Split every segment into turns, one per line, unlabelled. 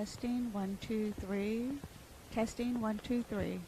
Testing 1 2 3. Testing 1 2 3.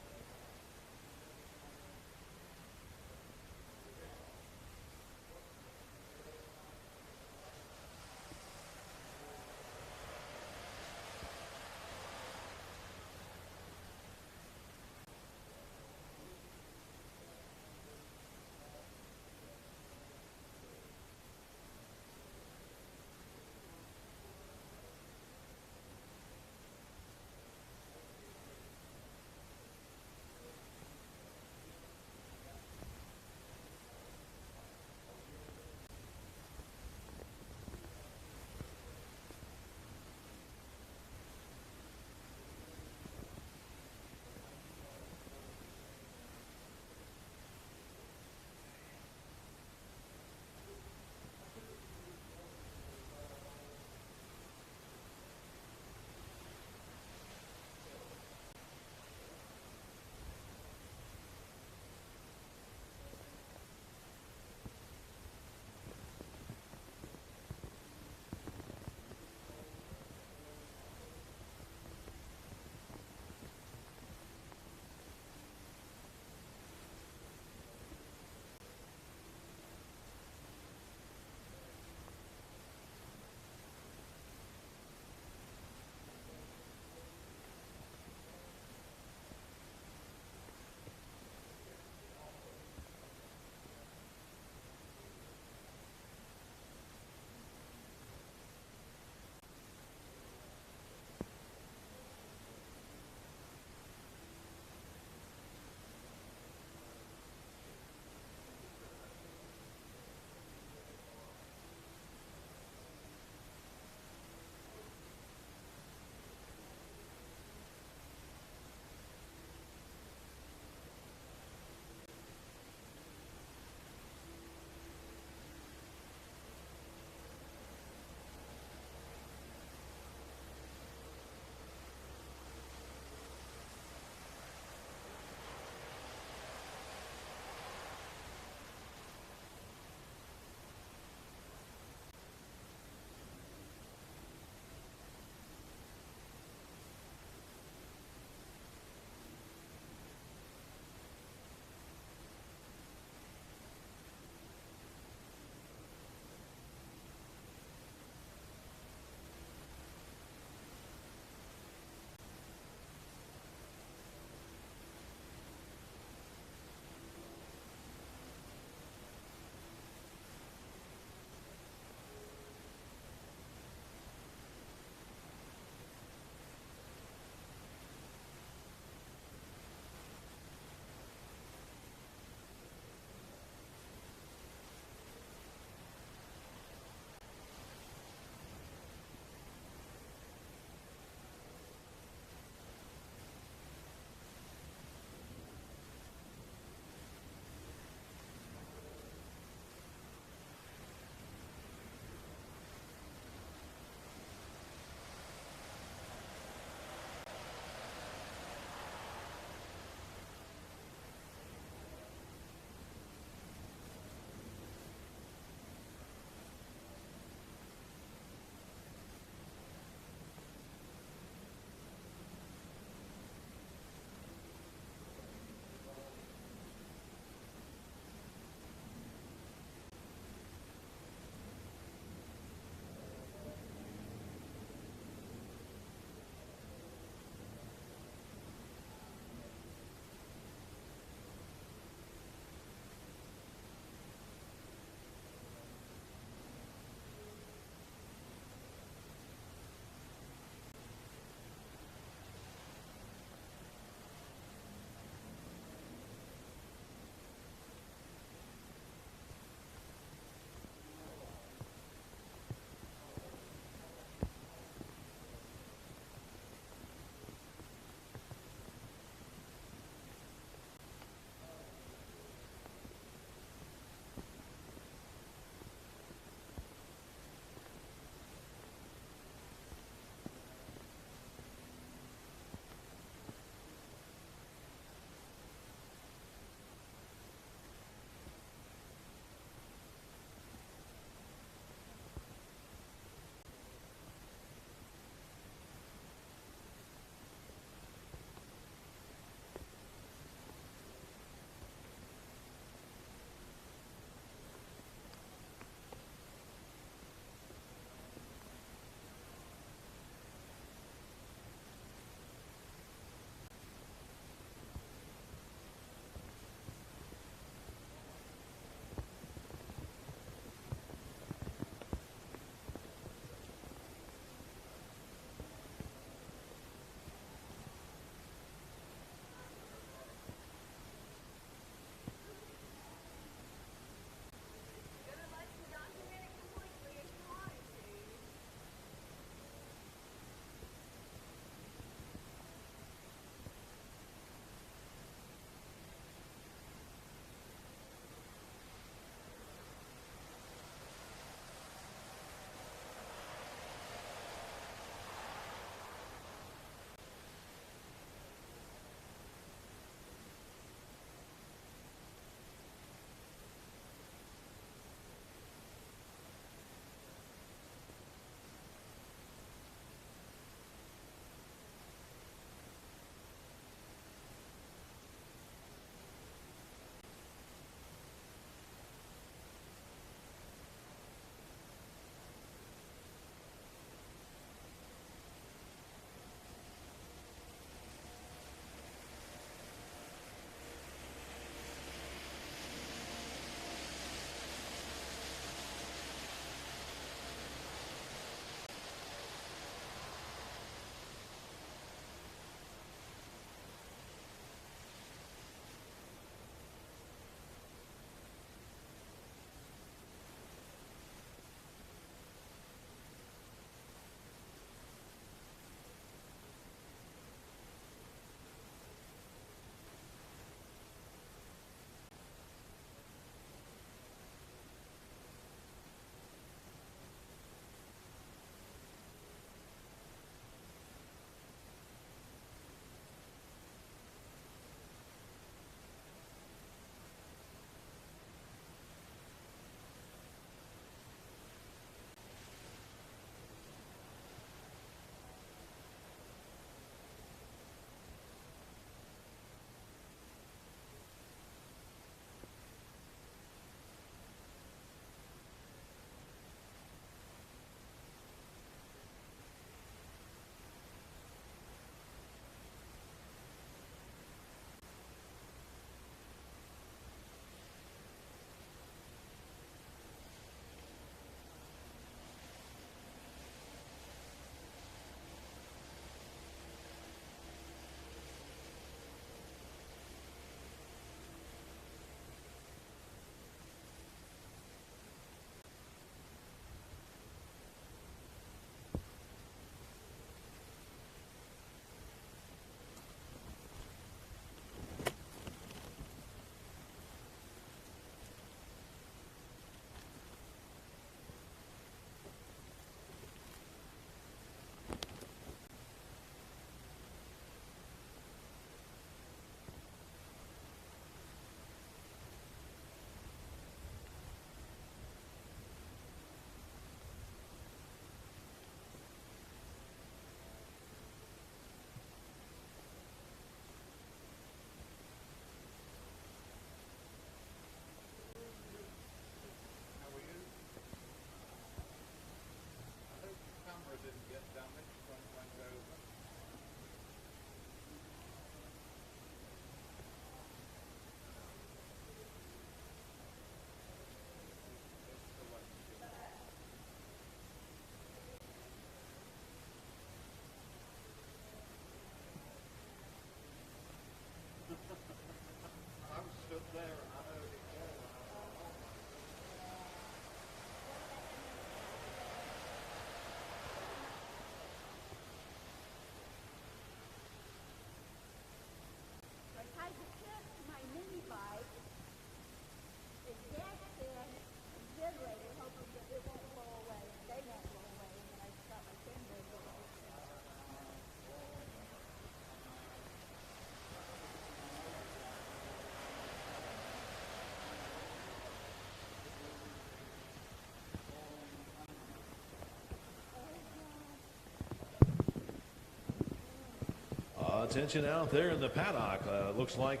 Attention out there in the paddock. Looks like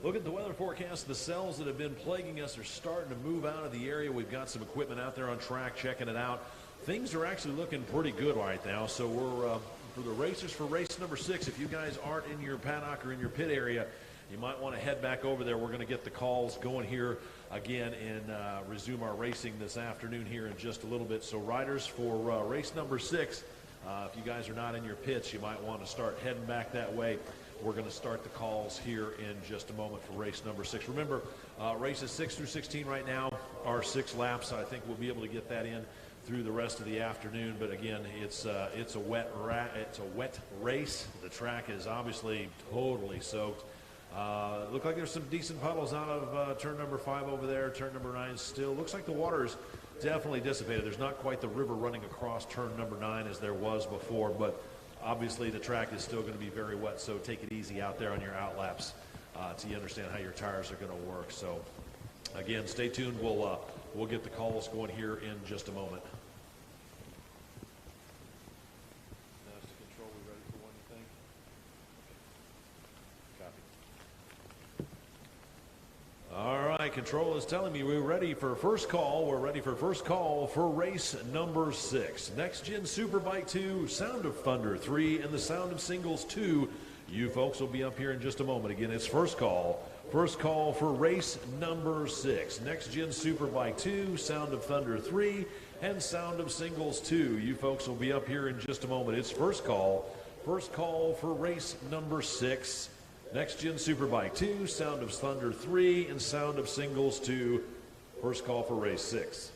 look at the weather forecast. The cells that have been plaguing us are starting to move out of the area. We've got some equipment out there on track checking it out. Things are actually looking pretty good right now. So we're for the racers for race number 6. If you guys aren't in your paddock or in your pit area, you might want to head back over there. We're going to get the calls going here again and resume our racing this afternoon here in just a little bit. So riders for race number 6, if you guys are not in your pits, you might want to start heading back that way. We're going to start the calls here in just a moment for race number 6. Remember, races 6 through 16 right now are 6 laps. I think we'll be able to get that in through the rest of the afternoon. But again, it's a wet race. The track is obviously totally soaked. Look like there's some decent puddles out of turn number 5 over there. Turn number 9 still looks like the water's definitely dissipated. There's not quite the river running across turn number 9 as there was before, but obviously the track is still going to be very wet, so take it easy out there on your out laps till you understand how your tires are going to work. So again, stay tuned. We'll get the calls going here in just a moment. Master Control, we ready for one, you think? Copy. All right, Control is telling me we're ready for first call. We're ready for first call for race number 6. Next Gen Superbike 2, Sound of Thunder 3, and the Sound of Singles 2. You folks will be up here in just a moment. Again, it's first call. First call for race number 6. Next Gen Superbike 2, Sound of Thunder 3, and Sound of Singles 2. You folks will be up here in just a moment. It's first call. First call for race number 6. Next Gen Superbike 2, Sound of Thunder 3, and Sound of Singles 2. First call for race 6.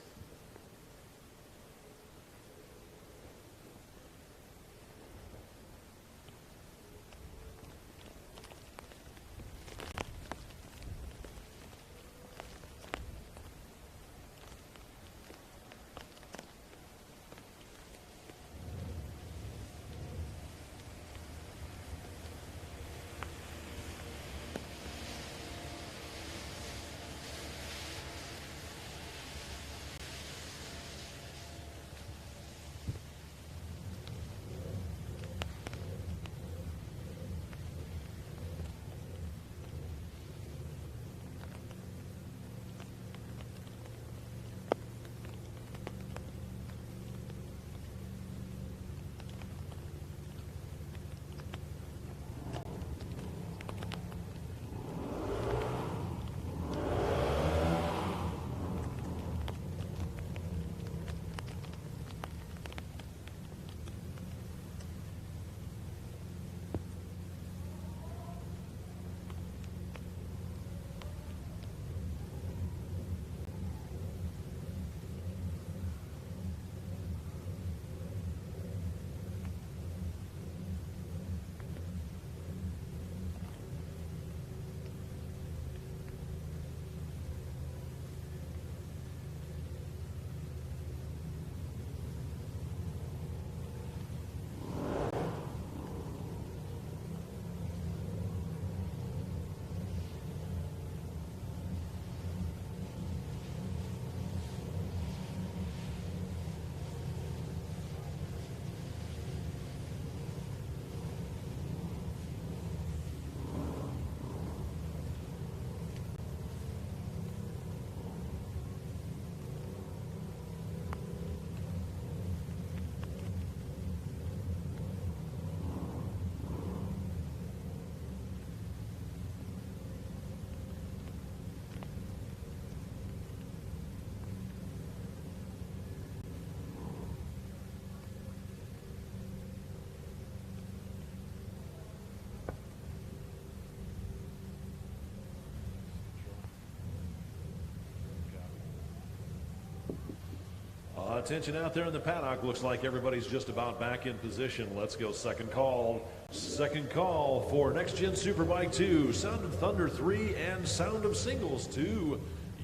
Attention out there in the paddock. Looks like everybody's just about back in position. Let's go second call. Second call for Next Gen Superbike 2, Sound of Thunder 3, and Sound of Singles 2.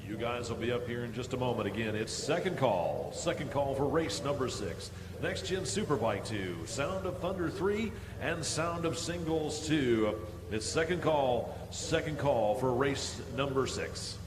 You guys will be up here in just a moment. Again, it's second call. Second call for race number 6. Next Gen Superbike 2, Sound of Thunder 3, and Sound of Singles 2. It's second call for race number 6.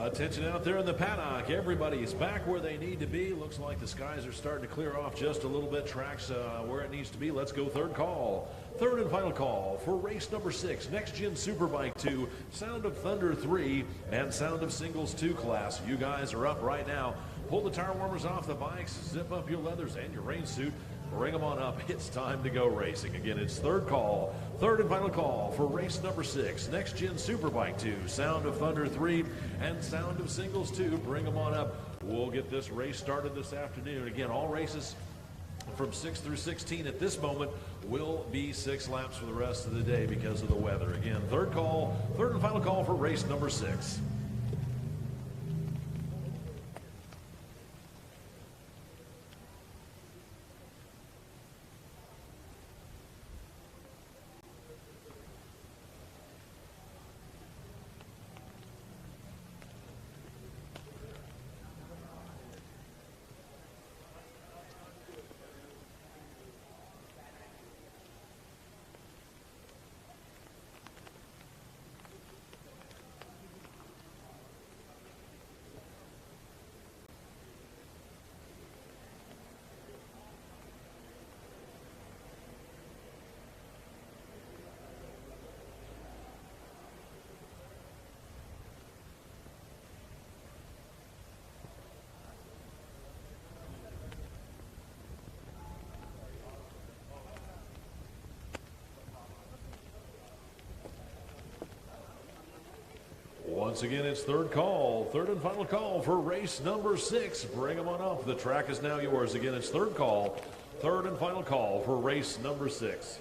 Attention out there in the paddock. Everybody's back where they need to be. Looks like the skies are starting to clear off just a little bit. Tracks where it needs to be. Let's go third call. Third and final call for race number 6. Next Gen Superbike 2, Sound of Thunder 3, and Sound of Singles 2 class. You guys are up right now. Pull the tire warmers off the bikes. Zip up your leathers and your rain suit. Bring them on up. It's time to go racing. Again, it's third call, third and final call for race number 6. Next Gen Superbike 2, Sound of Thunder 3, and Sound of Singles 2. Bring them on up. We'll get this race started this afternoon. Again, all races from 6 through 16 at this moment will be 6 laps for the rest of the day because of the weather. Again, third call, third and final call for race number 6. Once again, it's third call, third and final call for race number 6. Bring them on up. The track is now yours. Again, it's third call, third and final call for race number 6.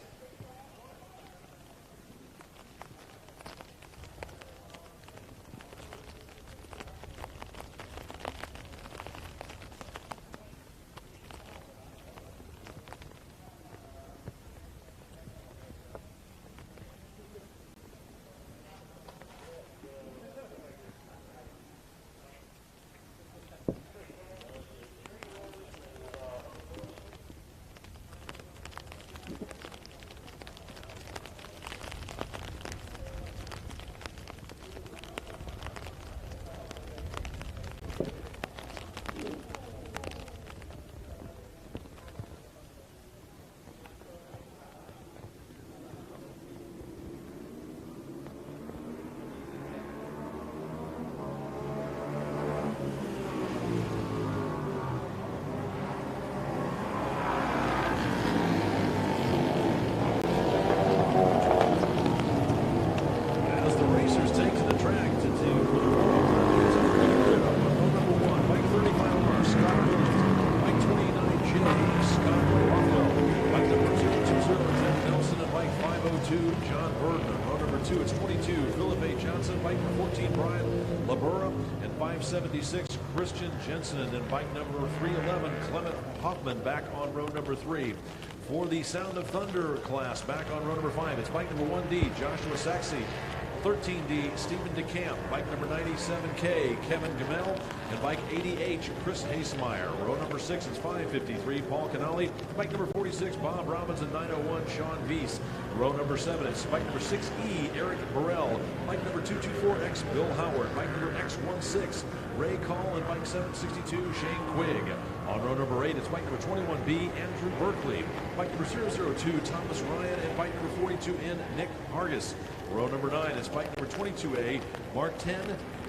Christian Jensen, and then bike number 311, Clement Hoffman, back on row number 3. For the Sound of Thunder class, back on row number 5, it's bike number 1D, Joshua Saxey. 13D, Stephen DeCamp. Bike number 97K, Kevin Gamel. And bike 80H, Chris Hasemeyer. Row number 6 is 553, Paul Canali. Bike number 46, Bob Robbins, and 901, Sean Weiss. Row number 7, it's bike number 6E, Eric Burrell. Bike number 224X, Bill Howard. Bike number X16, Ray Call, and bike 762, Shane Quigg. On row number 8, it's bike number 21B, Andrew Berkeley. Bike number 002, Thomas Ryan, and bike number 42N, Nick Hargis. Row number 9 is bike number 22A, Mark 10,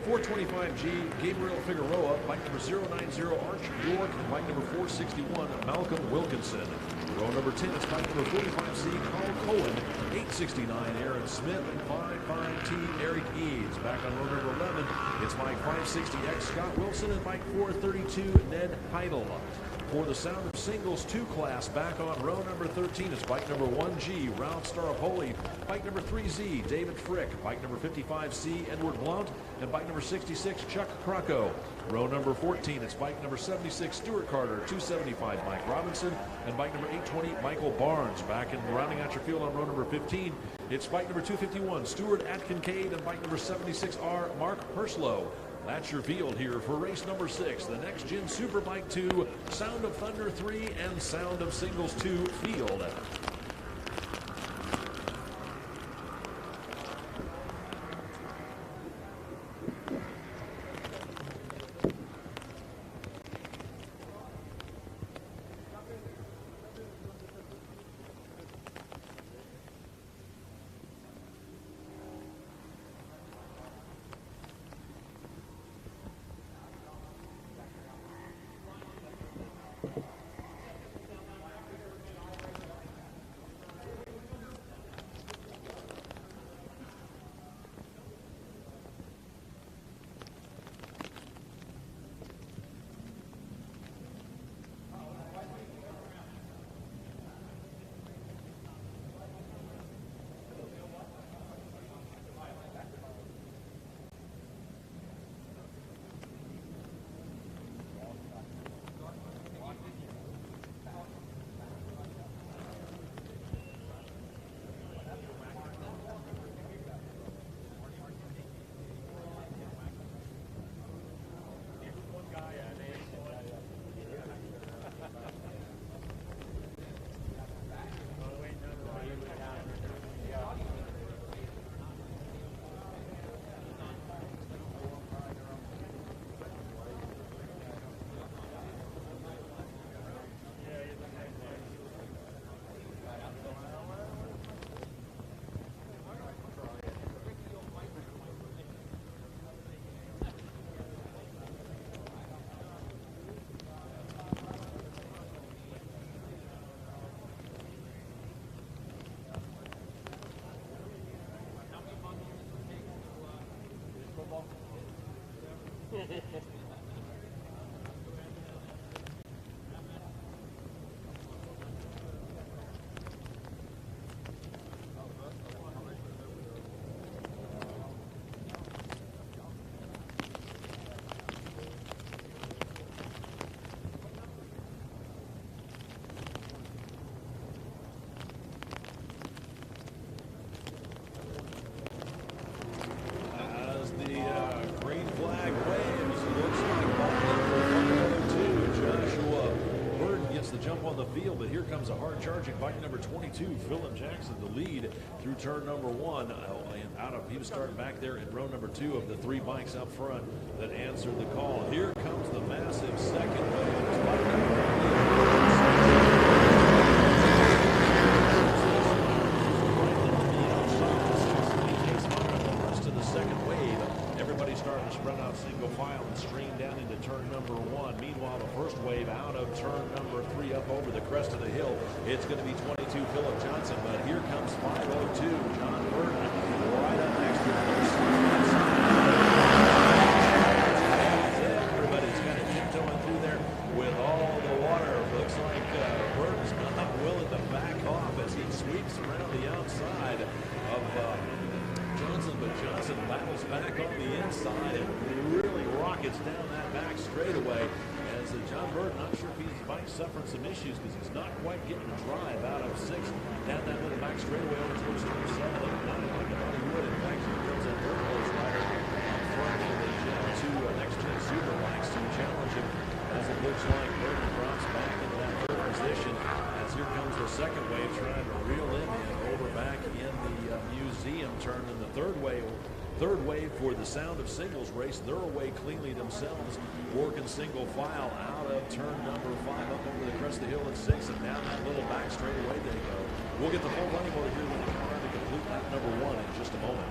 425G, Gabriel Figueroa. Bike number 090, Arch York, and bike number 461, Malcolm Wilkinson. Row number 10 is bike number 45C, Carl Cohen, 869, Aaron Smith, and 55T, Eric Eads. Back on row number 11, it's bike 560X, Scott Wilson, and bike 432, Ned Heidel. For the Sound of Singles 2 class, back on row number 13 is bike number 1G, Ralph Staropoli. Bike number 3Z, David Frick. Bike number 55C, Edward Blount. And bike number 66, Chuck Crocco. Row number 14, it's bike number 76, Stuart Carter. 275, Mike Robinson. And bike number 820, Michael Barnes. Back in rounding out your field on row number 15, it's bike number 251, Stuart Atkincade. And bike number 76R, Mark Perslow. That's your field here for race number 6, the Next Gen Superbike 2, Sound of Thunder 3, and Sound of Singles 2 field. As the green flag waves, it looks like bike number 502, Joshua Burton gets the jump on the field, but here comes a hard-charging bike number 22, Philip Jackson, the lead through turn number 1. He was starting back there in row number 2 of the 3 bikes up front that answered the call. Here comes the massive second wave. It's bike to the second wave. Everybody's starting to spread out single file and stream down into turn number 1. Meanwhile, the first wave out of turn number 3 up over the crest of the hill. It's going to be 22 Philip Johnson, but here comes 502 John Burton right up next to him. Everybody's kind of tiptoeing through there with all the water. Looks like Burton's not willing to back off as he sweeps around the outside of Johnson, but Johnson battles back on the inside and really rockets down that back straightaway. As John Burton, not sure if his bike's suffering some issues because he's not quite getting a drive out of 6 down that little back straightaway over towards number 7. Not like I thought he would. In fact, here comes that Roadrace rider up front of the next-gen super bikes to challenge him as it looks like Burton drops back into that 3rd position. As here comes the second wave trying to reel him in over back in the museum turn, and the third wave for the Sound of Singles race. They're away cleanly themselves, working single file out of turn number 5 up over the crest of the hill at 6, and down that little back straightaway they go. We'll get the full running order here when they come around to complete lap number 1 in just a moment.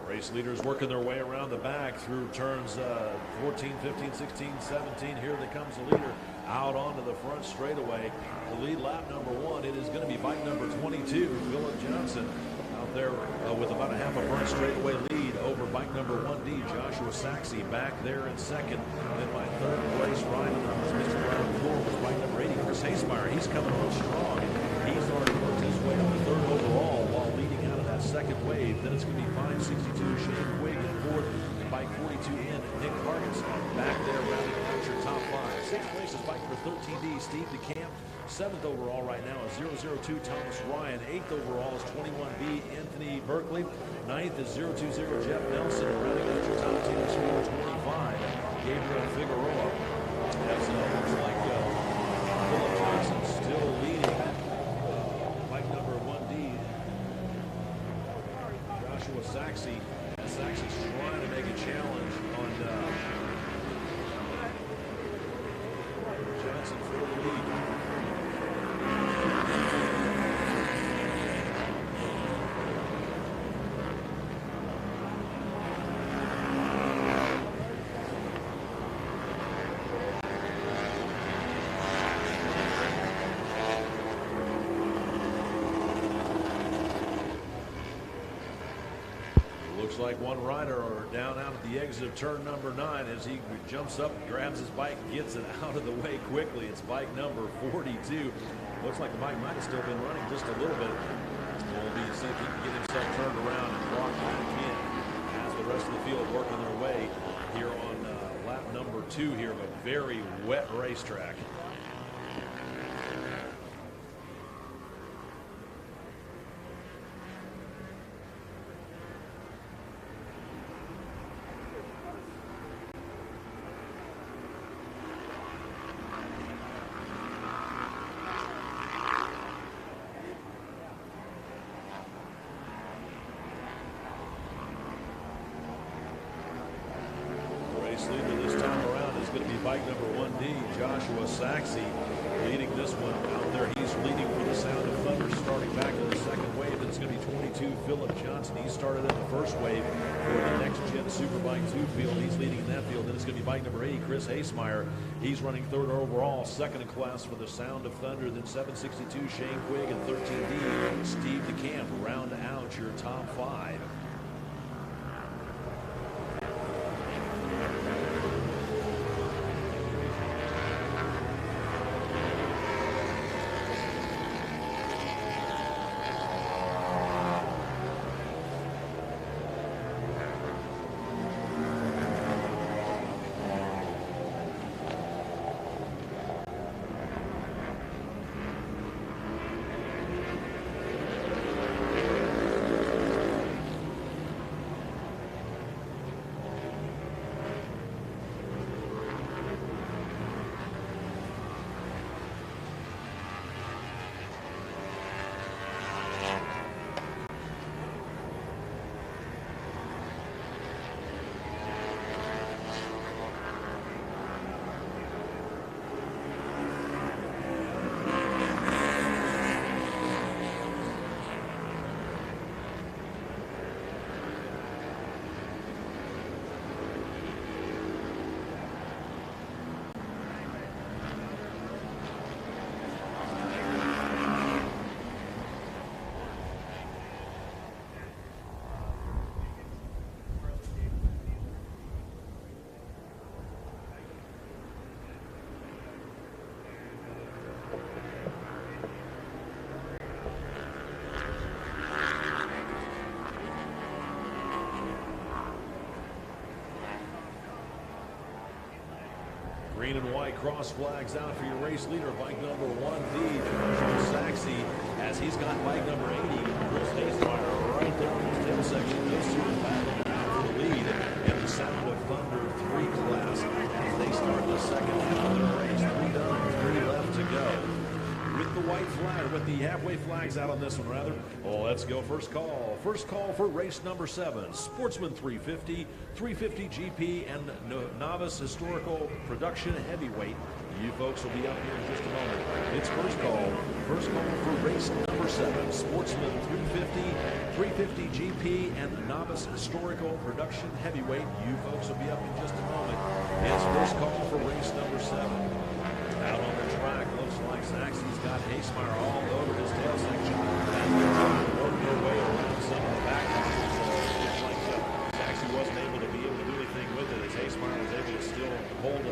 Race leaders working their way around the back through turns 14, 15, 16, 17. Here they comes the leader out onto the front straightaway. The lead lap number 1, it is going to be bike number 22, Philip Johnson, out there with about a half a front straightaway lead over bike number 1D, Joshua Saxey, back there in second. Then my third place rider was Mr. Brown before was bike number 80, Chris Hasemeyer. He's coming on strong. He's already worked his way up to 3rd overall while leading out of that second wave. Then it's going to be 562 Shane Quigg in 4th, and bike 42 in Nick Hargis back there rounding out your top 5. 6th place is bike number 13D Steve DeCamp. 7th overall right now is 002 Thomas Ryan. 8th overall is 21B Anthony Berkeley. 9th is 020 Jeff Nelson. And rounding out your top 10 is 425 Gabriel Figueroa. As it looks like Philip Johnson still leading. Bike number 1D, Joshua Saxey. Saxey's trying to make a challenge on Johnson for the lead. Looks like one rider down out at the exit of turn number 9 as he jumps up, grabs his bike, gets it out of the way quickly. It's bike number 42. Looks like the bike might have still been running just a little bit. We'll be seeing if he can get himself turned around and walk back in as the rest of the field working their way here on lap number 2 here of a very wet racetrack. Leader this time around is going to be bike number 1D, Josh Joshua Saxe leading this one out there. He's leading for the Sound of Thunder, starting back in the second wave. And it's going to be 22, Philip Johnson. He started in the first wave for the Next Gen Superbike 2 field. He's leading in that field. Then it's going to be bike number 80, Chris Hasemeyer. He's running third overall, second in class for the Sound of Thunder. Then 762, Shane Quigg, and 13D, Steve DeCamp. Round out your top 5. Green and white cross flags out for your race leader, bike number 1D, Joshua Saxe, as he's got bike number 80, Chris Hasemeyer, right there in his tail section. Those two are battling out for the lead in the Sound of Thunder 3 class as they start the second half of their race. 3 done, 3 left to go. With the white flag, with the halfway flags out on this one, rather. Oh, let's go. First call. First call for race number 7. Sportsman 350, 350 GP, and Novice Historical Production Heavyweight. You folks will be up here in just a moment. It's first call. First call for race number 7. Sportsman 350, 350 GP, and Novice Historical Production Heavyweight. You folks will be up in just a moment. It's first call for race number 7. Out on the track, looks like Saxe's got Hasemeyer all over his tail section. And they're trying to work their way around some of the back markers. Looks like Saxe wasn't able to be able to do anything with it as Hasemeyer was able to still hold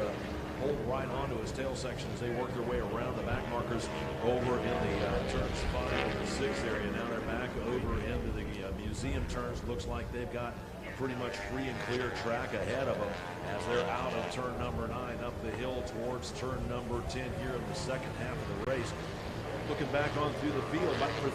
right onto his tail section as they work their way around the back markers over in the turns 5 and 6 area. Now they're back over into the museum turns. Looks like they've got pretty much free and clear track ahead of them as they're out of turn number 9 up the hill towards turn number 10 here in the second half of the race. Looking back on through the field, bike number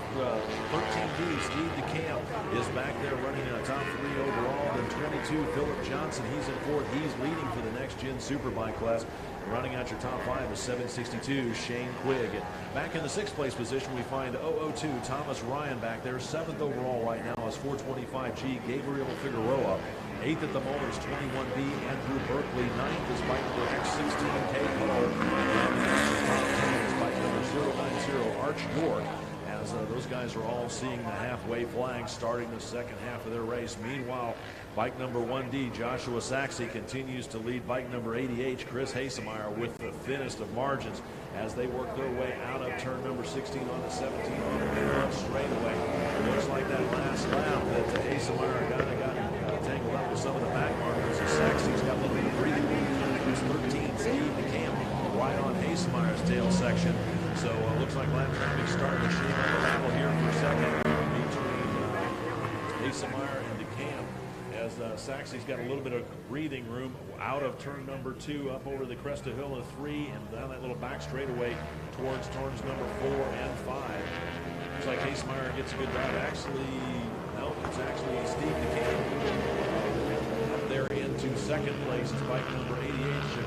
13D, Steve DeCamp is back there running in a top 3 overall. Then 22, Philip Johnson, he's in 4th. He's leading for the Next Gen Superbike class. Running out your top 5 is 762, Shane Quigg. Back in the 6th place position, we find 002, Thomas Ryan back there. 7th overall right now is 425G, Gabriel Figueroa. 8th at the moment is 21B, Andrew Berkeley. 9th is bike number X16K Cole. And the top 10 is bike number 090, Arch York. As those guys are all seeing the halfway flag starting the second half of their race. Meanwhile, bike number 1D, Joshua Saxe, continues to lead bike number 80H, Chris Hasemeyer, with the thinnest of margins as they work their way out of turn number 16 onto 17 on the mid-run straightaway. It looks like that last lap that Hasemeyer got tangled up with some of the back markers. Saxe's got a little bit of breathing room. There's 13, Steve DeCamp, right on Hasemeyer's tail section. So looks like lap traffic starting to shake up the battle here for a second between Hasemeyer and DeCamp as Saxe's got a little bit of breathing room out of turn number 2 up over the crest of hill of 3 and down that little back straightaway towards turns number 4 and 5. Looks like Hasemeyer gets a good drive. Actually, no, it's actually Steve DeCamp up there into second place. It's bike number 88.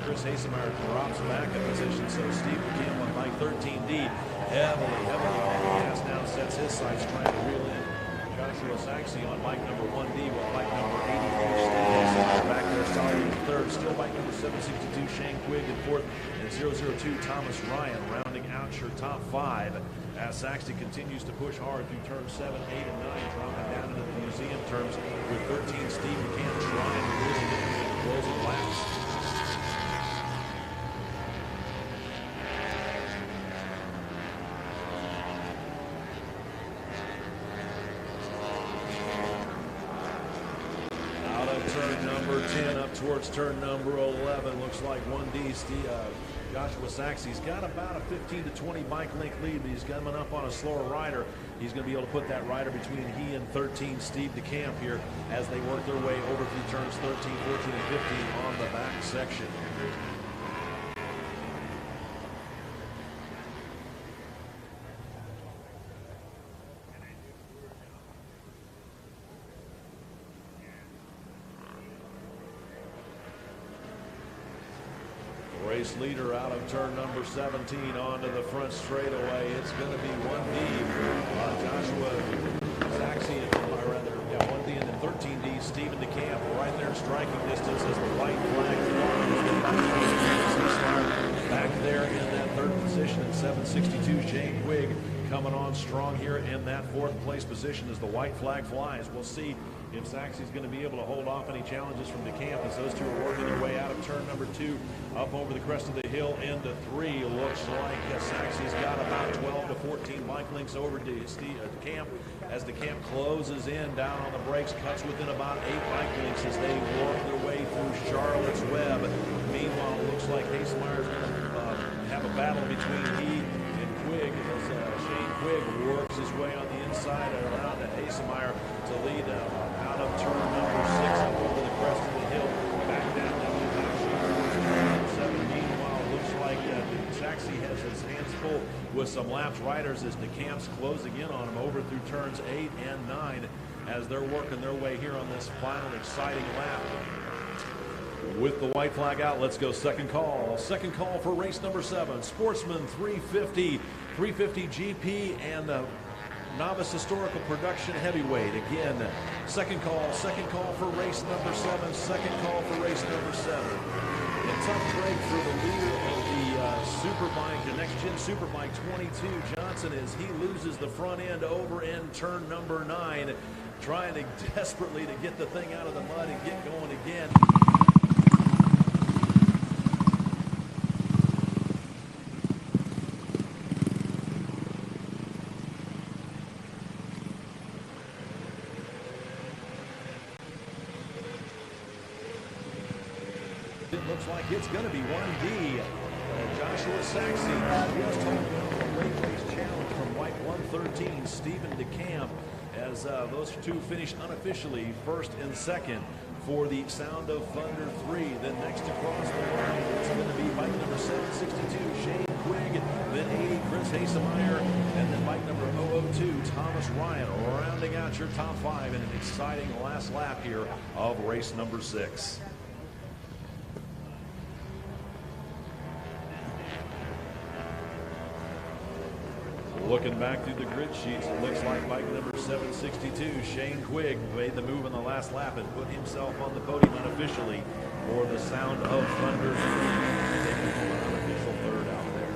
Chris Hasemeyer drops back a position. So Steve DeCamp on bike 13D heavily on the gas now, sets his sights trying to reel in Joshua Saxey on bike number 1D with bike number 80. Back there, solid in third. Still bike number 762, Shane Quigg in fourth. And 002, Thomas Ryan rounding out your top 5 as Saxey continues to push hard through turns 7, 8, and 9, dropping down into the museum turns with 13, Steve McCann. Ryan really getting the closing laps. Turn number 10 up towards turn number 11. Looks like 1D Joshua Saxey's got about a 15 to 20 bike length lead, but he's coming up on a slower rider. He's going to be able to put that rider between he and 13 Steve DeCamp here as they work their way over through turns 13, 14, and 15 on the back section. Race leader out of turn number 17 onto the front straightaway. It's going to be 1D. Joshua Saxey, or rather, 1D, and then 13D, Stephen DeCamp right there in striking distance as the white flag flies. Back there in that third position in 762, Shane Quigg coming on strong here in that fourth place position as the white flag flies. We'll see if Saxey's going to be able to hold off any challenges from DeCamp as those two are working their way out of turn number 2 up over the crest of the hill into 3. Looks like Saxey's got about 12 to 14 bike lengths over DeCamp as DeCamp closes in down on the brakes, cuts within about 8 bike lengths as they work their way through Charlotte's Web. Meanwhile, it looks like Hasemeyer's going to have a battle between he and Quigg as Shane Quigg works his way on the inside and around to Hasemeyer to lead out of turn number 6 up over the crest of the hill, back down to turn 7. Meanwhile, it looks like Saxey has his hands full with some laps riders as DeCamp's closing in on him over through turns 8 and 9 as they're working their way here on this final exciting lap. With the white flag out, let's go second call. Second call for race number 7, Sportsman 350 GP and Novice Historical Production Heavyweight. Again, second call for race number 7, second call for race number 7. A tough break for the leader of the Superbike, the Next Gen Superbike 22, Johnson, as he loses the front end over in turn number 9, trying to desperately to get the thing out of the mud and get going again. It looks like it's going to be 1D. Joshua Saxey just holding on to a late race challenge from white 113, Stephen DeCamp, as those two finished unofficially first and second for the Sound of Thunder 3. Then next across the line, it's going to be bike number 762, Shane Quigg, then 80, Chris Hasemeyer, and then bike number 002, Thomas Ryan, rounding out your top 5 in an exciting last lap here of race number 6. Looking back through the grid sheets, it looks like bike number 762, Shane Quigg, made the move in the last lap and put himself on the podium unofficially for the Sound of Thunder. Unofficial third out there.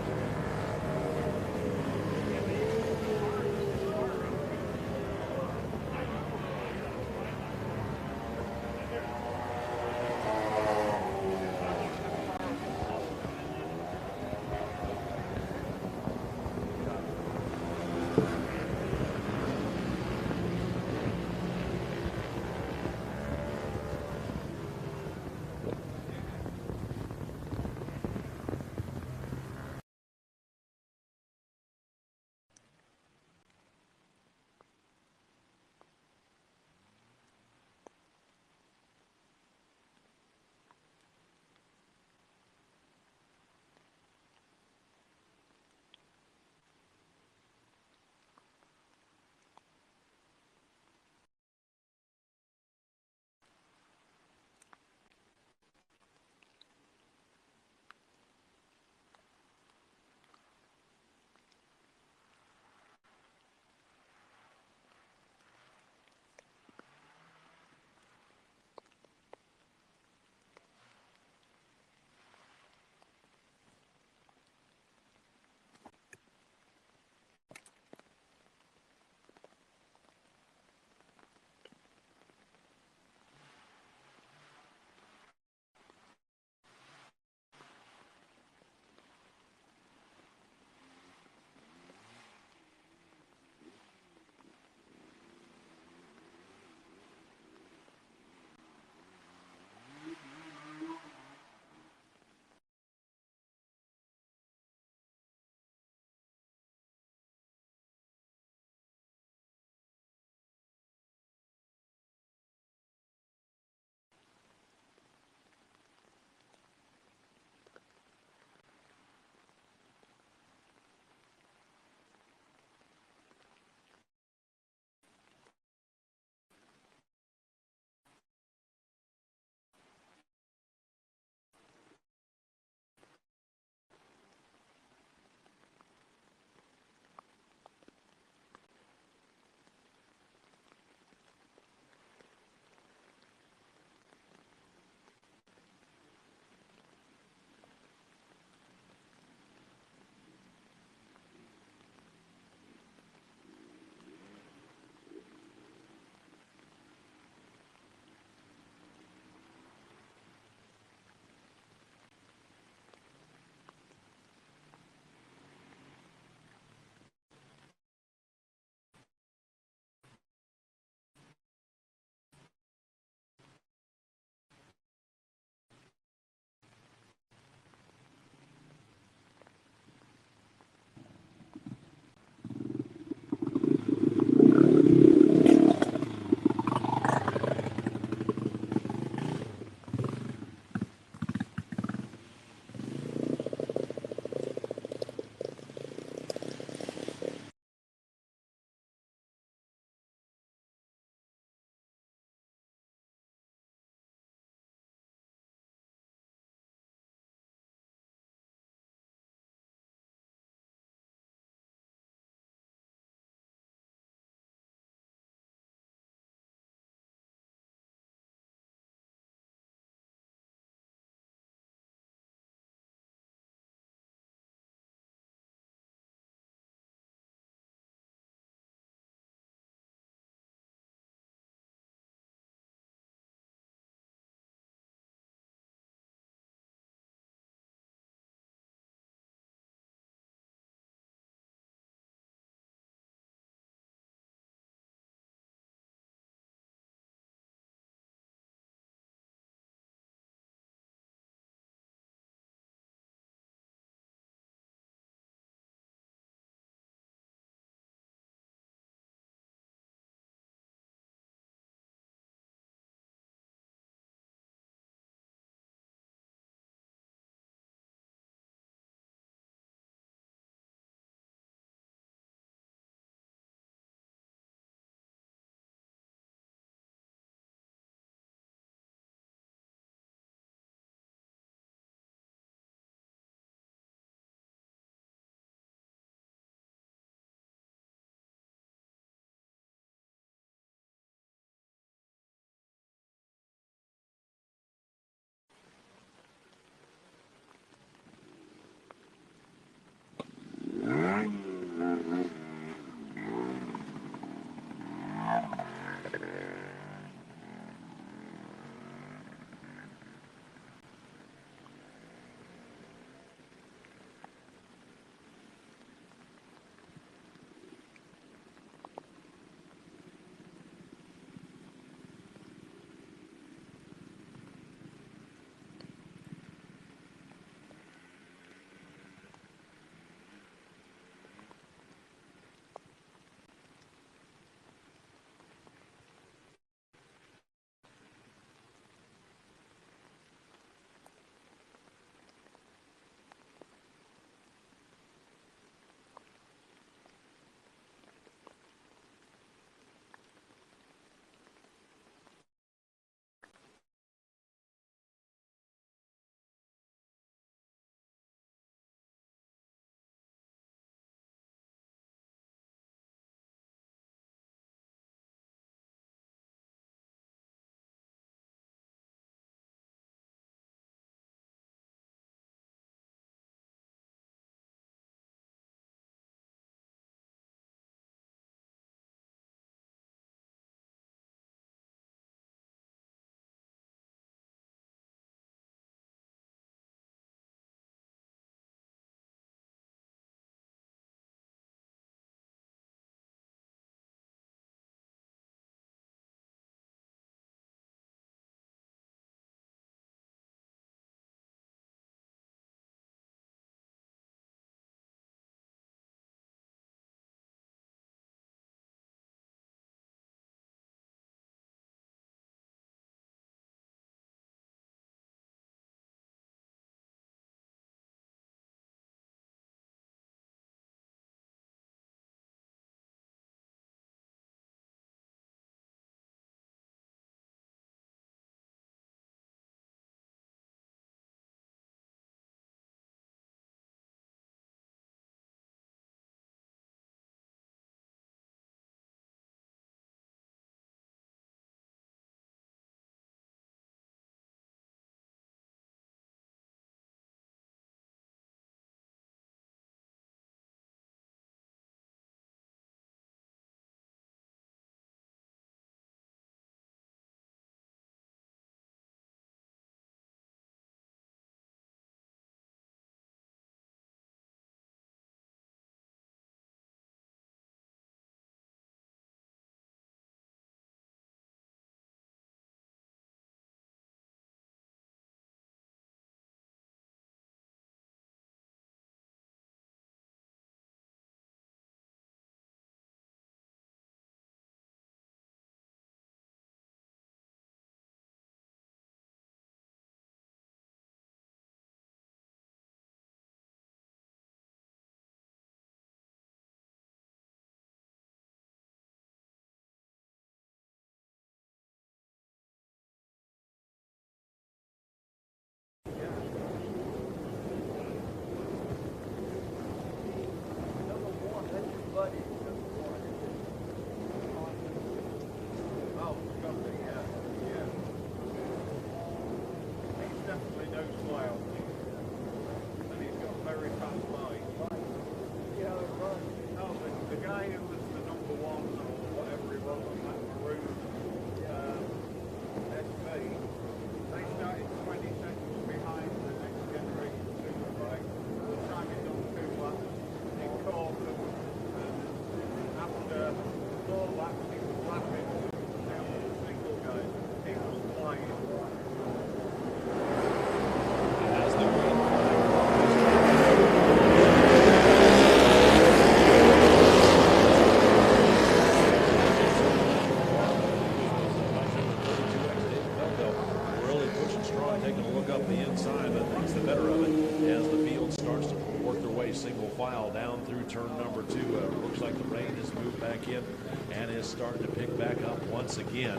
Single file down through turn number 2. Looks like the rain has moved back in and is starting to pick back up once again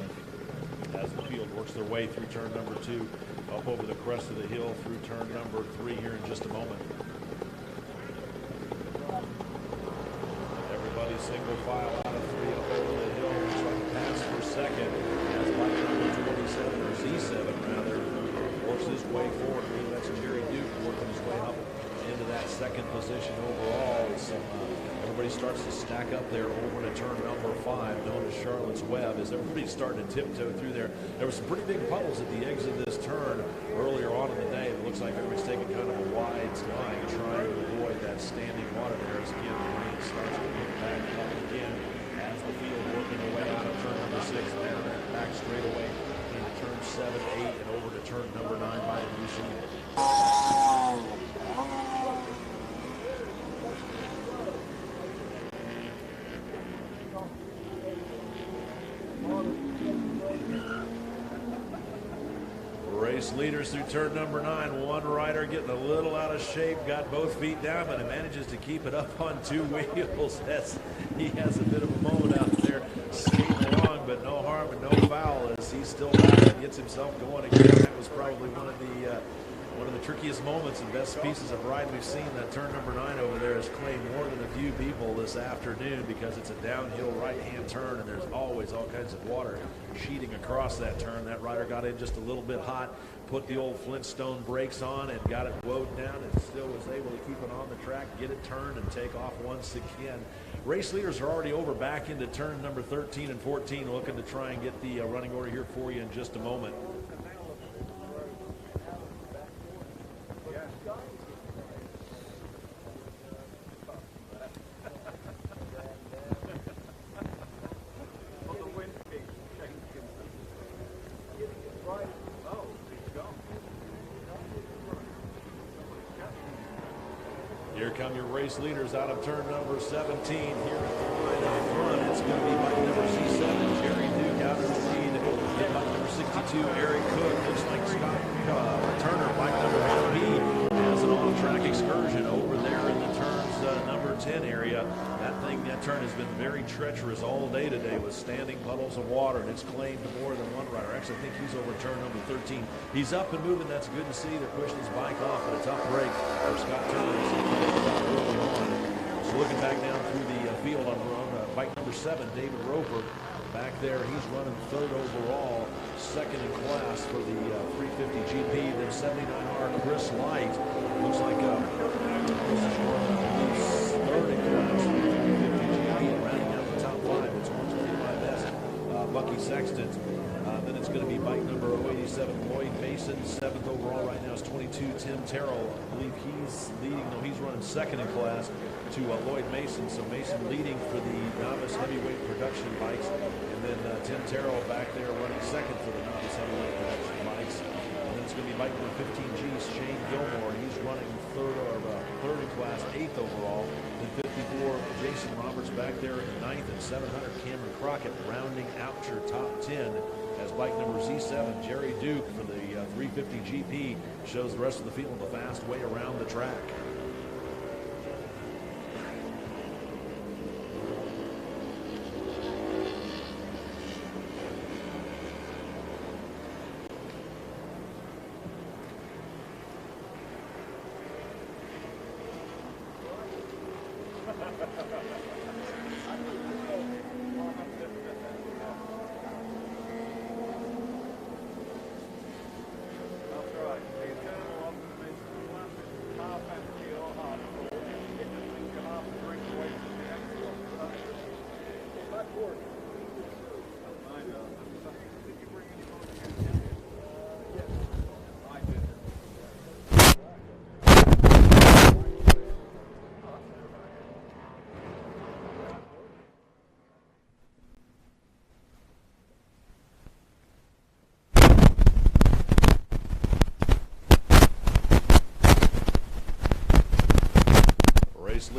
as the field works their way through turn number 2, up over the crest of the hill through turn number 3 here in just a moment. Everybody single file out of 3 up over the hill. Looks like a pass for second as bike number 27 or Z7 rather works his way forward. I believe that's Jerry Duke working his way up into that second position overall. Everybody starts to stack up there over to turn number 5, known as Charlotte's Web, as everybody's starting to tiptoe through there. There were some pretty big puddles at the exit of this turn earlier on in the day. It looks like everybody's taking kind of a wide line, trying to avoid that standing water there as again the rain starts to pick back up again as the field working their way out of turn number 6 down and back straight away into turn 7, 8, and over to turn number 9 by the machine. Race leaders through turn number 9. One rider getting a little out of shape, got both feet down, but he manages to keep it up on 2 wheels as he has a bit of a moment out there skating along, but no harm and no foul as he's still back and gets himself going again. That was probably one of the trickiest moments and best pieces of ride we've seen. That turn number 9 over there has claimed more than a few people this afternoon because it's a downhill right-hand turn and there's always all kinds of water sheeting across that turn. That rider got in just a little bit hot, put the old Flintstone brakes on and got it woed down and still was able to keep it on the track, get it turned and take off once again. Race leaders are already over back into turn number 13 and 14, looking to try and get the running order here for you in just a moment. Here come your race leaders out of turn number 17. Here at the line up front, it's going to be bike number C7, Jerry Duke out of the lead. Get bike number 62, Eric Cook. Looks like Scott Turner, bike number 1B, has an off-track excursion over there in the turns number 10 area. That turn has been very treacherous all day today with standing puddles of water, and it's claimed more than one rider. Actually, I think he's over turn number 13. He's up and moving. That's good to see. They're pushing his bike off, but a tough break for Scott Turner. So looking back down through the field on bike number 7, David Roper. Back there, he's running 3rd overall, 2nd in class for the 350 GP. Then 79R Chris Light. Looks like this is running 3rd in class for the 350 GP. And rounding out the top 5, it's 125S, Bucky Sexton. Then it's going to be bike number 087, Lloyd Mason. 7th overall right now is 22, Tim Terrell. I believe he's leading, though he's running 2nd in class to Lloyd Mason. So Mason leading for the novice heavyweight production bikes. And then Tim Terrell back there running 2nd for the novice heavyweight production bikes. And then it's going to be bike number 15G, Shane Gilmore. He's running 3rd in class, 8th overall. Then 54, Jason Roberts back there in 9th, and 700, Cameron Crockett rounding out your top 10. As bike number Z7, Jerry Duke for the 350 GP shows the rest of the field the fast way around the track.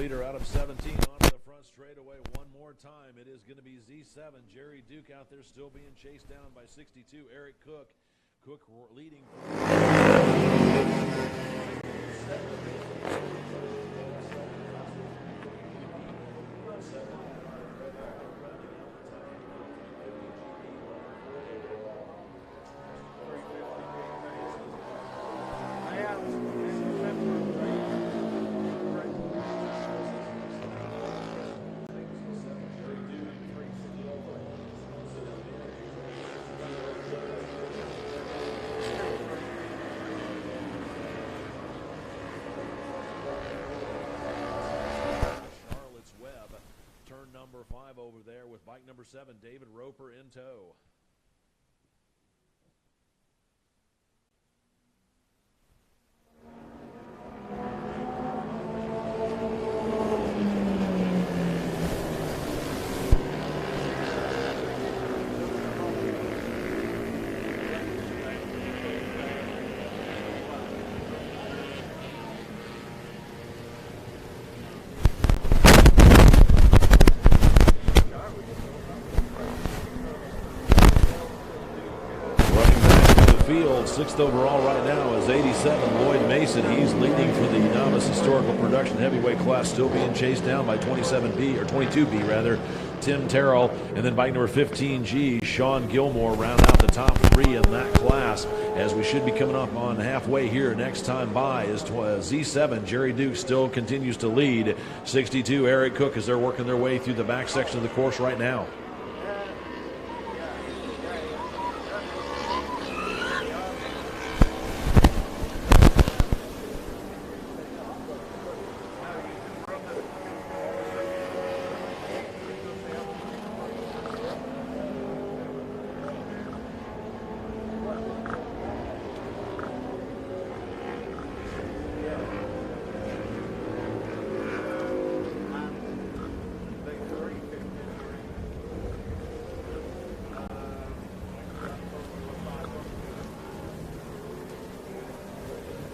leader out of 17 onto the front straightaway one more time. It is going to be Z7. Jerry Duke out there still being chased down by 62. Eric Cook. Cook leading. Number 5 over there with bike number 7, David Roper in tow. Field, 6th overall right now is 87 Lloyd Mason. He's leading for the novice historical production heavyweight class, still being chased down by 27B or 22B rather, Tim Terrell, and then bike number 15G, Sean Gilmore, round out the top 3 in that class. As we should be coming up on halfway here, next time by is Z7. Jerry Duke still continues to lead. 62 Eric Cook as they're working their way through the back section of the course right now.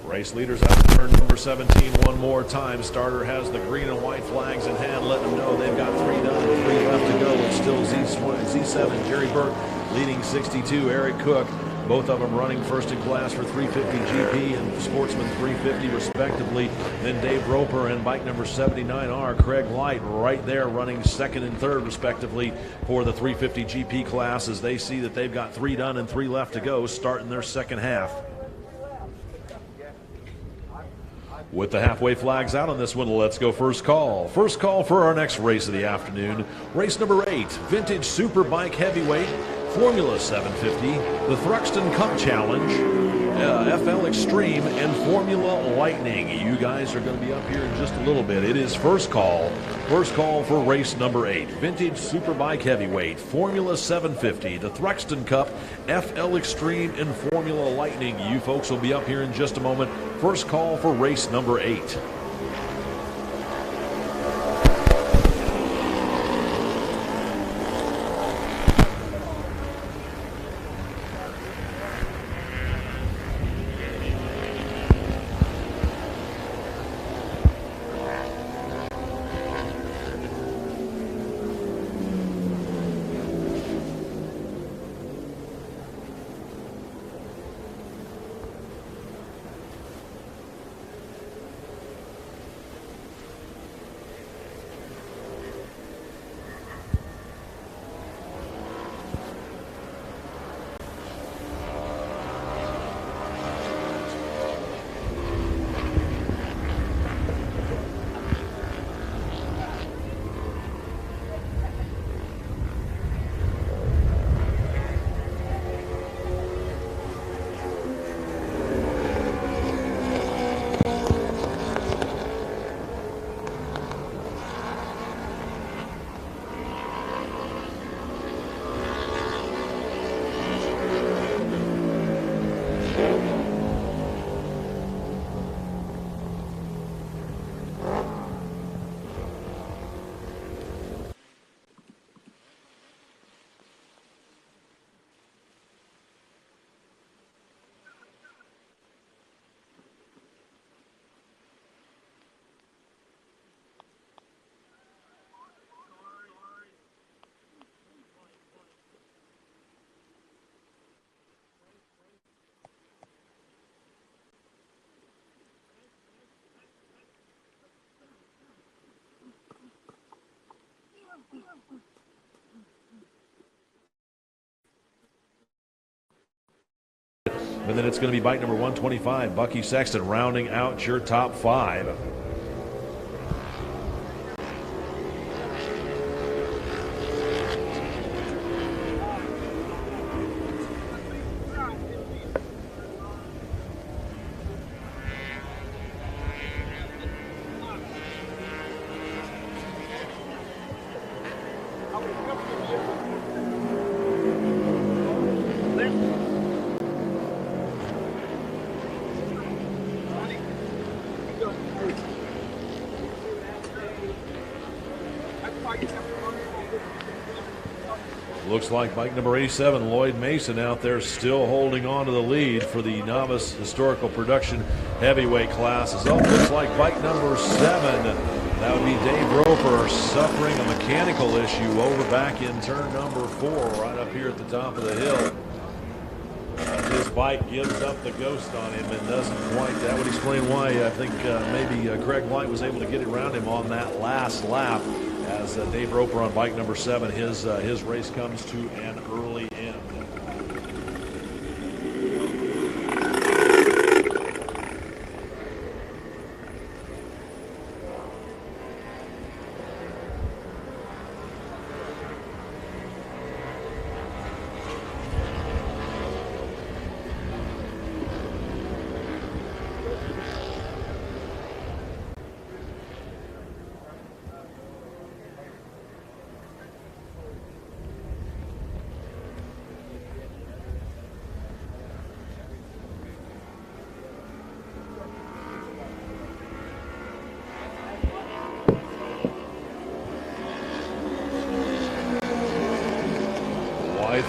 Race leaders out of turn number 17 one more time. Starter has the green and white flags in hand, letting them know they've got 3 done and 3 left to go. It's still Z7, Jerry Burke leading 62, Eric Cook. Both of them running first in class for 350 GP and Sportsman 350 respectively. Then Dave Roper and bike number 79R, Craig Light, right there running second and third respectively for the 350 GP class, as they see that they've got 3 done and 3 left to go, starting their second half. With the halfway flags out on this one, let's go first call. First call for our next race of the afternoon. Race number 8, Vintage Superbike Heavyweight, Formula 750, the Thruxton Cup Challenge, FL Extreme, and Formula Lightning. You guys are going to be up here in just a little bit. It is first call. First call for race number 8, Vintage Superbike Heavyweight, Formula 750, the Thruxton Cup, FL Extreme, and Formula Lightning. You folks will be up here in just a moment. First call for race number 8. And then it's going to be bike number 125, Bucky Sexton, rounding out your top 5. Looks like bike number 87, Lloyd Mason, out there still holding on to the lead for the novice historical production heavyweight class. As looks like bike number 7, that would be Dave Roper, suffering a mechanical issue over back in turn number 4, right up here at the top of the hill. His bike gives up the ghost on him and doesn't quite. That would explain why I think maybe Craig White was able to get around him on that last lap. As Dave Roper on bike number 7, his race comes to an early end.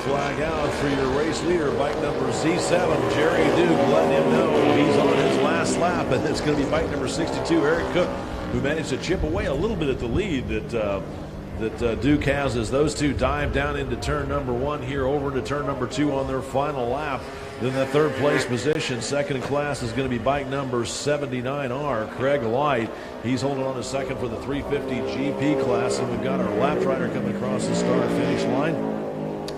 Flag out for your race leader, bike number Z7, Jerry Duke, letting him know he's on his last lap, and it's going to be bike number 62, Eric Cook, who managed to chip away a little bit at the lead that Duke has as those two dive down into turn number 1 here, over into turn number 2 on their final lap. Then the third place position, second in class, is going to be bike number 79R, Craig Light. He's holding on to second for the 350 GP class, and we've got our lap rider coming across the start-finish line.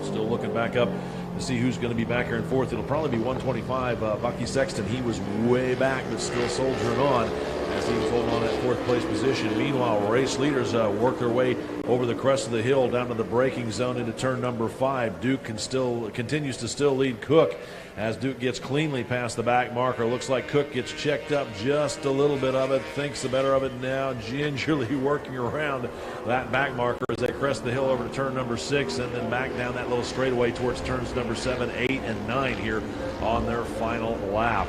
Still looking back up to see who's going to be back here in fourth. It'll probably be 125, Bucky Sexton. He was way back, but still soldiering on as he was holding on that fourth place position. Meanwhile, race leaders work their way over the crest of the hill down to the braking zone into turn number 5. Duke continues to still lead Cook as Duke gets cleanly past the back marker. Looks like Cook gets checked up just a little bit of it, thinks the better of it now, gingerly working around that back marker as they crest the hill over to turn number 6 and then back down that little straightaway towards turns number 7, 8, and 9 here on their final lap.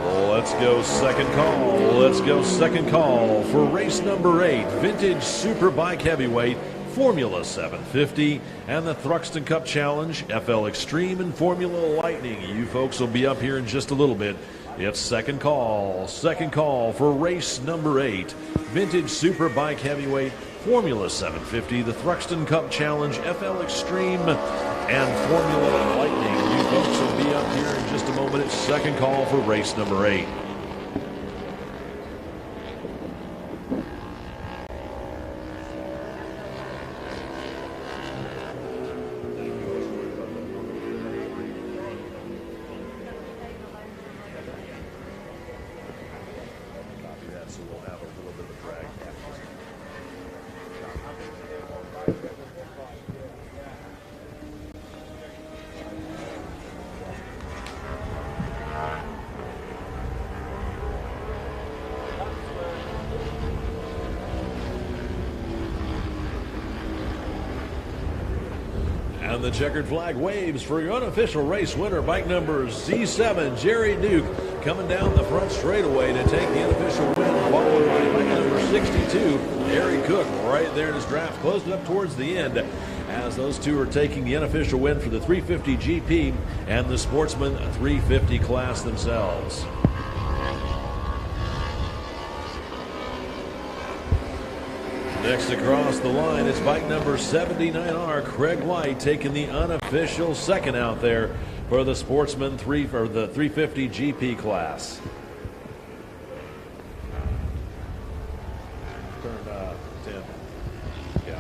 Let's go second call. Let's go second call for race number 8, Vintage Superbike Heavyweight Formula 750 and the Thruxton Cup Challenge, FL Extreme and Formula Lightning. You folks will be up here in just a little bit. It's second call for race number 8, Vintage Superbike Heavyweight Formula 750, the Thruxton Cup Challenge, FL Extreme and Formula Lightning. You folks will be up here in just a moment. It's second call for race number 8. And the checkered flag waves for your unofficial race winner, bike number Z7, Jerry Duke, coming down the front straightaway to take the unofficial win, followed by bike number 62, Eric Cook, right there in his draft. Closed it up towards the end as those two are taking the unofficial win for the 350 GP and the Sportsman 350 class themselves. Next across the line, it's bike number 79R, Craig White, taking the unofficial second out there for the Sportsman 350 GP class. Turn 10. Yeah.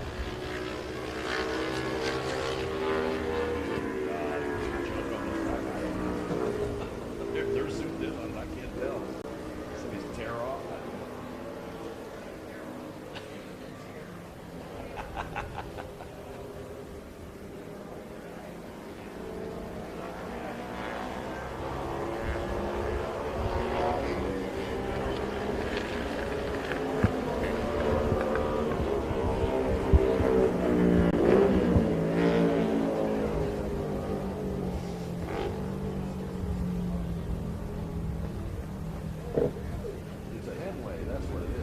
It's a headway, that's what it is.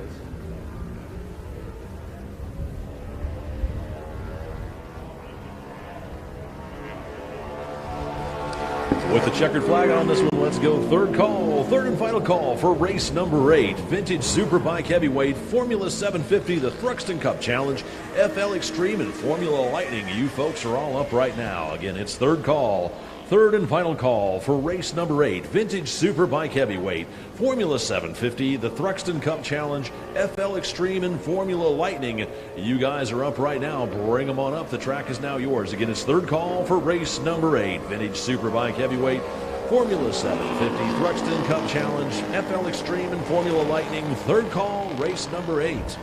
With the checkered flag on this one, let's go third call, third and final call for race number 8. Vintage Superbike Heavyweight, Formula 750, the Thruxton Cup Challenge, FL Extreme, and Formula Lightning. You folks are all up right now. Again, it's third call, third and final call for race number 8. Vintage Superbike Heavyweight, Formula 750, the Thruxton Cup Challenge, FL Extreme, and Formula Lightning. You guys are up right now. Bring them on up. The track is now yours. Again, it's third call for race number 8. Vintage Superbike Heavyweight, Formula 750, Thruxton Cup Challenge, FL Extreme, and Formula Lightning. Third call, race number 8.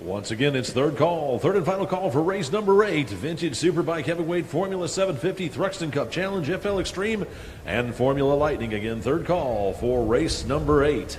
Once again, it's third call, third and final call for race number 8. Vintage Superbike Heavyweight, Formula 750, Thruxton Cup Challenge, FL Extreme, and Formula Lightning. Again, third call for race number 8.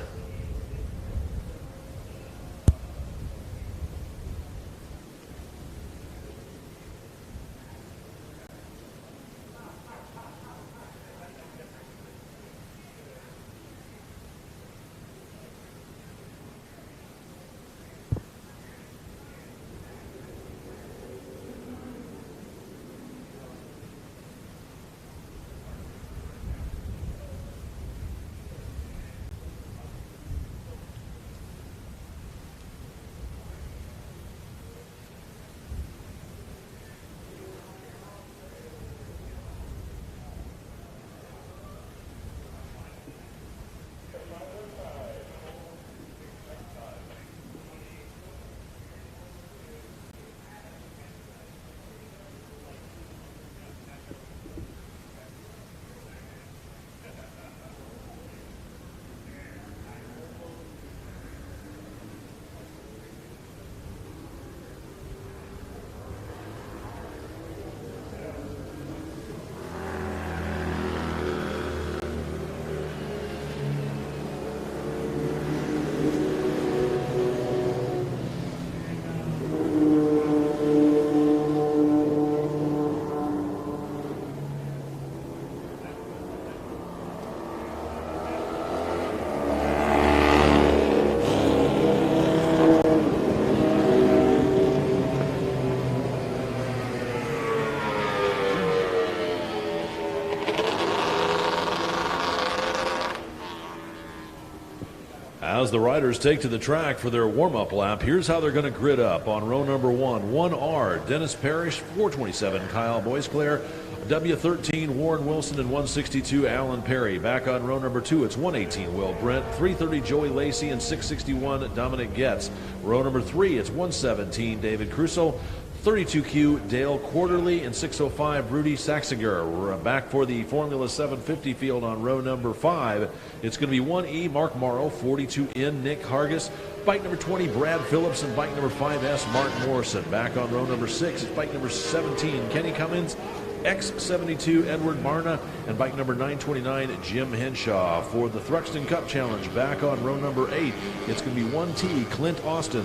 As the riders take to the track for their warm-up lap, here's how they're going to grid up. On row number 1, 1R, Dennis Parrish, 427, Kyle Boisclair, W13, Warren Wilson, and 162, Alan Perry. Back on row number 2, it's 118, Will Brent, 330, Joey Lacey, and 661, Dominic Getz. Row number 3, it's 117, David Crusoe, 32Q, Dale Quarterly, and 605, Rudy Saxiger. We're back for the Formula 750 field on row number 5. It's going to be 1E, Mark Morrow, 42N, Nick Hargis. Bike number 20, Brad Phillips, and bike number 5S, Mark Morrison. Back on row number 6, it's bike number 17, Kenny Cummins, X72, Edward Marna, and bike number 929, Jim Henshaw. For the Thruxton Cup Challenge, back on row number 8, it's going to be 1T, Clint Austin,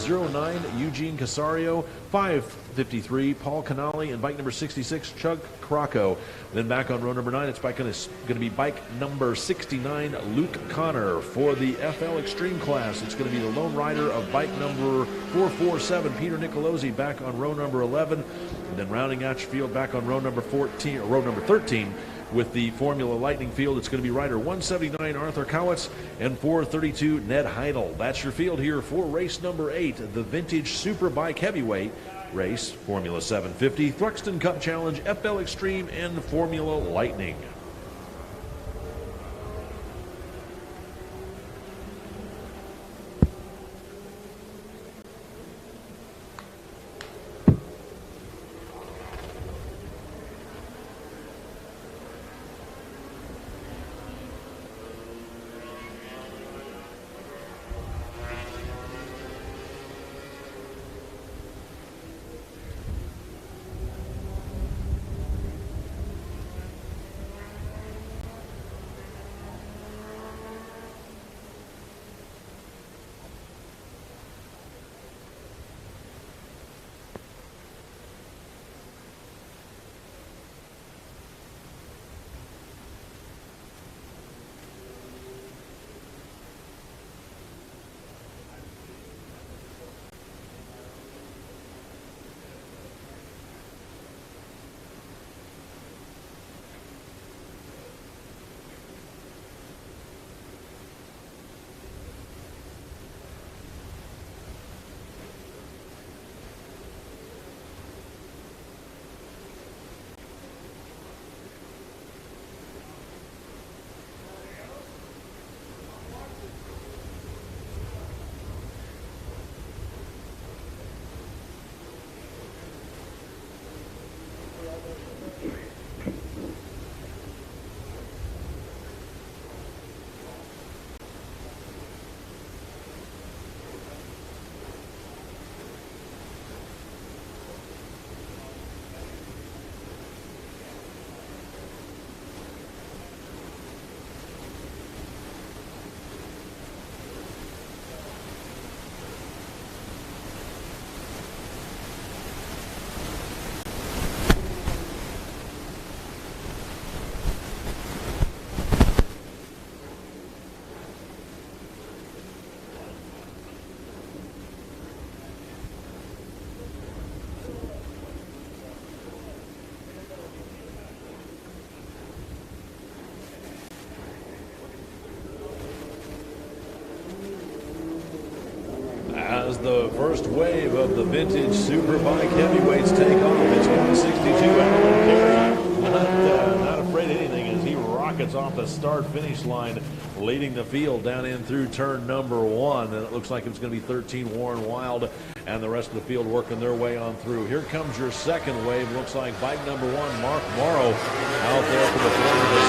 09, Eugene Casario, 553, Paul Canali, and bike number 66, Chuck Crocco. Then back on row number 9, it's going to be bike number 69, Luke Connor. For the FL Extreme class, it's going to be the lone rider of bike number 447, Peter Nicolosi, back on row number 11. And then rounding out your field back on row number 14, or row number 13, with the Formula Lightning field, it's going to be rider 179, Arthur Kowitz, and 432, Ned Heidel. That's your field here for race number 8, the Vintage Superbike Heavyweight race, Formula 750, Thruxton Cup Challenge, FL Extreme, and Formula Lightning. As the first wave of the Vintage Superbike Heavyweights take off, it's 162 Alan Perry. Not afraid of anything as he rockets off the start-finish line, leading the field down in through turn number 1. And it looks like it's going to be 13 Warren Wild and the rest of the field working their way on through. Here comes your second wave. Looks like bike number 1, Mark Morrow, out there for the Formula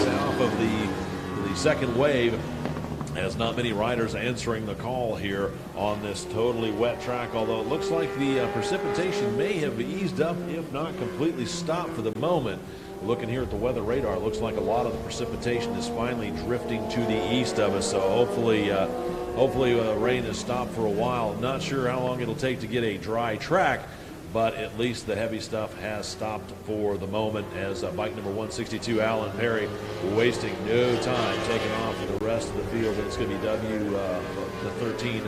7. Off of the second wave. As not many riders answering the call here on this totally wet track, although it looks like the precipitation may have eased up, if not completely stopped for the moment. Looking here at the weather radar, it looks like a lot of the precipitation is finally drifting to the east of us, so hopefully rain has stopped for a while. Not sure how long it'll take to get a dry track, but at least the heavy stuff has stopped for the moment as bike number 162, Alan Perry, wasting no time taking off for the rest of the field. And it's going to be the 13,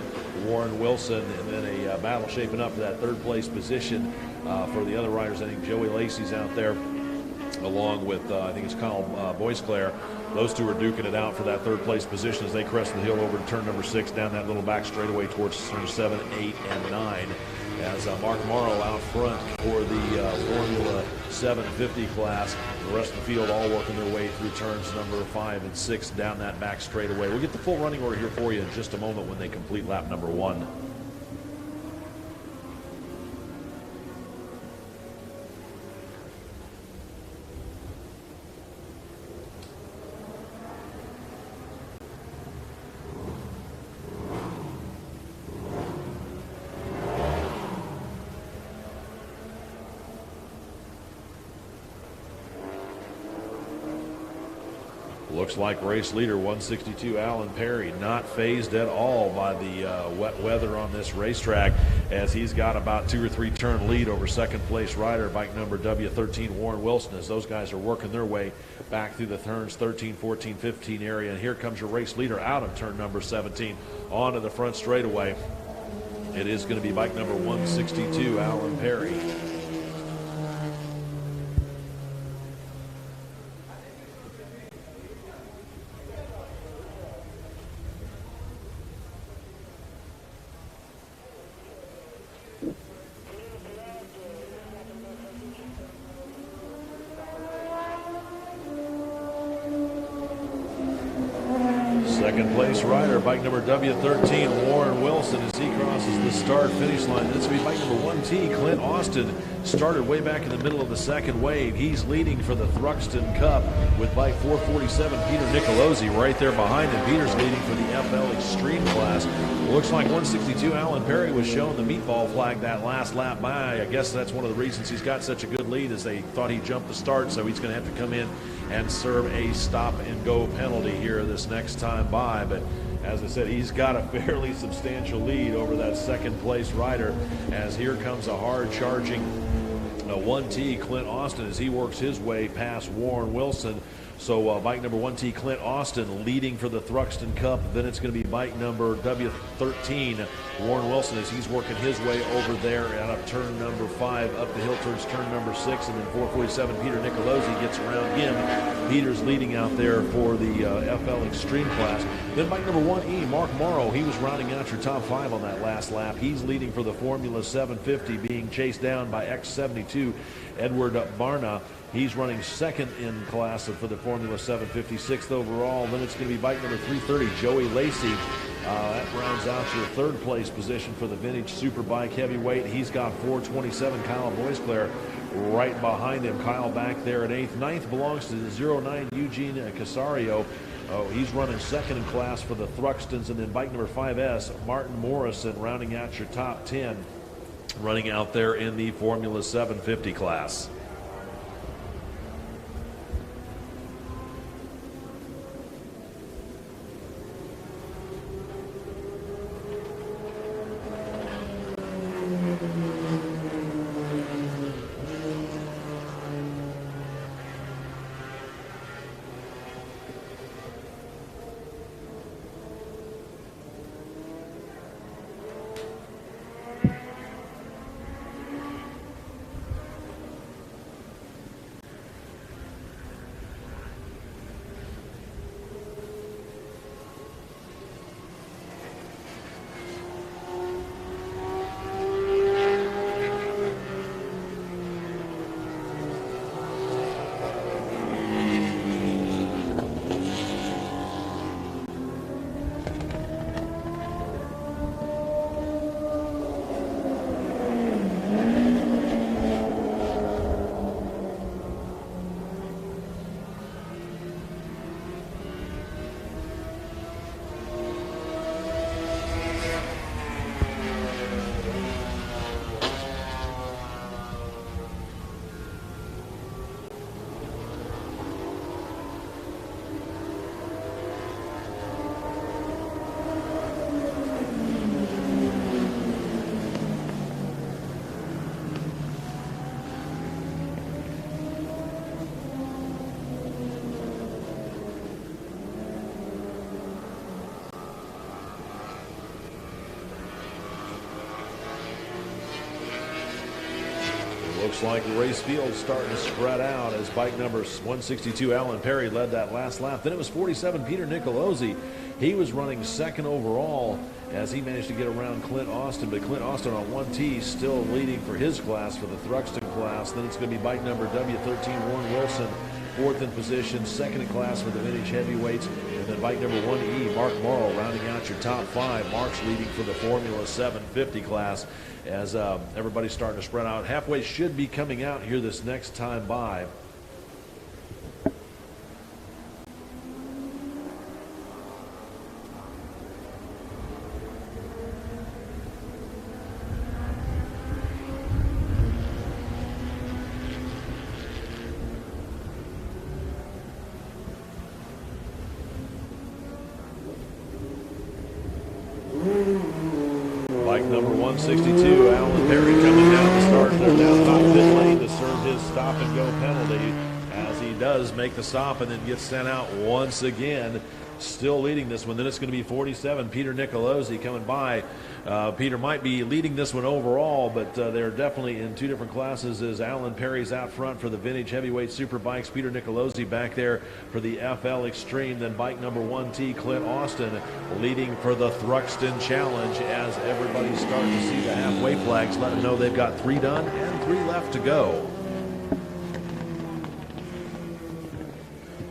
Warren Wilson, and then a battle shaping up for that third place position for the other riders. I think Joey Lacey's out there along with, I think it's Kyle Boisclair. Those two are duking it out for that third place position as they crest the hill over to turn number 6, down that little back straightaway towards turn 7, 8, and 9. As Mark Morrow out front for the Formula 750 class. The rest of the field all working their way through turns number 5 and 6 down that back straightaway. We'll get the full running order here for you in just a moment when they complete lap number 1. Looks like race leader 162 Alan Perry not phased at all by the wet weather on this racetrack, as he's got about 2 or 3 turn lead over second place rider bike number W13 Warren Wilson, as those guys are working their way back through the turns 13, 14, 15 area. And here comes your race leader out of turn number 17 onto the front straightaway. It is going to be bike number 162 Alan Perry. Second place rider, bike number W13, Warren Wilson, as he crosses the start-finish line. This will be bike number 1T, Clint Austin. Started way back in the middle of the second wave. He's leading for the Thruxton Cup with bike 447, Peter Nicolosi, right there behind him. Peter's leading for the FL Extreme class. Looks like 162 Alan Perry was shown the meatball flag that last lap by. I guess that's one of the reasons he's got such a good lead, is they thought he jumped the start, so he's going to have to come in and serve a stop-and-go penalty here this next time by. But as I said, he's got a fairly substantial lead over that second-place rider, as here comes a hard-charging 1T Clint Austin as he works his way past Warren Wilson. So bike number 1T Clint Austin leading for the Thruxton Cup. Then it's going to be bike number W13 Warren Wilson as he's working his way over there out of turn number 5 up the hill towards turn number 6, and then 447 Peter Nicolosi gets around him. Peter's leading out there for the FL Extreme class. Then bike number 1E Mark Morrow, he was rounding out your top 5 on that last lap. He's leading for the Formula 750, being chased down by X72 Edward Barna. He's running second in class for the Formula 756th overall. Then it's going to be bike number 330, Joey Lacey. That rounds out your third place position for the Vintage Superbike Heavyweight. He's got 427, Kyle Boisclair right behind him. Kyle back there at 8th. 9th belongs to the 09 Eugene Casario. He's running second in class for the Thruxtons. And then bike number 5S, Martin Morrison, rounding out your top 10, running out there in the Formula 750 class. Looks like the race field starting to spread out as bike number 162, Alan Perry, led that last lap. Then it was 47, Peter Nicolosi. He was running second overall as he managed to get around Clint Austin, but Clint Austin on 1T still leading for his class, for the Thruxton class. Then it's going to be bike number W13, Warren Wilson, fourth in position, second in class for the vintage heavyweights. And then bike number 1E, Mark Morrow, rounding out your top five. Mark's leading for the Formula 750 class as everybody's starting to spread out. Halfway should be coming out here this next time by. Bike number 162, Alan Perry coming down the start. They're down top pit lane to serve his stop and go penalty as he does make the stop and then gets sent out once again. Still leading this one. Then it's going to be 47, Peter Nicolosi coming by. Peter might be leading this one overall, but they're definitely in two different classes as Alan Perry's out front for the vintage heavyweight super bikes. Peter Nicolosi back there for the FL Extreme. Then bike number 1T, Clint Austin, leading for the Thruxton Challenge as everybody's starting to see the halfway flags, let them know they've got 3 done and 3 left to go.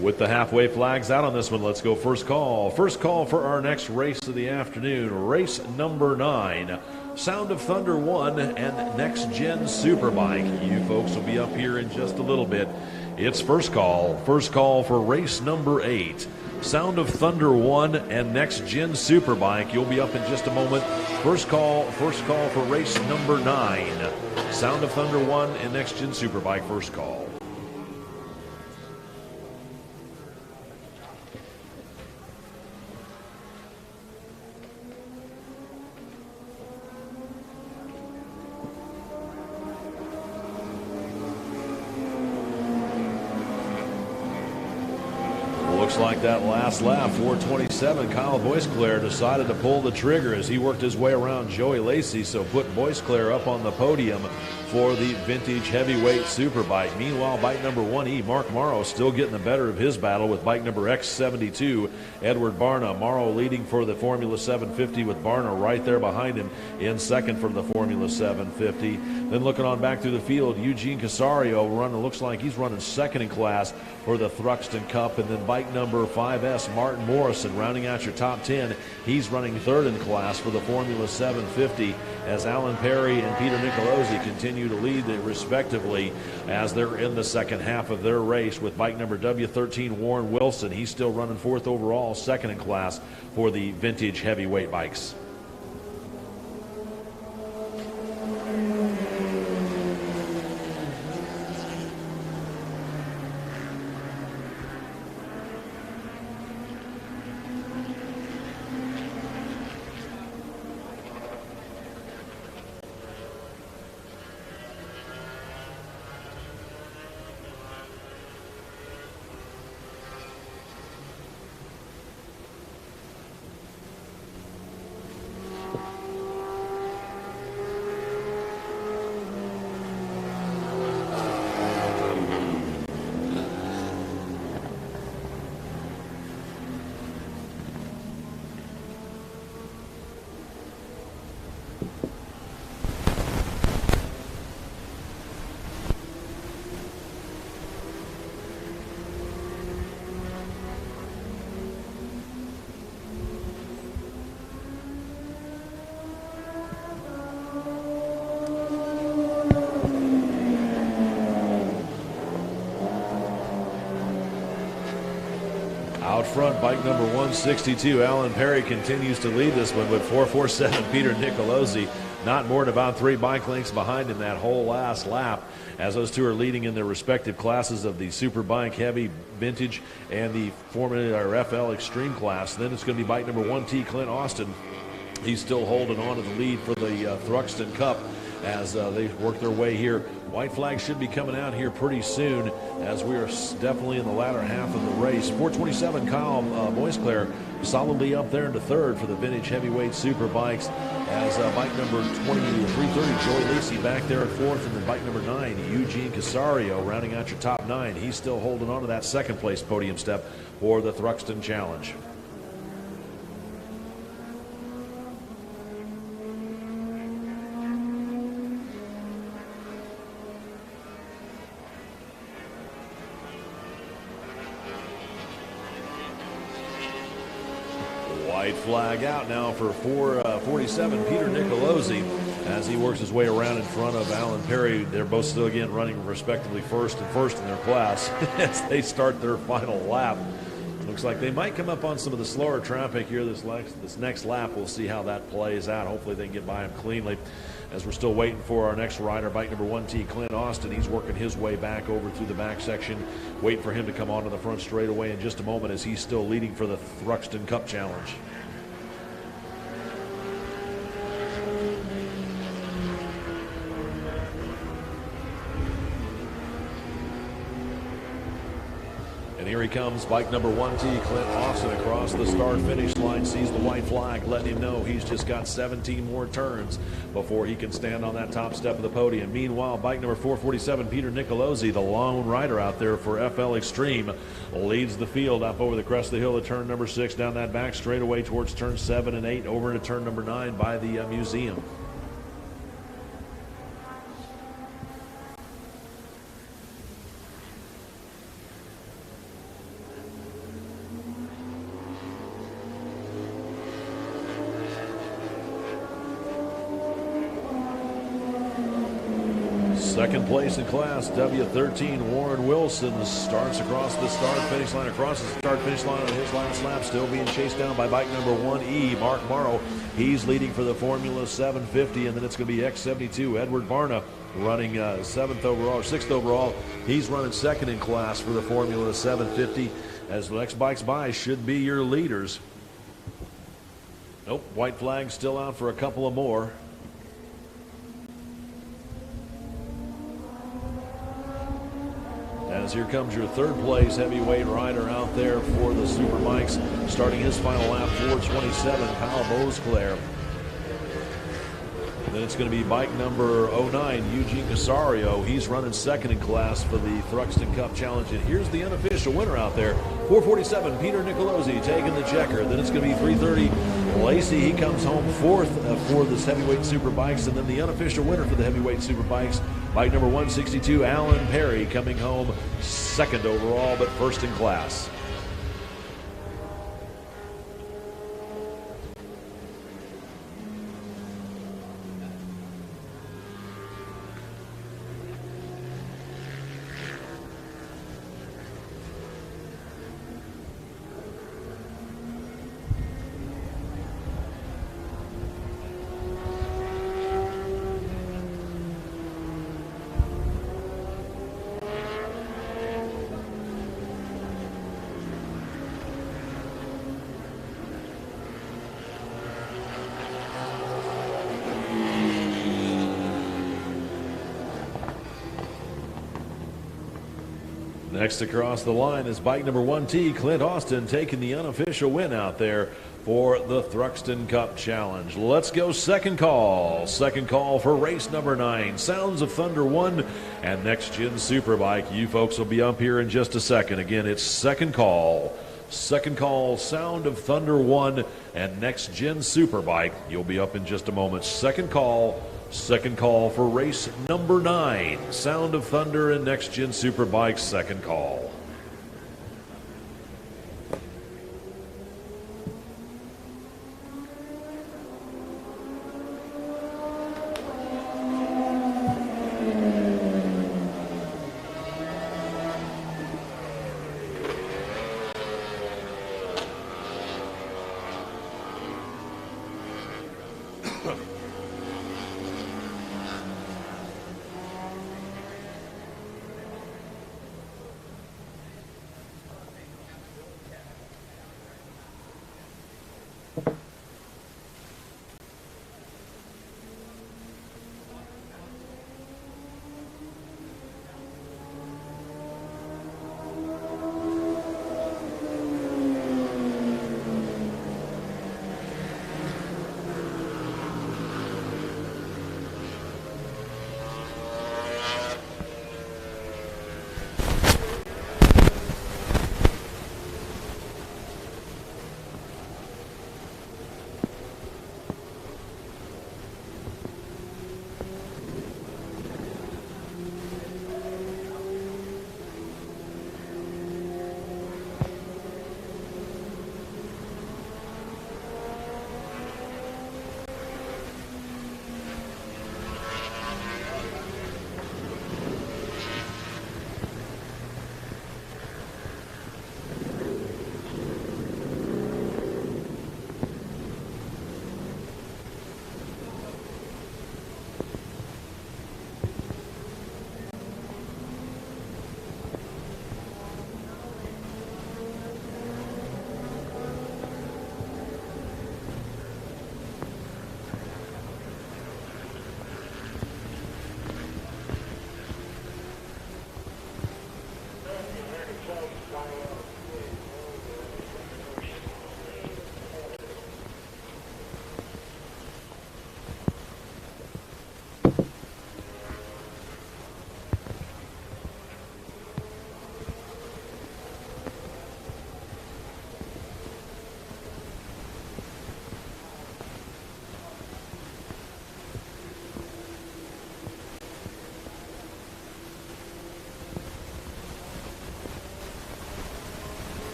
With the halfway flags out on this one, let's go first call. First call for our next race of the afternoon, race number 9. Sound of Thunder 1 and Next Gen Superbike. You folks will be up here in just a little bit. It's first call. First call for race number 8. Sound of Thunder 1 and Next Gen Superbike. You'll be up in just a moment. First call for race number 9. Sound of Thunder 1 and Next Gen Superbike, first call. Looks like that last lap, 427, Kyle Boisclair decided to pull the trigger as he worked his way around Joey Lacey, so put Boisclair up on the podium for the vintage heavyweight superbike. Meanwhile, bike number 1E, Mark Morrow, still getting the better of his battle with bike number X72, Edward Barna. Morrow leading for the Formula 750 with Barna right there behind him in second for the Formula 750. Then looking on back through the field, Eugene Casario looks like he's running second in class for the Thruxton Cup. And then bike number 5S, Martin Morrison, rounding out your top 10. He's running third in class for the Formula 750 as Alan Perry and Peter Nicolosi continue to lead respectively as they're in the second half of their race with bike number W13, Warren Wilson. He's still running fourth overall, second in class for the vintage heavyweight bikes. Out front, bike number 162, Alan Perry continues to lead this one with 447, Peter Nicolosi. Not more than about 3 bike lengths behind him that whole last lap as those two are leading in their respective classes of the Superbike Heavy Vintage and the Formula or FL Extreme class. Then it's going to be bike number 1T, Clint Austin. He's still holding on to the lead for the Thruxton Cup as they work their way here. White flag should be coming out here pretty soon, as we are definitely in the latter half of the race. 427 Kyle Moisclair solidly up there into third for the vintage heavyweight super bikes, as bike number 330 Joey Lacey back there at fourth, and then bike number 9 Eugene Casario rounding out your top 9. He's still holding on to that second place podium step for the Thruxton Challenge. White flag out now for 447 Peter Nicolosi as he works his way around in front of Alan Perry. They're both still again running respectively first in their class as they start their final lap. Looks like they might come up on some of the slower traffic here this next lap. We'll see how that plays out. Hopefully they can get by him cleanly, as we're still waiting for our next rider, bike number 1T, Clint Austin. He's working his way back over through the back section, waiting for him to come onto the front straightaway in just a moment, as he's still leading for the Thruxton Cup Challenge. And here he comes, bike number 1T, Clint Austin, across the start-finish line, sees the white flag, letting him know he's just got 17 more turns before he can stand on that top step of the podium. Meanwhile, bike number 447, Peter Nicolosi, the lone rider out there for FL Extreme, leads the field up over the crest of the hill at turn number 6, down that back straightaway towards turn 7 and 8, over into turn number 9 by the museum. Second place in class, W13, Warren Wilson starts across the start-finish line, across the start-finish line on his last lap, still being chased down by bike number 1E, Mark Morrow. He's leading for the Formula 750, and then it's going to be X72, Edward Barna, running 7th overall, or 6th overall. He's running second in class for the Formula 750, as the next bikes by should be your leaders. Nope, white flag still out for a couple of more. As here comes your third place heavyweight rider out there for the super bikes, starting his final lap, 427, Kyle Moisclair. Then it's going to be bike number 09, Eugene Casario. He's running second in class for the Thruxton Cup Challenge. And here's the unofficial winner out there, 447, Peter Nicolosi taking the checker. Then it's going to be 330, Lacey. He comes home fourth for this heavyweight super bikes. And then the unofficial winner for the heavyweight super bikes, bike number 162, Alan Perry, coming home second overall, but first in class. Next across the line is bike number 1T, Clint Austin, taking the unofficial win out there for the Thruxton Cup Challenge. Let's go second call. Second call for race number 9, Sounds of Thunder 1 and Next Gen Superbike. You folks will be up here in just a second. Again, it's second call. Second call, Sound of Thunder 1 and Next Gen Superbike. You'll be up in just a moment. Second call for race number 9, Sound of Thunder and Next Gen Superbike. Second call.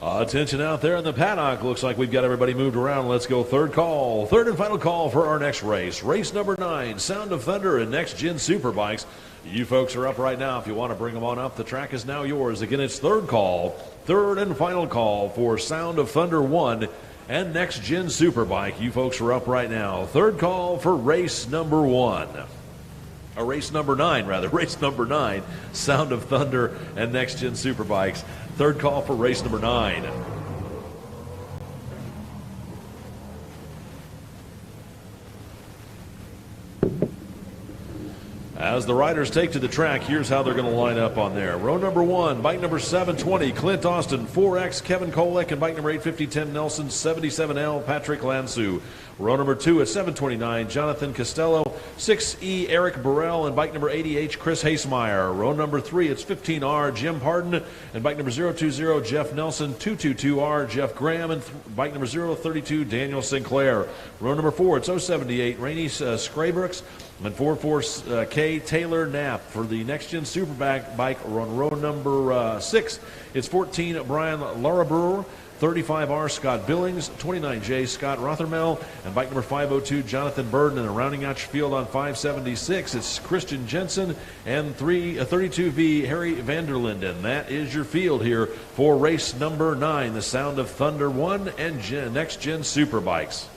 Attention out there in the paddock. Looks like we've got everybody moved around. Let's go third call. Third and final call for our next race. Race number 9, Sound of Thunder and Next Gen Superbikes. You folks are up right now. If you want to bring them on up, the track is now yours. Again, it's third call. Third and final call for Sound of Thunder 1 and Next Gen Superbike. You folks are up right now. Third call for race number 1. Race number 9, rather. Race number 9, Sound of Thunder and Next Gen Superbikes. Third call for race number 9. As the riders take to the track, here's how they're going to line up on there. Row number 1, bike number 720, Clint Austin, 4X, Kevin Kolek, and bike number 850, Tim Nelson, 77L, Patrick Lansu. Row number 2 at 729, Jonathan Costello, 6E, Eric Burrell, and bike number 80H, Chris Hasemeyer. Row number 3, it's 15R, Jim Harden, and bike number 020, Jeff Nelson, 222R, Jeff Graham, and bike number 032, Daniel Sinclair. Row number 4, it's 078, Rainey Scrabrooks, and 44K Taylor Knapp. For the Next Gen Superbike bike on row number 6, it's 14 Brian Larabrewer, 35R Scott Billings, 29J Scott Rothermel, and bike number 502 Jonathan Burden. And rounding out your field on 576, it's Christian Jensen and 32V Harry Vanderlinden. That is your field here for race number 9, the Sound of Thunder 1 and Next Gen Superbikes.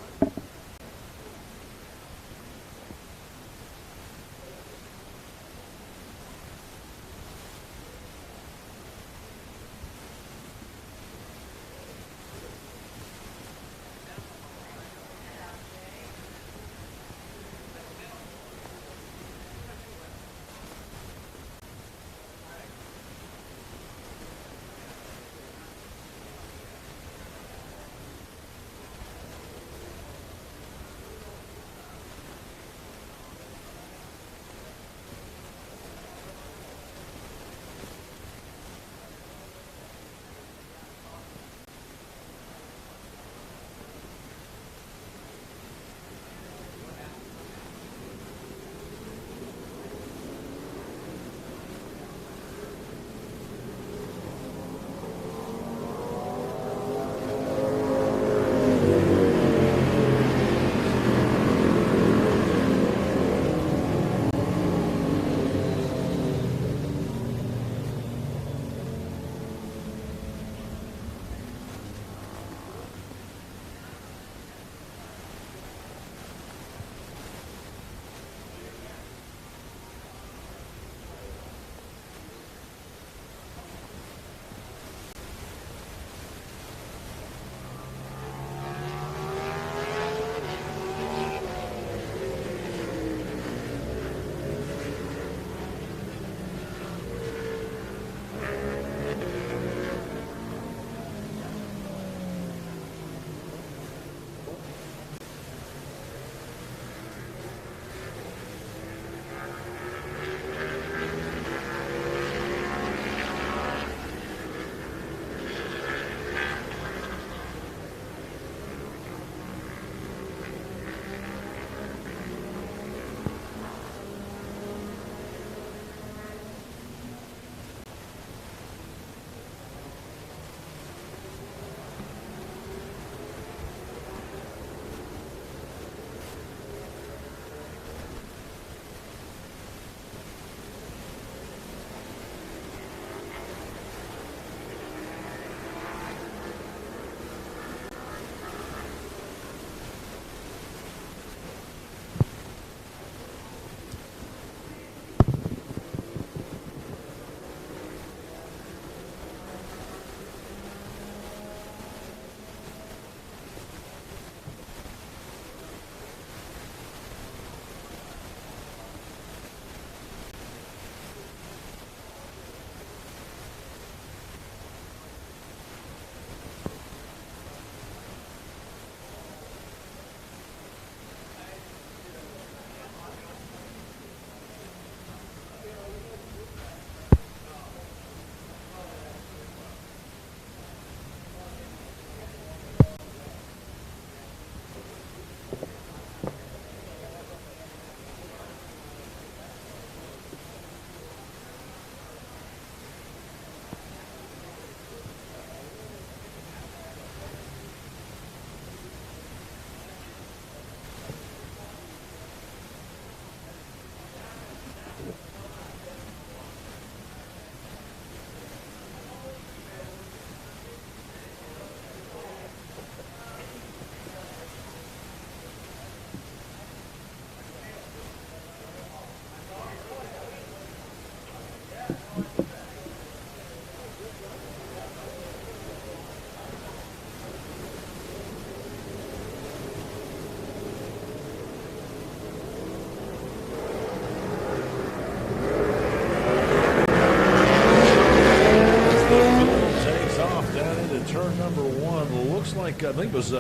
I think it was,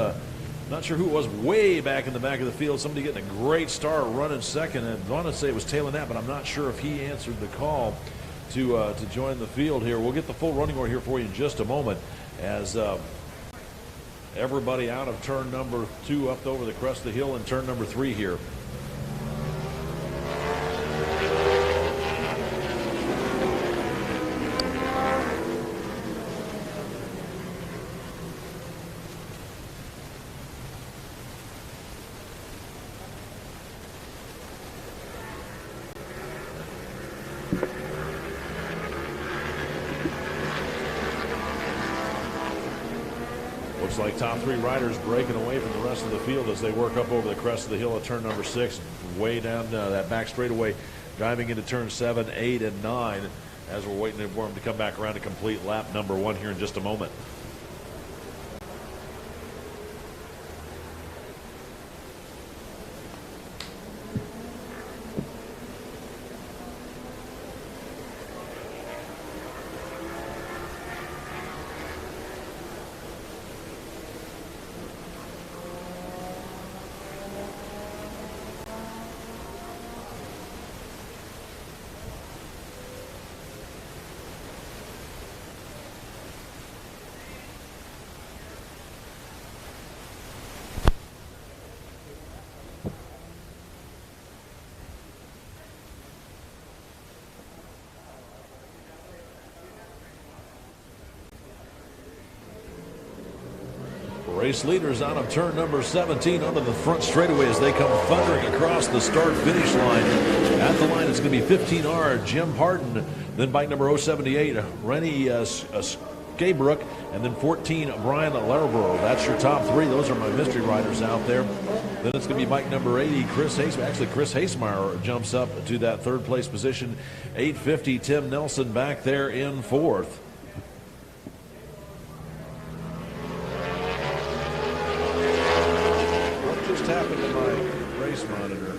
not sure who it was, way back in the back of the field. Somebody getting a great start running second. And I want to say it was Taylor Knapp, but I'm not sure if he answered the call to join the field here. We'll get the full running order here for you in just a moment as everybody out of turn number 2 up over the crest of the hill and turn number 3 here. Looks like top 3 riders breaking away from the rest of the field as they work up over the crest of the hill at turn number 6, way down that back straightaway, diving into turn 7, 8, and 9 as we're waiting for them to come back around to complete lap number 1 here in just a moment. Race leaders out of turn number 17 onto the front straightaway as they come thundering across the start-finish line. At the line, it's going to be 15R, Jim Parton. Then bike number 078, Rennie Skaybrook. And then 14, Brian Larborough. That's your top 3. Those are my mystery riders out there. Then it's going to be bike number 80, Chris Hasemeyer. Actually, Chris Hasemeyer jumps up to that 3rd place position. 850, Tim Nelson back there in 4th. Happened to my race monitor.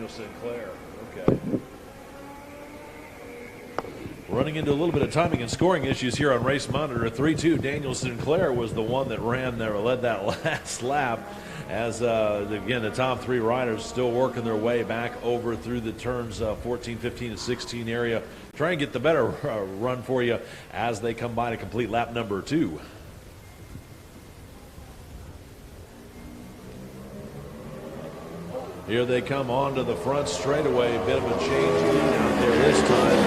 Sinclair. Okay. Running into a little bit of timing and scoring issues here on race monitor. 3-2. Daniel Sinclair was the one that ran there, led that last lap. As again, the top 3 riders still working their way back over through the turns 14, 15, and 16 area. Try and get the better run for you as they come by to complete lap number 2. Here they come onto the front straightaway. A bit of a change lead out there this time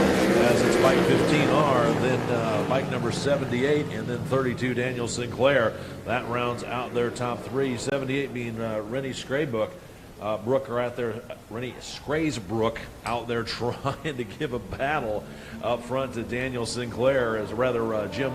as it's bike 15R, then bike number 78, and then 32, Daniel Sinclair. That rounds out their top 3. 78 being Rennie Skaybrook. Rennie Skaysbrook out there trying to give a battle up front to Daniel Sinclair, as rather Jim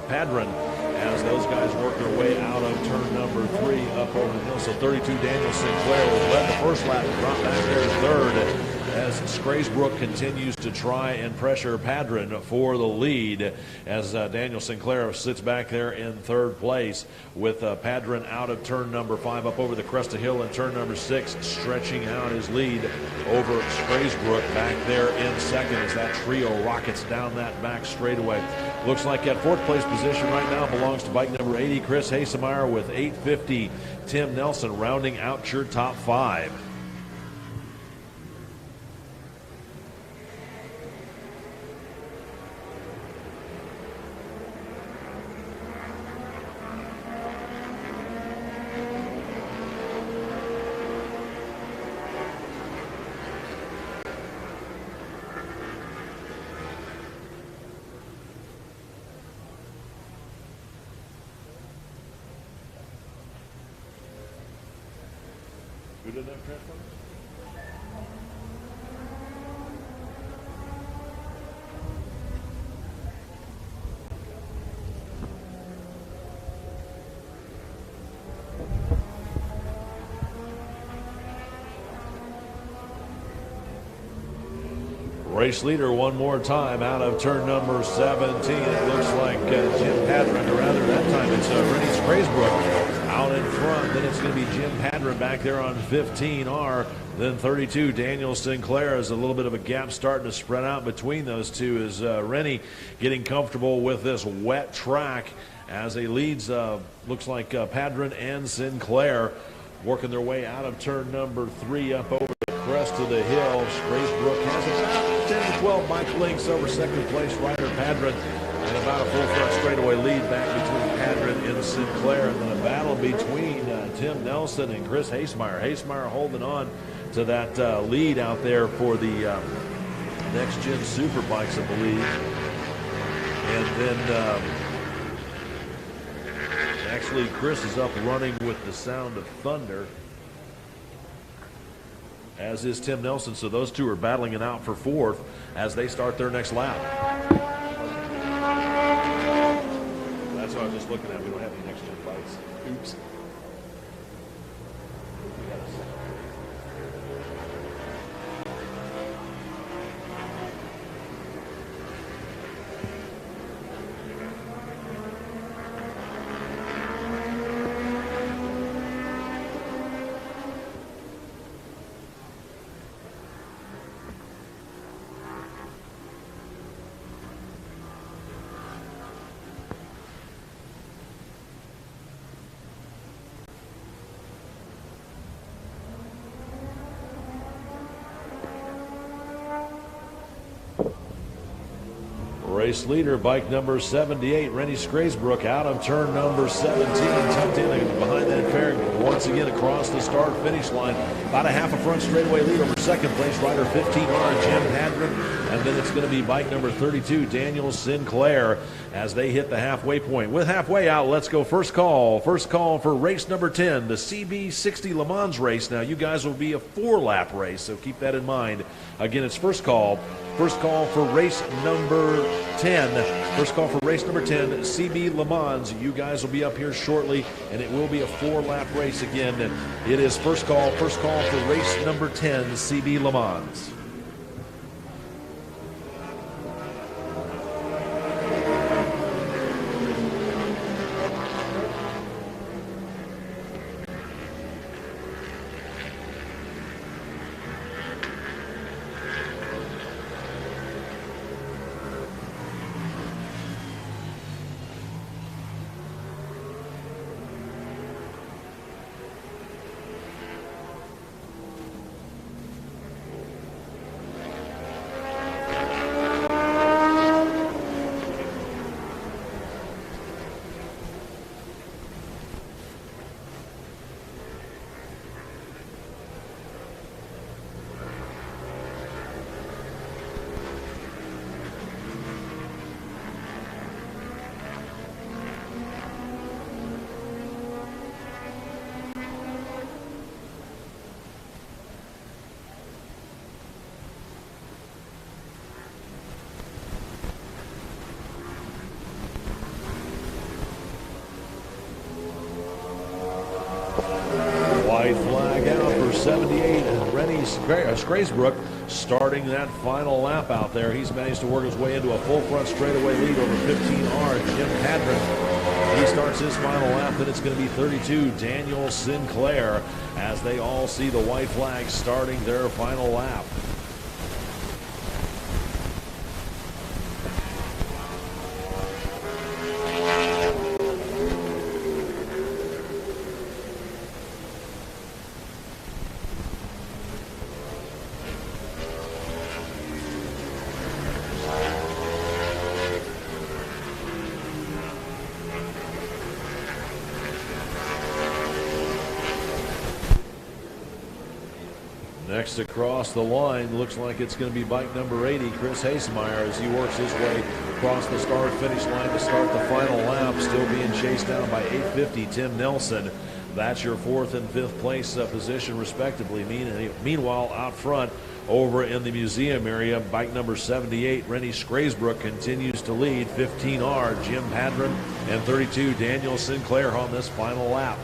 Padron, as those guys work their way out of turn number 3 up over the hill. So 32, Daniel Sinclair was led the first lap and dropped back there to 3rd as Skaysbrook continues to try and pressure Padron for the lead as Daniel Sinclair sits back there in 3rd place with Padron out of turn number 5 up over the crest of hill, and turn number 6 stretching out his lead over Skaysbrook back there in 2nd as that trio rockets down that back straightaway. Looks like at 4th place position right now belongs to bike number 80, Chris Hasemeyer, with 850, Tim Nelson rounding out your top 5. didn't have transformers? Race leader one more time out of turn number 17. It looks like Jim Padron, or rather that time it's Rennie Scraysbrook out in front. Then it's going to be Jim Padron back there on 15R. Then 32, Daniel Sinclair. Is a little bit of a gap starting to spread out between those two as Rennie getting comfortable with this wet track as he leads, looks like Padron and Sinclair working their way out of turn number 3 up over the crest of the hill. Scraysbrook has about 10 to 12 bike lengths over second place rider Padron, and about a full front straightaway lead back between Padron and Sinclair. And then a battle between Tim Nelson and Chris Hasemeyer. Hasemeyer holding on to that lead out there for the next gen Superbikes, I believe. And then actually Chris is up running with the sound of thunder, as is Tim Nelson. So those two are battling it out for fourth as they start their next lap. That's what I was just looking at. We don't have any next gen bikes. Oops. Race leader, bike number 78, Rennie Scraysbrook, out of turn number 17, tucked in behind that fairing once again across the start-finish line. About a half a front straightaway lead over second place rider 15R, Jim Padron, and then it's going to be bike number 32, Daniel Sinclair, as they hit the halfway point. With halfway out, let's go first call. First call for race number 10, the CB60 Le Mans race. Now, you guys will be a 4-lap race, so keep that in mind. Again, it's first call. First call for race number 10. First call for race number 10, CB Le Mans. You guys will be up here shortly, and it will be a 4-lap race again. It is first call for race number 10, CB Le Mans. White flag out for 78, Rennie Scraysbrook starting that final lap out there. He's managed to work his way into a full front straightaway lead over 15R, Jim Padron. He starts his final lap, then it's going to be 32, Daniel Sinclair, as they all see the white flag starting their final lap. Next across the line, looks like it's going to be bike number 80, Chris Hasemeyer, as he works his way across the start-finish line to start the final lap, still being chased down by 850, Tim Nelson. That's your 4th and 5th place position, respectively. Meanwhile, out front, over in the museum area, bike number 78, Rennie Scraesbrook, continues to lead. 15R, Jim Padron, and 32, Daniel Sinclair on this final lap.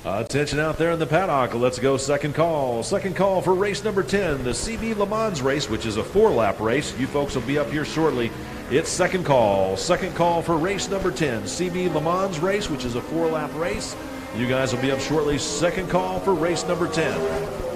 Attention out there in the paddock. Let's go second call. Second call for race number 10, the CB Le Mans race, which is a 4-lap race. You folks will be up here shortly. It's second call. Second call for race number 10, CB Le Mans race, which is a 4-lap race. You guys will be up shortly. Second call for race number 10.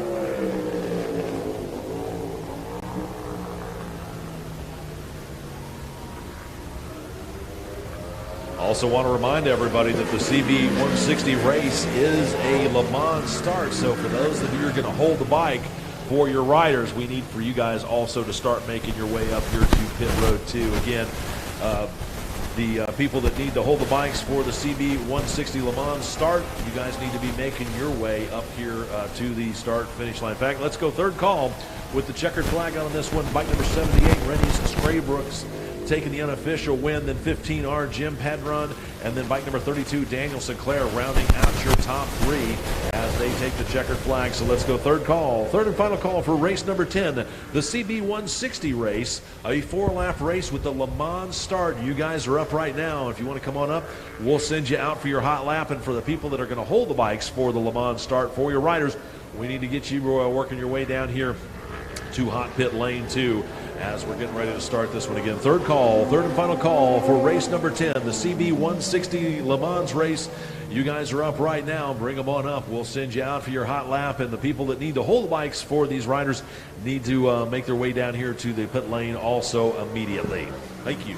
Also want to remind everybody that the CB 160 race is a Le Mans start. So for those of you who are going to hold the bike for your riders, we need for you guys also to start making your way up here to pit road 2. Again, the people that need to hold the bikes for the CB 160 Le Mans start, you guys need to be making your way up here to the start finish line. In fact, let's go third call with the checkered flag on this one. Bike number 78, Rennie Scraesbrook, taking the unofficial win. Then 15R, Jim Padron, and then bike number 32, Daniel Sinclair, rounding out your top 3 as they take the checkered flag. So let's go third call. Third and final call for race number 10, the CB 160 race, a 4-lap race with the Le Mans start. You guys are up right now. If you want to come on up, we'll send you out for your hot lap. And for the people that are going to hold the bikes for the Le Mans start for your riders, we need to get you working your way down here to hot pit lane 2 as we're getting ready to start this one again. Third call, third and final call for race number 10, the CB 160 Le Mans race. You guys are up right now. Bring them on up. We'll send you out for your hot lap. And the people that need to hold the bikes for these riders need to make their way down here to the pit lane also immediately. Thank you.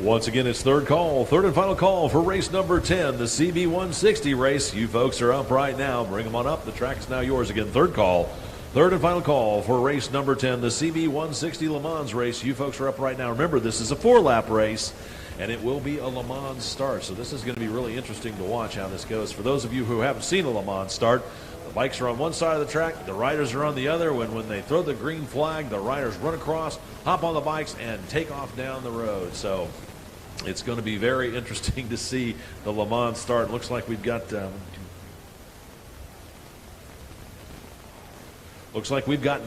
Once again, it's third call, third and final call for race number 10, the CB 160 race. You folks are up right now. Bring them on up. The track is now yours again. Third call, third and final call for race number 10, the CB 160 Le Mans race. You folks are up right now. Remember, this is a 4-lap race, and it will be a Le Mans start. So this is going to be really interesting to watch how this goes. For those of you who haven't seen a Le Mans start, the bikes are on one side of the track, the riders are on the other. When they throw the green flag, the riders run across, hop on the bikes, and take off down the road. So it's going to be very interesting to see the Le Mans start. Looks like we've got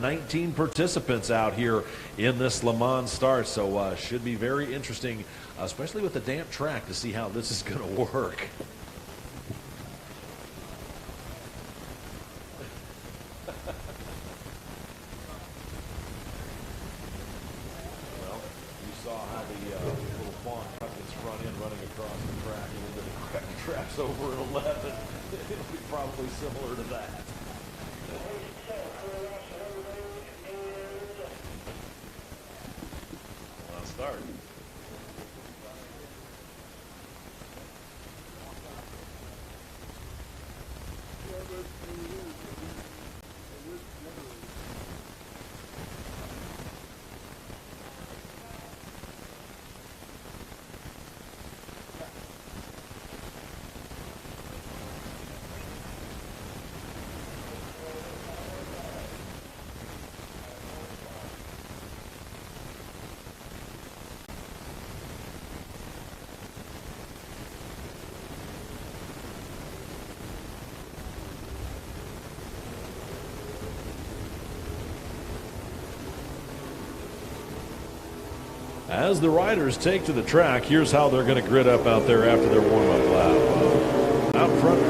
19 participants out here in this Le Mans start. So should be very interesting, especially with the damp track, to see how this is going to work. Over 11, it'll be probably similar to that. Well, start. As the riders take to the track, here's how they're going to grid up out there after their warm-up lap. Out front,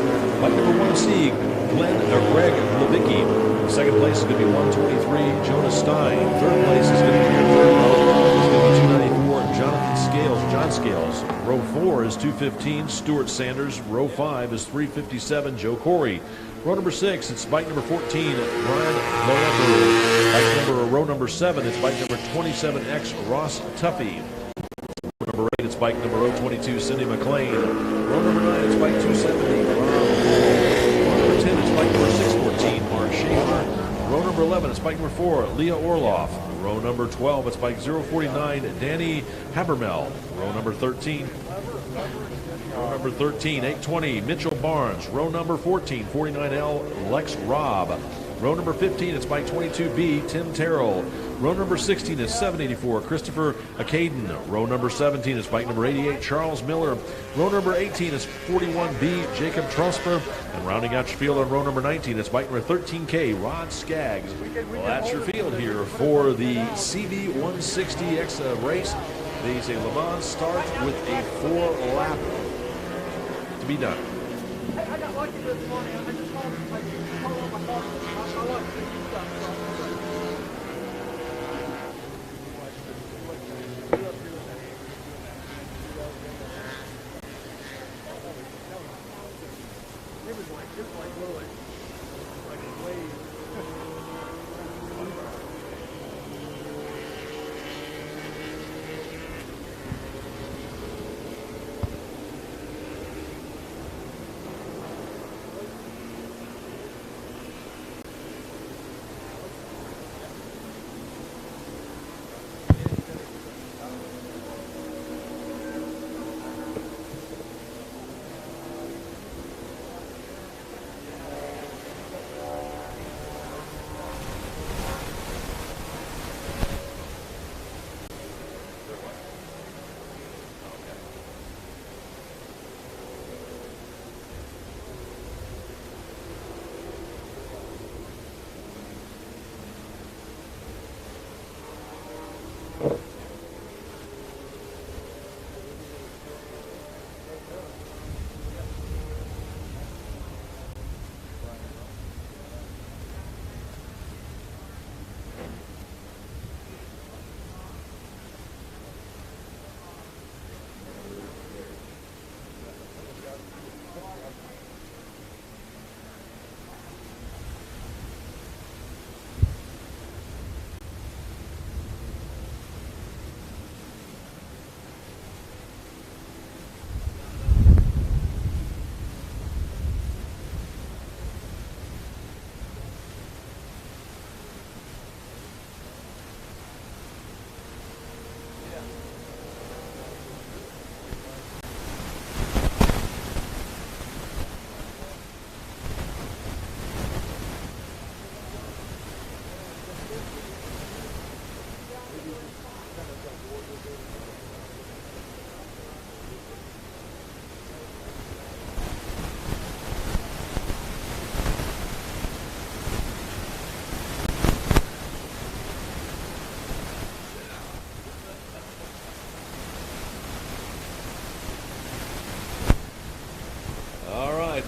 bike number 1C, Greg Levicki. Second place is going to be 123, Jonas Stein. Third place is going to be 294, Jonathan Scales, John Scales. Row 4 is 215, Stuart Sanders. Row 5 is 357, Joe Corey. Row number 6, it's bike number 14, Brian Loeffler. Row number 7, it's bike number 27X, Ross Tuffy. Row number 8, it's bike number 022, Cindy McLean. Row number 9, it's bike 270, Rob Hall. Row number 10, it's bike number 614, Mark Schaefer. Row number 11, it's bike number 4, Leah Orloff. Row number 12, it's bike 049, Danny Habermel. Row number 13, 820, Mitchell Barnes. Row number 14, 49L, Lex Robb. Row number 15, it's bike 22B, Tim Terrell. Row number 16 is 784, Christopher Acaden. Row number 17 is bike number 88, Charles Miller. Row number 18 is 41B, Jacob Trosper. And rounding out your field on row number 19, it's bike number 13K, Rod Skaggs. Well, that's your field here for the CB160X race. They say Le Mans start with a 4-lap to be done.
I got lucky this morning. I just called my phone. I like stuff. It was like just like Lily, like a wave.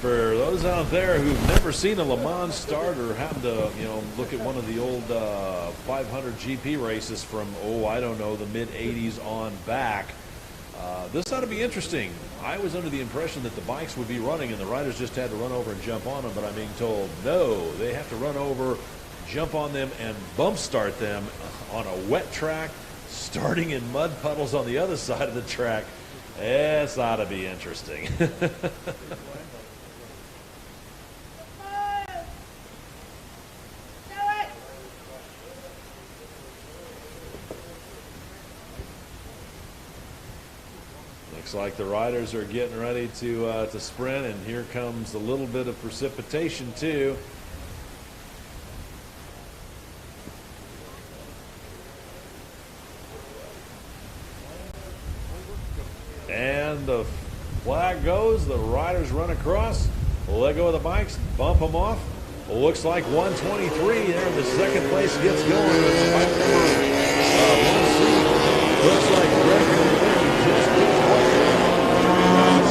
For those out there who've never seen a Le Mans start or happen to, look at one of the old 500 GP races from, I don't know, the mid-'80s on back, this ought to be interesting. I was under the impression that the bikes would be running and the riders just had to run over and jump on them, but I'm being told, no, they have to run over, jump on them, and bump start them on a wet track, starting in mud puddles on the other side of the track. This ought to be interesting. Looks like the riders are getting ready to sprint, and here comes a little bit of precipitation too. And the flag goes, the riders run across, let go of the bikes, bump them off. Looks like 123 there in the second place gets going. It's bike number 1C. Looks like Greg just gets one.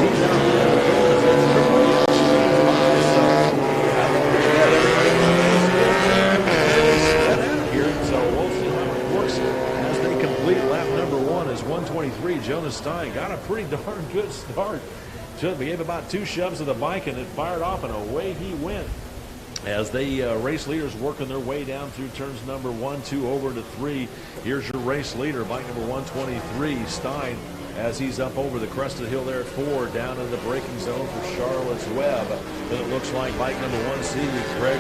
He's out there. So we'll see how it works as they complete lap number 1 as 123. Jonas Stein got a pretty darn good start. He gave about 2 shoves of the bike and it fired off and away he went. As they race leaders working their way down through turns number 1, 2, over to 3. Here's your race leader, bike number 123, Stein, as he's up over the crest of the hill there at 4, down in the braking zone for Charlotte's Web. Then it looks like bike number 1C, Greg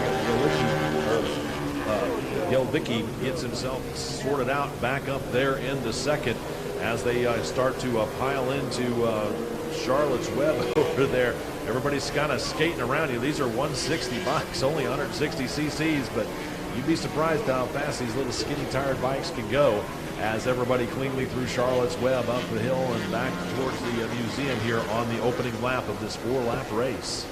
Gelvicki gets himself sorted out back up there in the second as they start to pile into Charlotte's Web over there. Everybody's kind of skating around you. These are 160 bikes, only 160 cc's, but you'd be surprised how fast these little skinny tired bikes can go as everybody cleanly through Charlotte's Web up the hill and back towards the museum here on the opening lap of this 4-lap race.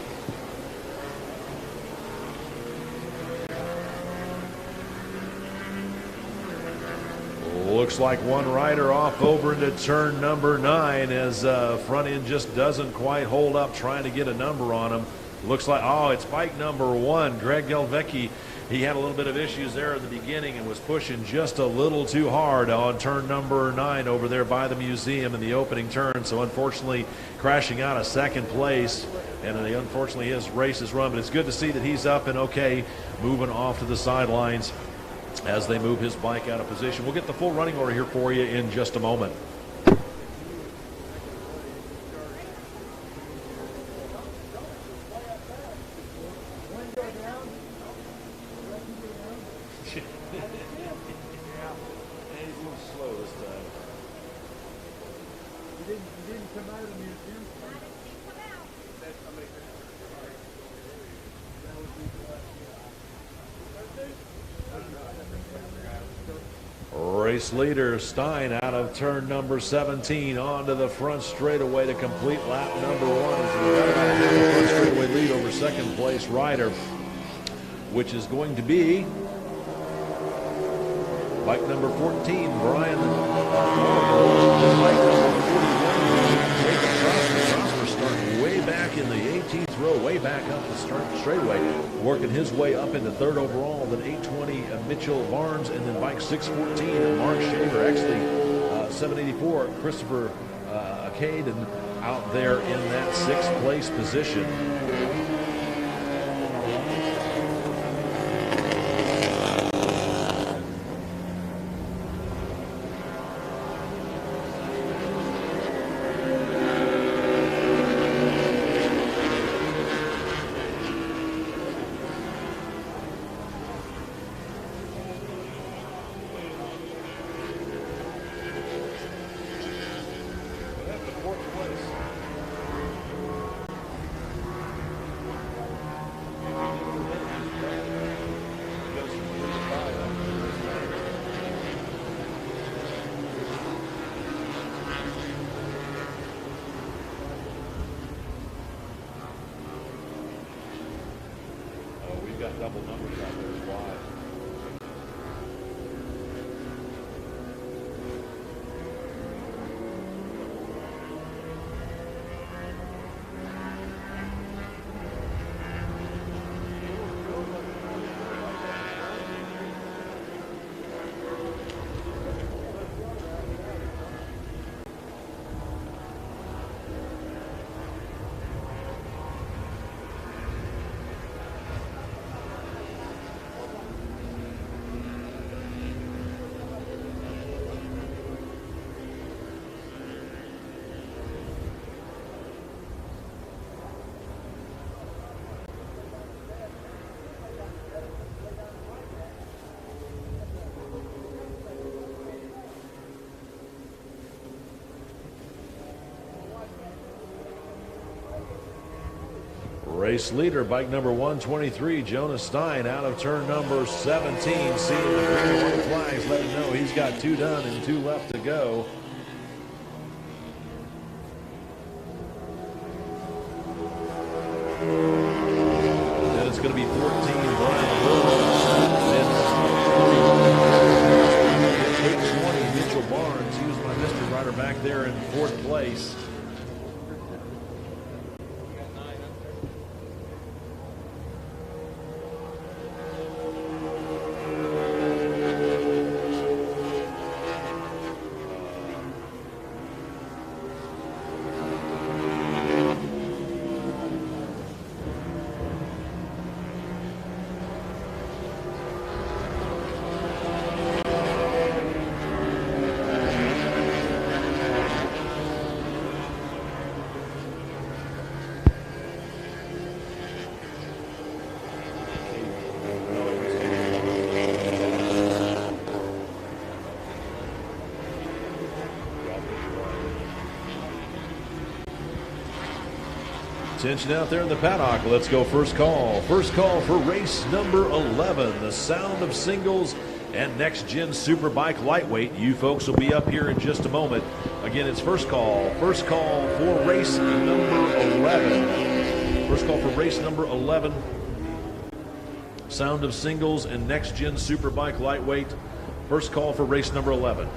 Looks like one rider off over into turn number 9 as front end just doesn't quite hold up, trying to get a number on him. Looks like, oh, it's bike number 1, Greg Gelvicki. He had a little bit of issues there at the beginning and was pushing just a little too hard on turn number 9 over there by the museum in the opening turn. So unfortunately crashing out of second place, and unfortunately his race is run. But it's good to see that he's up and okay, moving off to the sidelines as they move his bike out of position. We'll get the full running order here for you in just a moment. Race leader Stein out of turn number 17 onto the front straightaway to complete lap number 1. As we've got about a front straightaway lead over second place rider, which is going to be bike number 14, Brian. Bike number 41, Prosper starting way back in the 18th row, way back up the start straightaway, working his way up into 3rd overall. Then 820 Mitchell Barnes, and then bike 614 Mark Shaver. Actually 784 Christopher Caden out there in that 6th place position. Got double numbers out there is why. Race leader, bike number 123, Jonas Stein, out of turn number 17. Seeing the green and white flags, let him know he's got 2 done and 2 left to go. Then it's going to be 14, Brian Barber. Then 820, Mitchell Barnes. He was my Attention out there in the paddock. Let's go first call. First call for race number 11, the Sound of Singles and Next Gen Superbike Lightweight. You folks will be up here in just a moment. Again, it's first call. First call for race number 11. First call for race number 11. Sound of Singles and Next Gen Superbike Lightweight. First call for race number 11.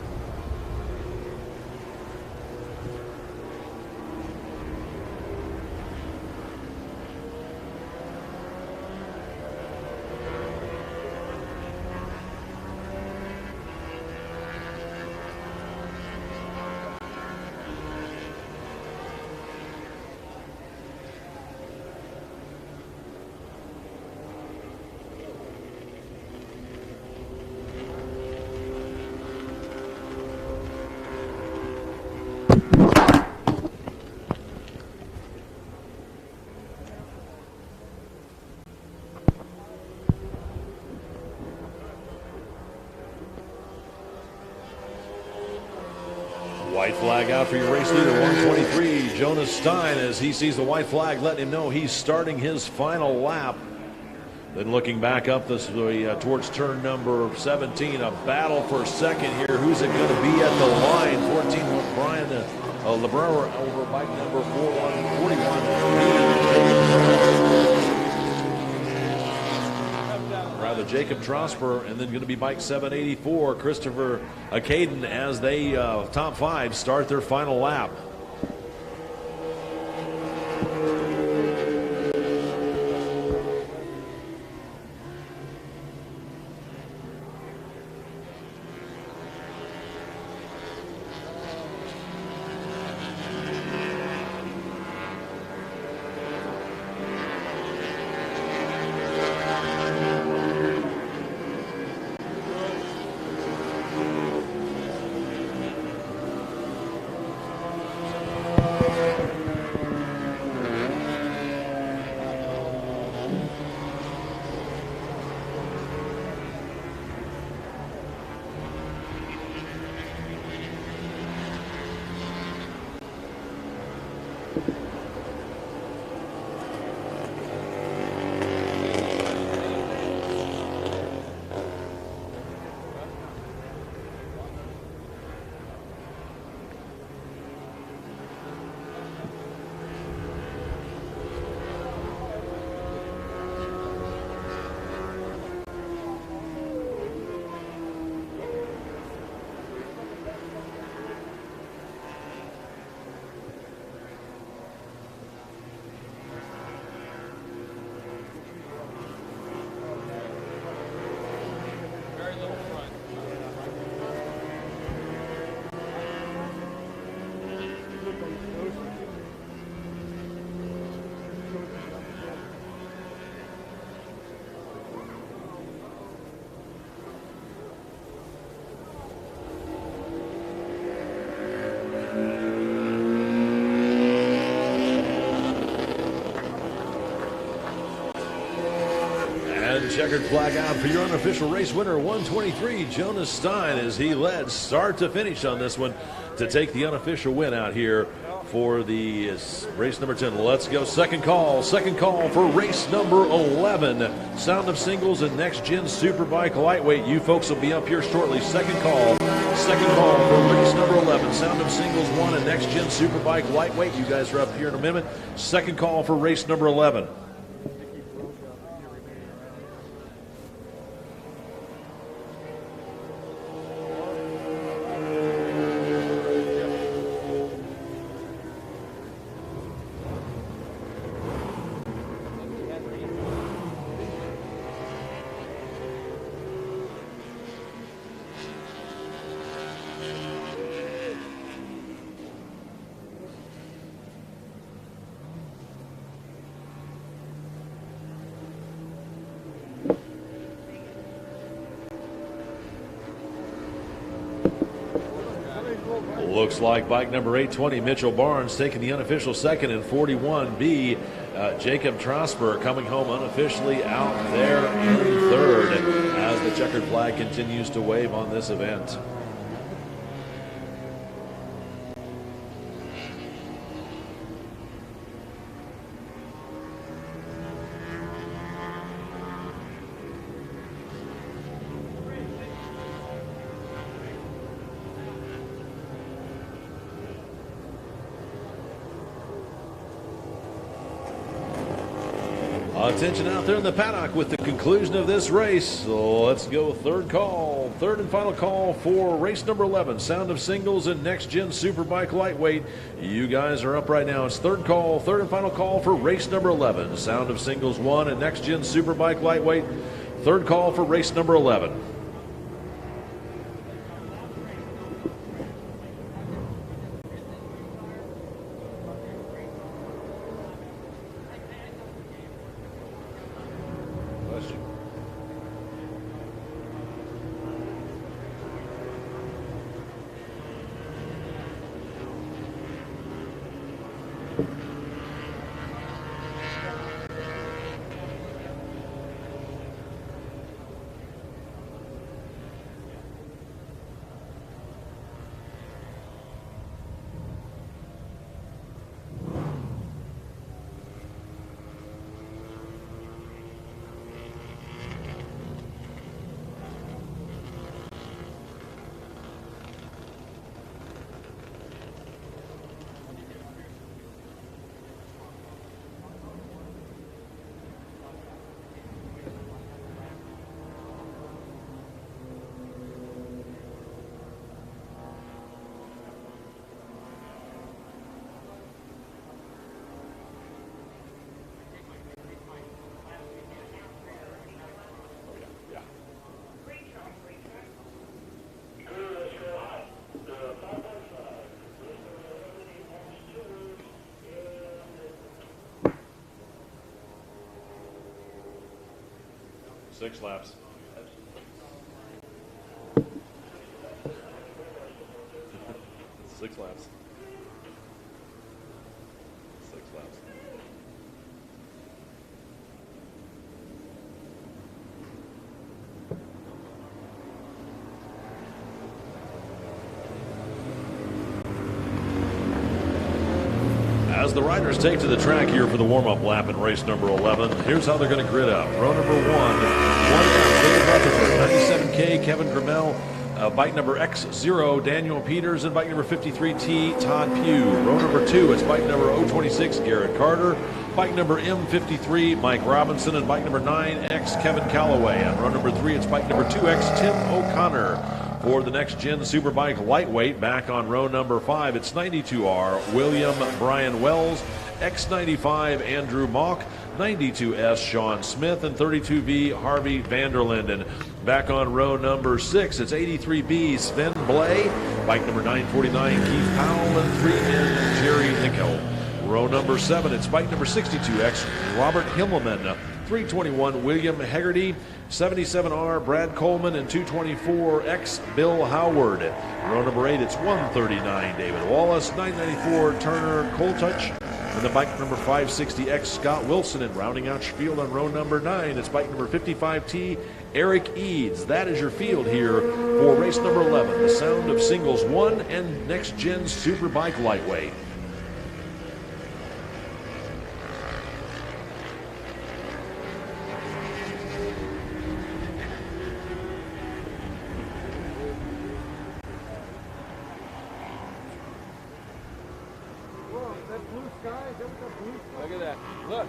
White flag out for your race leader, 123, Jonas Stein, as he sees the white flag, letting him know he's starting his final lap. Then looking back up this way towards turn number 17, a battle for second here. Who's it going to be at the line? 14, Brian LeBrower over bike number 41. Rather, Jacob Trosper, and then going to be bike 784, Christopher Caden, as they top five start their final lap. Checkered flag out for your unofficial race winner, 123, Jonas Stein, as he led start to finish on this one to take the unofficial win out here for the race number 10. Let's go second call for race number 11, Sound of Singles and Next Gen Superbike Lightweight. You folks will be up here shortly. Second call for race number 11, Sound of Singles 1 and Next Gen Superbike Lightweight. You guys are up here in a minute. Second call for race number 11. Looks like bike number 820, Mitchell Barnes, taking the unofficial second, and 41B, Jacob Trosper coming home unofficially out there in third as the checkered flag continues to wave on this event. Attention out there in the paddock with the conclusion of this race. So let's go third call. Third and final call for race number 11. Sound of Singles and Next Gen Superbike Lightweight. You guys are up right now. It's third call, third and final call for race number 11. Sound of Singles 1 and Next Gen Superbike Lightweight. Third call for race number 11. Six laps. Six laps. Six laps. As the riders take to the track here for the warm-up lap in race number 11, here's how they're going to grid up. Row number 1 David Rutherford, 97K, Kevin Grimmel, bike number X0, Daniel Peters, and bike number 53T, Todd Pugh. Row number 2, it's bike number 026, Garrett Carter, bike number M53, Mike Robinson, and bike number 9X, Kevin Calloway. And row number 3, it's bike number 2X, Tim O'Connor. For the Next Gen Superbike Lightweight, back on row number 5, it's 92R, William Brian Wells, X95, Andrew Mock, 92S, Sean Smith, and 32V, Harvey Vanderlinden. Back on row number 6, it's 83B, Sven Blay, bike number 949, Keith Powell, and 3N, Jerry Nickel. Row number 7, it's bike number 62X, Robert Himmelman, 321, William Hegarty, 77R, Brad Coleman, and 224X, Bill Howard. Row number 8, it's 139, David Wallace, 994, Turner Coltouch, and the bike number 560X, Scott Wilson. And rounding out your field on row number 9, it's bike number 55T, Eric Eads. That is your field here for race number 11, the Sound of Singles 1 and Next Gen Superbike Lightweight.
Look at that. Look.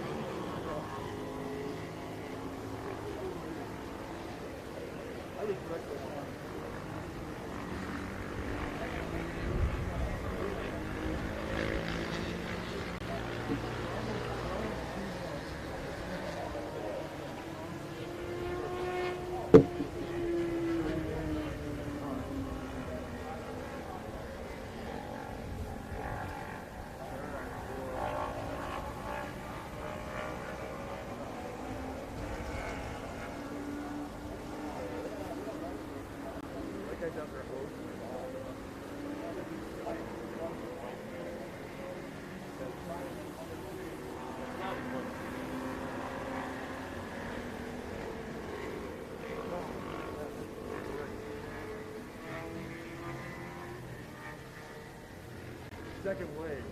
Second wave.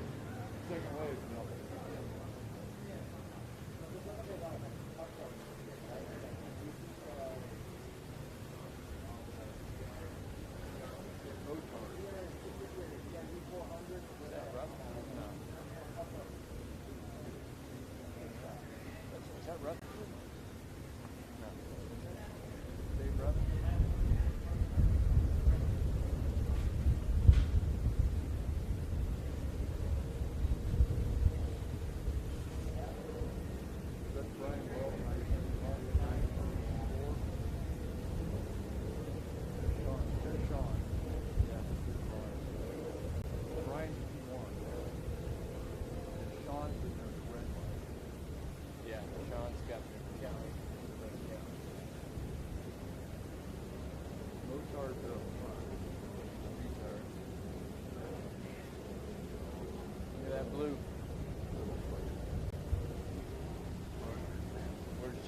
Second wave. Is that rough?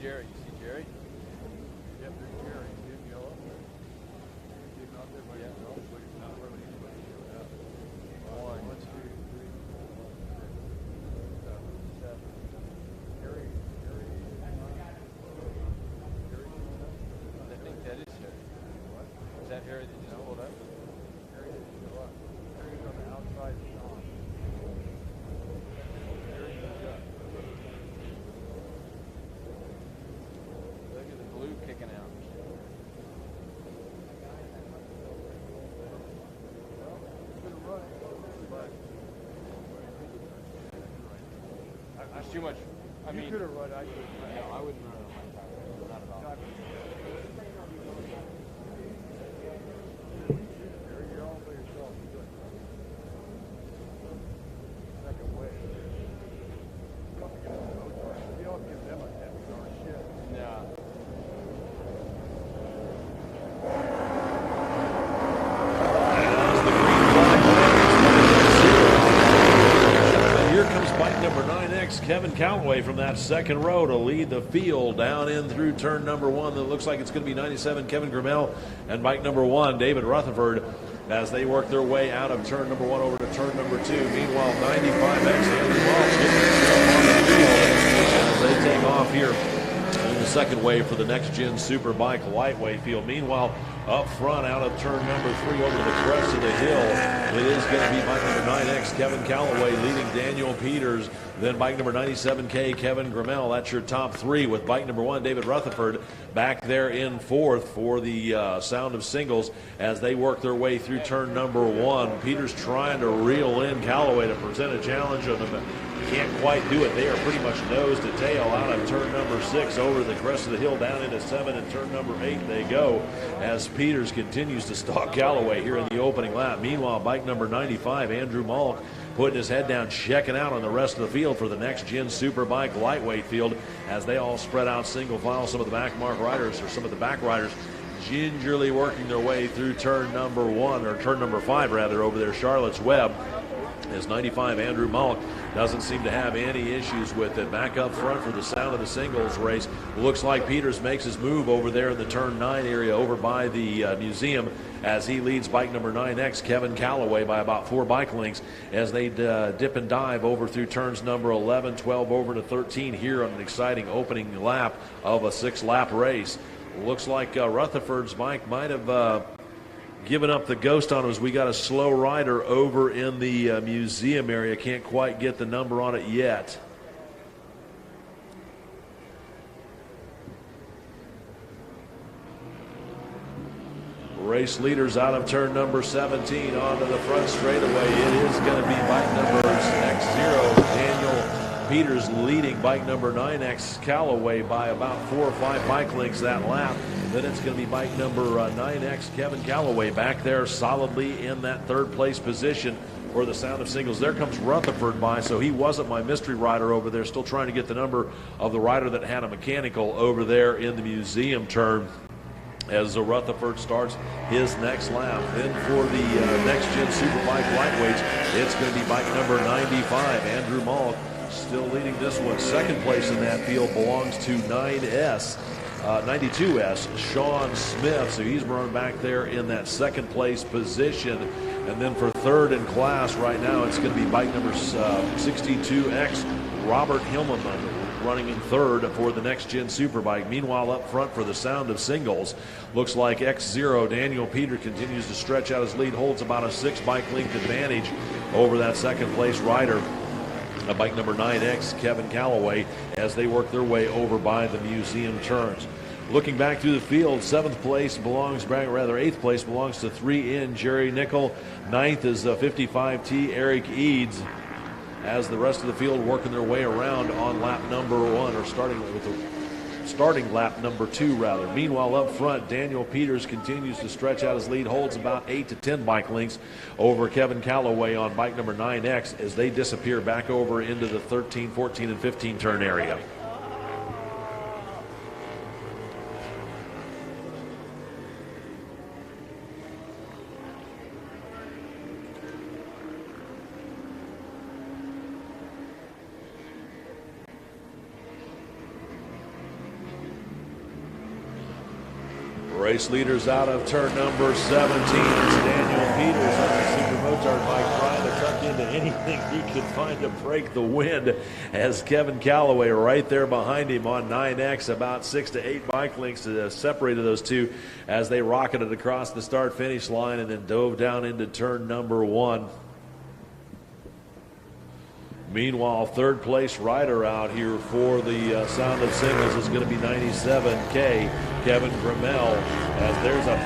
Jerry. You see Jerry?
Yep, there's Jerry. See him yellow? See him out there by himself? Look at not where he's supposed to show up. 1, 2, 3, 4, 5, 6, 7. Harry.
I think that is Harry.
What?
Is that Harry that just pulled up?
Harry didn't show up. Harry's on the outside of Sean. Harry goes up.
Look at the blue kicking out.
Well, could have run, but
That's too much. I
you
mean,
could have run. I could have run.
no, I wouldn't run on my tire. Not at all.
You're all by yourself. You're good. Second way. You don't give them a 10-star shit.
No.
And here comes bike number 9X, Kevin Calloway, from that second row to lead the field down in through turn number 1. That looks like it's going to be 97, Kevin Grimmel, and bike number 1, David Rutherford, as they work their way out of turn number 1 over to turn number 2. Meanwhile, 95X, Andy Walsh getting on the field as they take off here in the second wave for the next gen Superbike lightweight field. Meanwhile, up front out of turn number 3 over the crest of the hill, it is going to be bike number 9X, Kevin Calloway, leading Daniel Peters. Then bike number 97K, Kevin Grimmel. That's your top 3, with bike number 1, David Rutherford, back there in 4th for the Sound of Singles as they work their way through turn number 1. Peters trying to reel in Calloway to present a challenge on him. Can't quite do it. They are pretty much nose to tail out of turn number 6 over the crest of the hill down into 7, and turn number 8 they go as Peters continues to stalk Calloway here in the opening lap. Meanwhile, bike number 95, Andrew Malk, putting his head down, checking out on the rest of the field for the next gen Superbike lightweight field as they all spread out single file. Some of the back mark riders, or some of the back riders, gingerly working their way through turn number 1, or turn number 5 rather, over there, Charlotte's Web, as 95 Andrew Mullock doesn't seem to have any issues with it. Back up front for the Sound of the Singles race. Looks like Peters makes his move over there in the turn 9 area over by the museum as he leads bike number 9X, Kevin Calloway, by about 4 bike lengths as they dip and dive over through turns number 11, 12 over to 13 here on an exciting opening lap of a 6-lap race. Looks like Rutherford's bike might have given up the ghost on us. We got a slow rider over in the museum area. Can't quite get the number on it yet. Race leaders out of turn number 17 onto the front straightaway. It is going to be bike number X0, Daniel Peters, leading bike number 9X Calloway by about 4 or 5 bike lengths that lap. Then it's going to be bike number 9X, Kevin Calloway, back there solidly in that 3rd place position for the Sound of Singles. There comes Rutherford by, so he wasn't my mystery rider over there, still trying to get the number of the rider that had a mechanical over there in the museum turn as Rutherford starts his next lap. Then for the next gen Superbike lightweights, it's going to be bike number 95, Andrew Malk, still leading this one. 2nd place in that field belongs to 92S, Sean Smith. So he's running back there in that 2nd place position. And then for 3rd in class right now, it's going to be bike number 62X, Robert Hillman, running in 3rd for the next gen Superbike. Meanwhile, up front for the Sound of Singles, looks like X0, Daniel Peter, continues to stretch out his lead, holds about a 6 bike length advantage over that 2nd place rider, bike number 9X, Kevin Calloway, as they work their way over by the museum turns. Looking back through the field, 8th place belongs to 3N Jerry Nickel. 9th is 55T Eric Eads, as the rest of the field working their way around on lap number 1, or starting lap number 2 rather. Meanwhile, up front, Daniel Peters continues to stretch out his lead, holds about 8 to 10 bike lengths over Kevin Calloway on bike number 9X as they disappear back over into the 13, 14, and 15 turn area. Race leaders out of turn number 17. It's Daniel Peters on the Super Motard bike trying to tuck into anything he can find to break the wind, as Kevin Calloway right there behind him on 9X, about 6 to 8 bike lengths separated those two as they rocketed across the start-finish line and then dove down into turn number 1. Meanwhile, third place rider out here for the Sound of Singles is going to be 97K, Kevin Grimmel. As there's a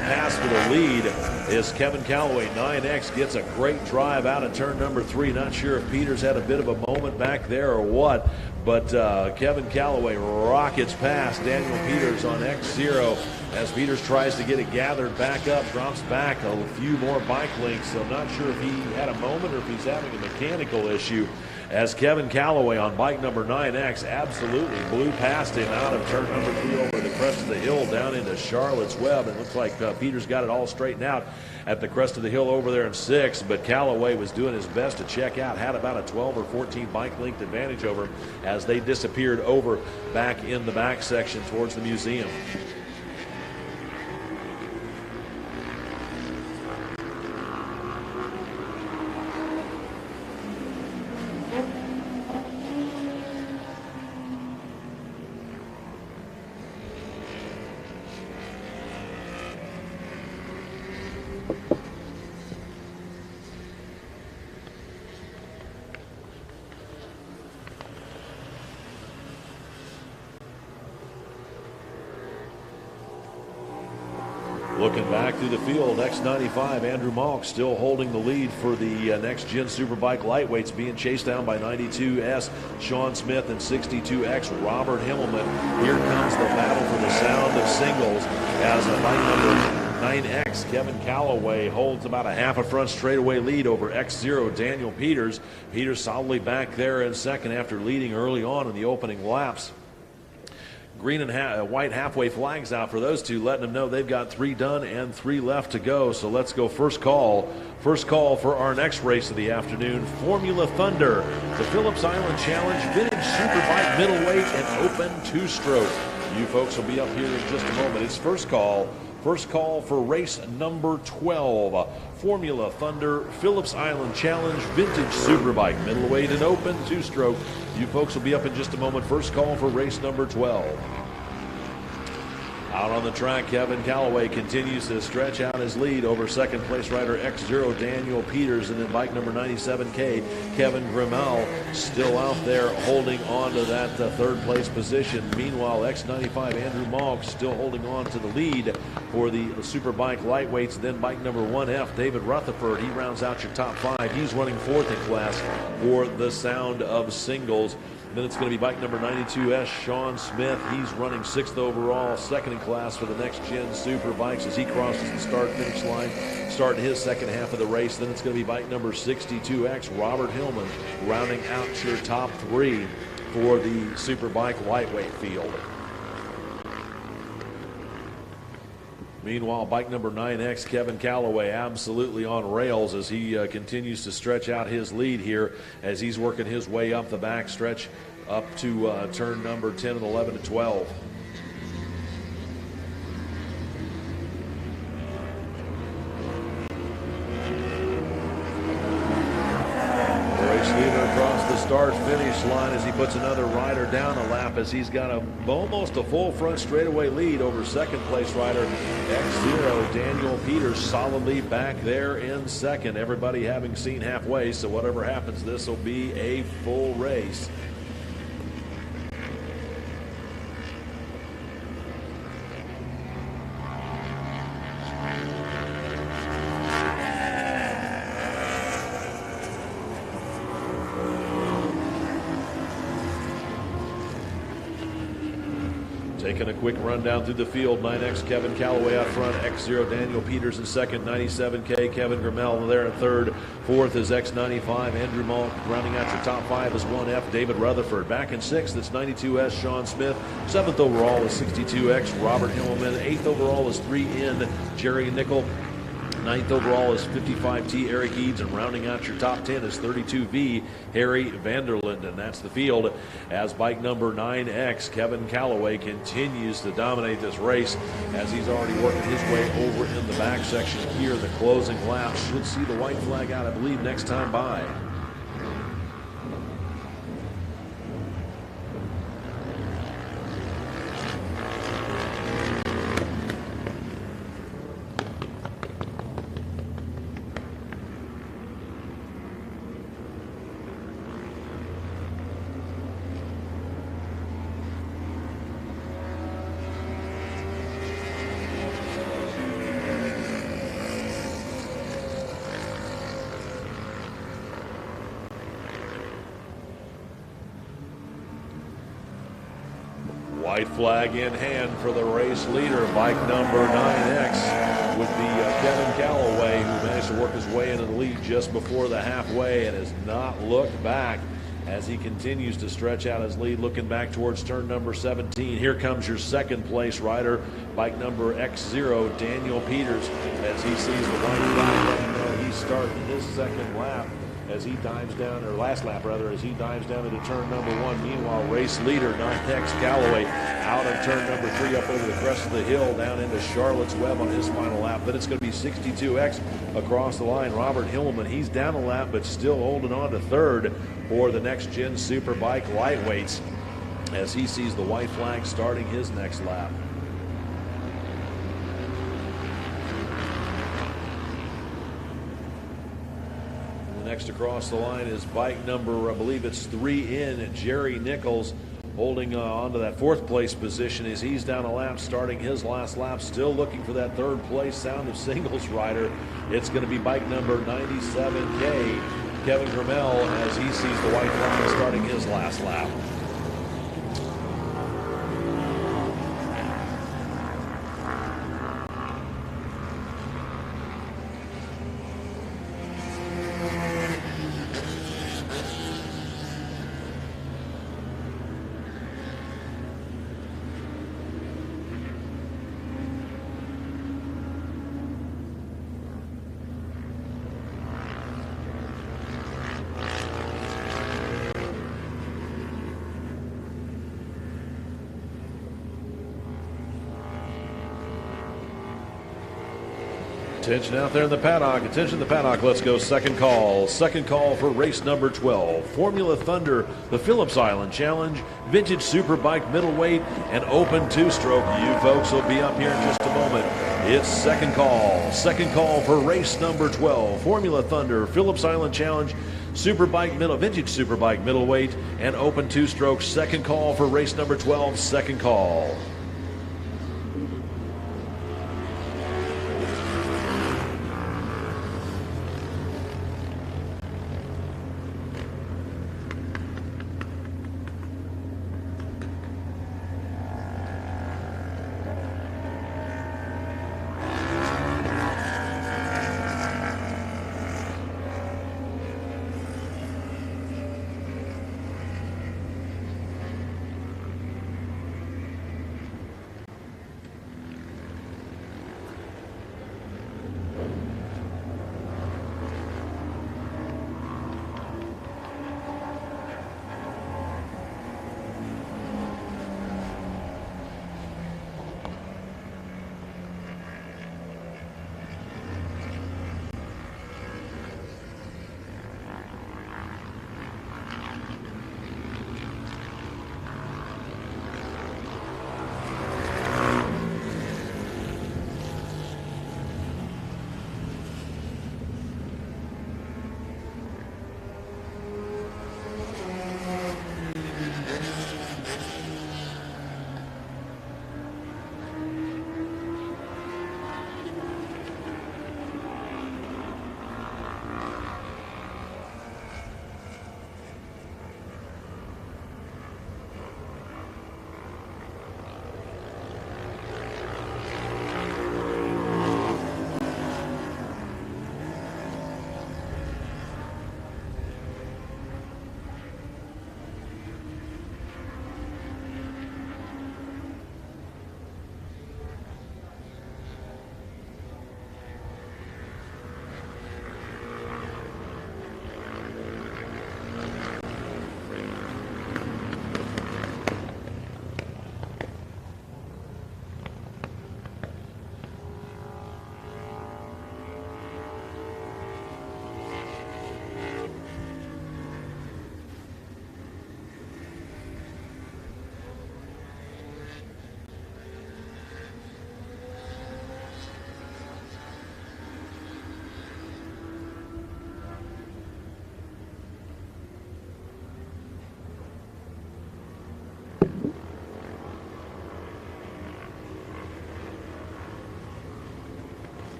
pass for the lead is Kevin Calloway. 9X gets a great drive out of turn number 3. Not sure if Peters had a bit of a moment back there or what, but Kevin Calloway rockets past Daniel Peters on X0 as Peters tries to get it gathered back up, drops back a few more bike lengths. So I'm not sure if he had a moment or if he's having a mechanical issue, as Kevin Calloway on bike number 9X absolutely blew past him out of turn number 3 over the crest of the hill down into Charlotte's Web. It looks like Peters got it all straightened out at the crest of the hill over there in 6th, but Calloway was doing his best to check out, had about a 12 or 14 bike length advantage over him as they disappeared over back in the back section towards the museum. Looking back through the field, X95, Andrew Malk still holding the lead for the Next Gen Superbike Lightweights, being chased down by 92S, Sean Smith, and 62X, Robert Himmelman. Here comes the battle for the Sound of Singles as a bike number 9X, Kevin Calloway, holds about a half a front straightaway lead over X0, Daniel Peters. Peters solidly back there in second after leading early on in the opening laps. Green and white halfway flags out for those two, letting them know they've got 3 done and 3 left to go. So let's go first call for our next race of the afternoon, Formula Thunder, the Phillips Island Challenge Vintage Superbike Middleweight and Open 2-stroke. You folks will be up here in just a moment. It's first call for race number 12, Formula Thunder Phillips Island Challenge Vintage Superbike Middleweight and Open 2-stroke. You folks will be up in just a moment. First call for race number 12. Out on the track, Kevin Calloway continues to stretch out his lead over second place rider X0, Daniel Peters, and then bike number 97K, Kevin Grimmel, still out there holding on to that third place position. Meanwhile, X95, Andrew Mogg, still holding on to the lead for the Superbike Lightweights. Then bike number 1F, David Rutherford, he rounds out your top 5. He's running 4th in class for the Sound of Singles. Then it's going to be bike number 92S, Sean Smith. He's running 6th overall, 2nd in class for the Next Gen Superbikes as he crosses the start-finish line, starting his second half of the race. Then it's going to be bike number 62X, Robert Hillman, rounding out your top 3 for the Superbike lightweight field. Meanwhile, bike number 9X, Kevin Calloway, absolutely on rails as he continues to stretch out his lead here as he's working his way up the back stretch up to turn number 10 and 11 to 12. Race leader across the start-finish line as he puts another rider down a lap as he's got almost a full front straightaway lead over second place rider X0, Daniel Peters, solidly back there in second. Everybody having seen halfway, so whatever happens, this will be a full race. Taking a quick rundown through the field, 9X Kevin Calloway out front, X0 Daniel Peters in second, 97K Kevin Grimmel there in third, 4th is X95 Andrew Malk, rounding out your top 5 is 1F David Rutherford. Back in 6th, it's 92S Sean Smith, 7th overall is 62X Robert Himmelman, 8th overall is 3N Jerry Nickel, Ninth overall is 55T Eric Eads, and rounding out your top 10 is 32V Harry Vanderlinde. And that's the field as bike number 9X Kevin Calloway continues to dominate this race as he's already working his way over in the back section here. The closing lap should see the white flag out, I believe, next time by. White flag in hand for the race leader. Bike number 9X would be Kevin Calloway, who managed to work his way into the lead just before the halfway and has not looked back as he continues to stretch out his lead, looking back towards turn number 17. Here comes your second place rider, bike number X0, Daniel Peters, as he sees the white flag. Let him know he's starting his second lap as he dives down, or last lap rather, as he dives down into turn number 1. Meanwhile, race leader 9X Calloway out of turn number 3 up over the crest of the hill down into Charlotte's Web on his final lap. Then it's going to be 62X across the line. Robert Hillman, he's down a lap but still holding on to third for the next gen Superbike lightweights as he sees the white flag starting his next lap. Next across the line is bike number, I believe it's 3 in, Jerry Nichols, holding on to that fourth place position as he's down a lap, starting his last lap, still looking for that third place Sound of Singles rider. It's going to be bike number 97K, Kevin Grimmel, as he sees the white flag starting his last lap. Attention out there in the paddock. Attention in the paddock. Let's go second call. Second call for race number 12. Formula Thunder, the Phillips Island Challenge, Vintage Superbike Middleweight, and Open Two-Stroke. You folks will be up here in just a moment. It's second call. Second call for race number 12. Formula Thunder, Phillips Island Challenge, Vintage Superbike Middleweight, and Open Two-Stroke. Second call for race number 12. Second call.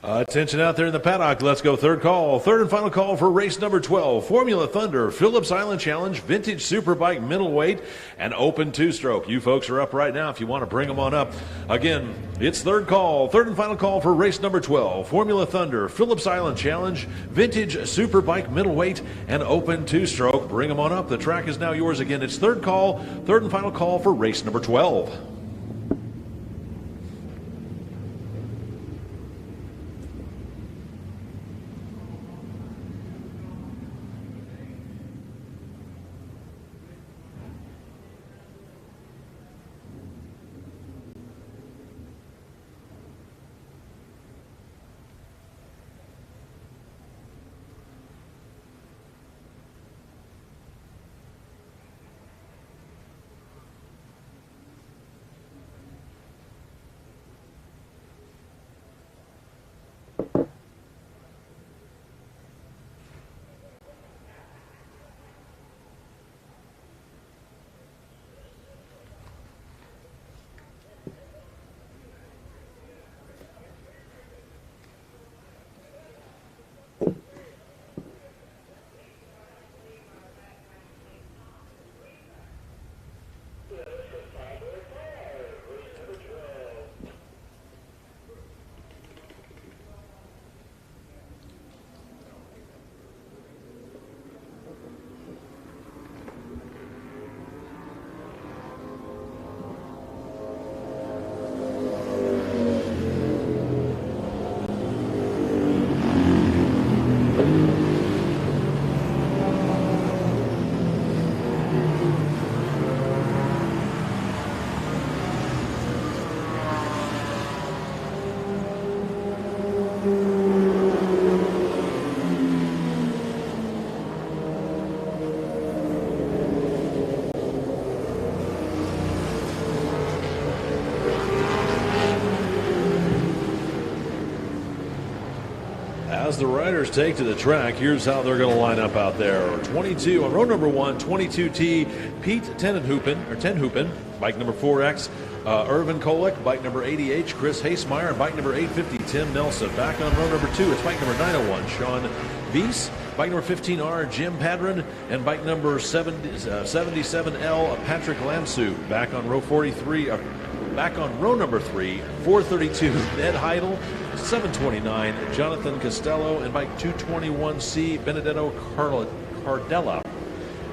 Attention out there in the paddock. Let's go third call. Third and final call for race number 12. Formula Thunder, Phillips Island Challenge, Vintage Superbike Middleweight, and Open Two-Stroke. You folks are up right now if you want to bring them on up. Again, it's third call. Third and final call for race number 12. Formula Thunder, Phillips Island Challenge, Vintage Superbike Middleweight, and Open Two-Stroke. Bring them on up. The track is now yours again. It's third call. Third and final call for race number 12. As the riders take to the track, here's how they're going to line up out there. 22 on row number 1, 22T, Pete Tenhoopin, bike number 4X, Irvin Kolek, bike number 80H, Chris Hasemeyer, and bike number 850, Tim Nelson. Back on row number 2, it's bike number 901, Sean Bies, bike number 15R, Jim Padron, and bike number 77L, Patrick Lamsu. Back on row 43, back on row number 3, 432, Ned Heidel, 729, Jonathan Costello, and bike 221C, Benedetto Cardella.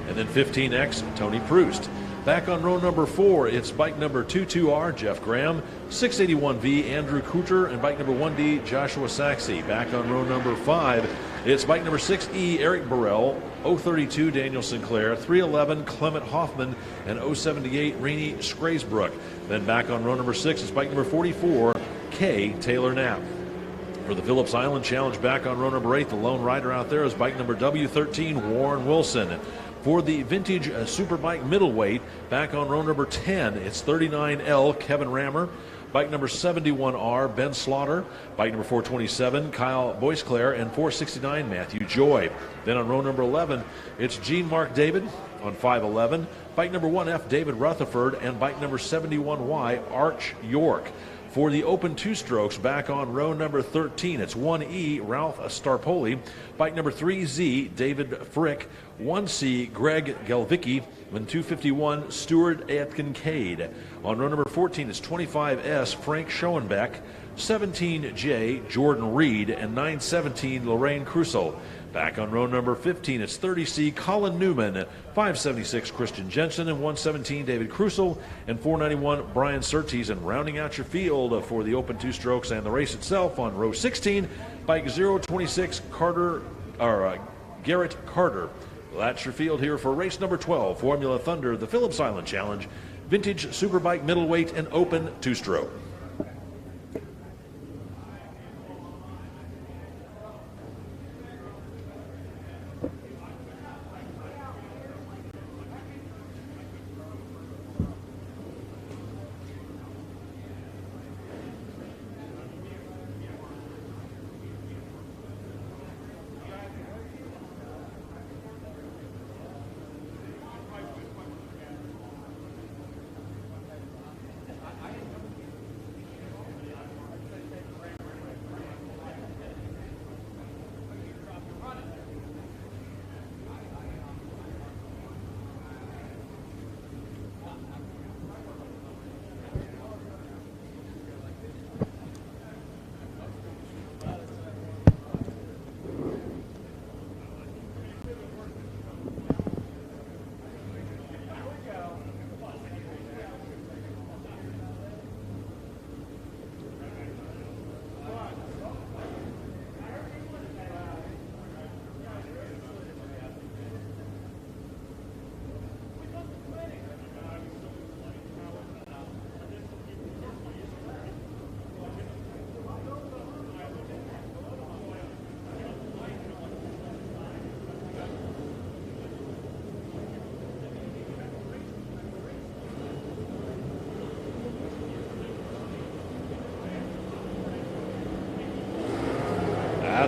And then 15X, Tony Proust. Back on row number 4, it's bike number 22R, Jeff Graham, 681V, Andrew Cooter, and bike number 1D, Joshua Saxey. Back on row number 5, it's bike number 6E, Eric Burrell, 032, Daniel Sinclair, 311, Clement Hoffman, and 078, Rainey Scraysbrook. Then back on row number 6 is bike number 44, K. Taylor Knapp. For the Phillips Island Challenge, back on row number 8, the lone rider out there is bike number W13, Warren Wilson. For the Vintage Superbike Middleweight, back on row number 10, it's 39L, Kevin Rammer. Bike number 71R, Ben Slaughter. Bike number 427, Kyle Boisclair. And 469, Matthew Joy. Then on row number 11, it's Jean-Marc David on 511. Bike number 1F, David Rutherford. And bike number 71Y, Arch York. For the Open Two-Strokes, back on row number 13, it's 1E, Ralph Starpoli. Bike number 3Z, David Frick. 1C, Greg Galvicki. And 251, Stuart Atkincade. On row number 14, it's 25S, Frank Schoenbeck. 17J, Jordan Reed. And 917, Lorraine Crusoe. Back on row number 15, it's 30C, Colin Newman, 576, Christian Jensen, and 117, David Crusoe, and 491, Brian Surtees. And rounding out your field for the Open Two-Strokes and the race itself on row 16, bike 026, Garrett Carter. That's your field here for race number 12, Formula Thunder, the Phillips Island Challenge, Vintage Superbike Middleweight, and Open Two-Stroke.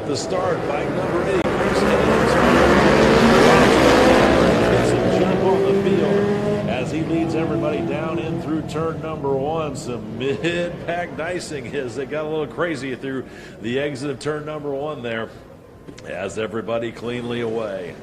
the start. Bike number 8. Gets a jump on the field as he leads everybody down in through turn number 1. Some mid-pack dicing as they got a little crazy through the exit of turn number 1 there as everybody cleanly away.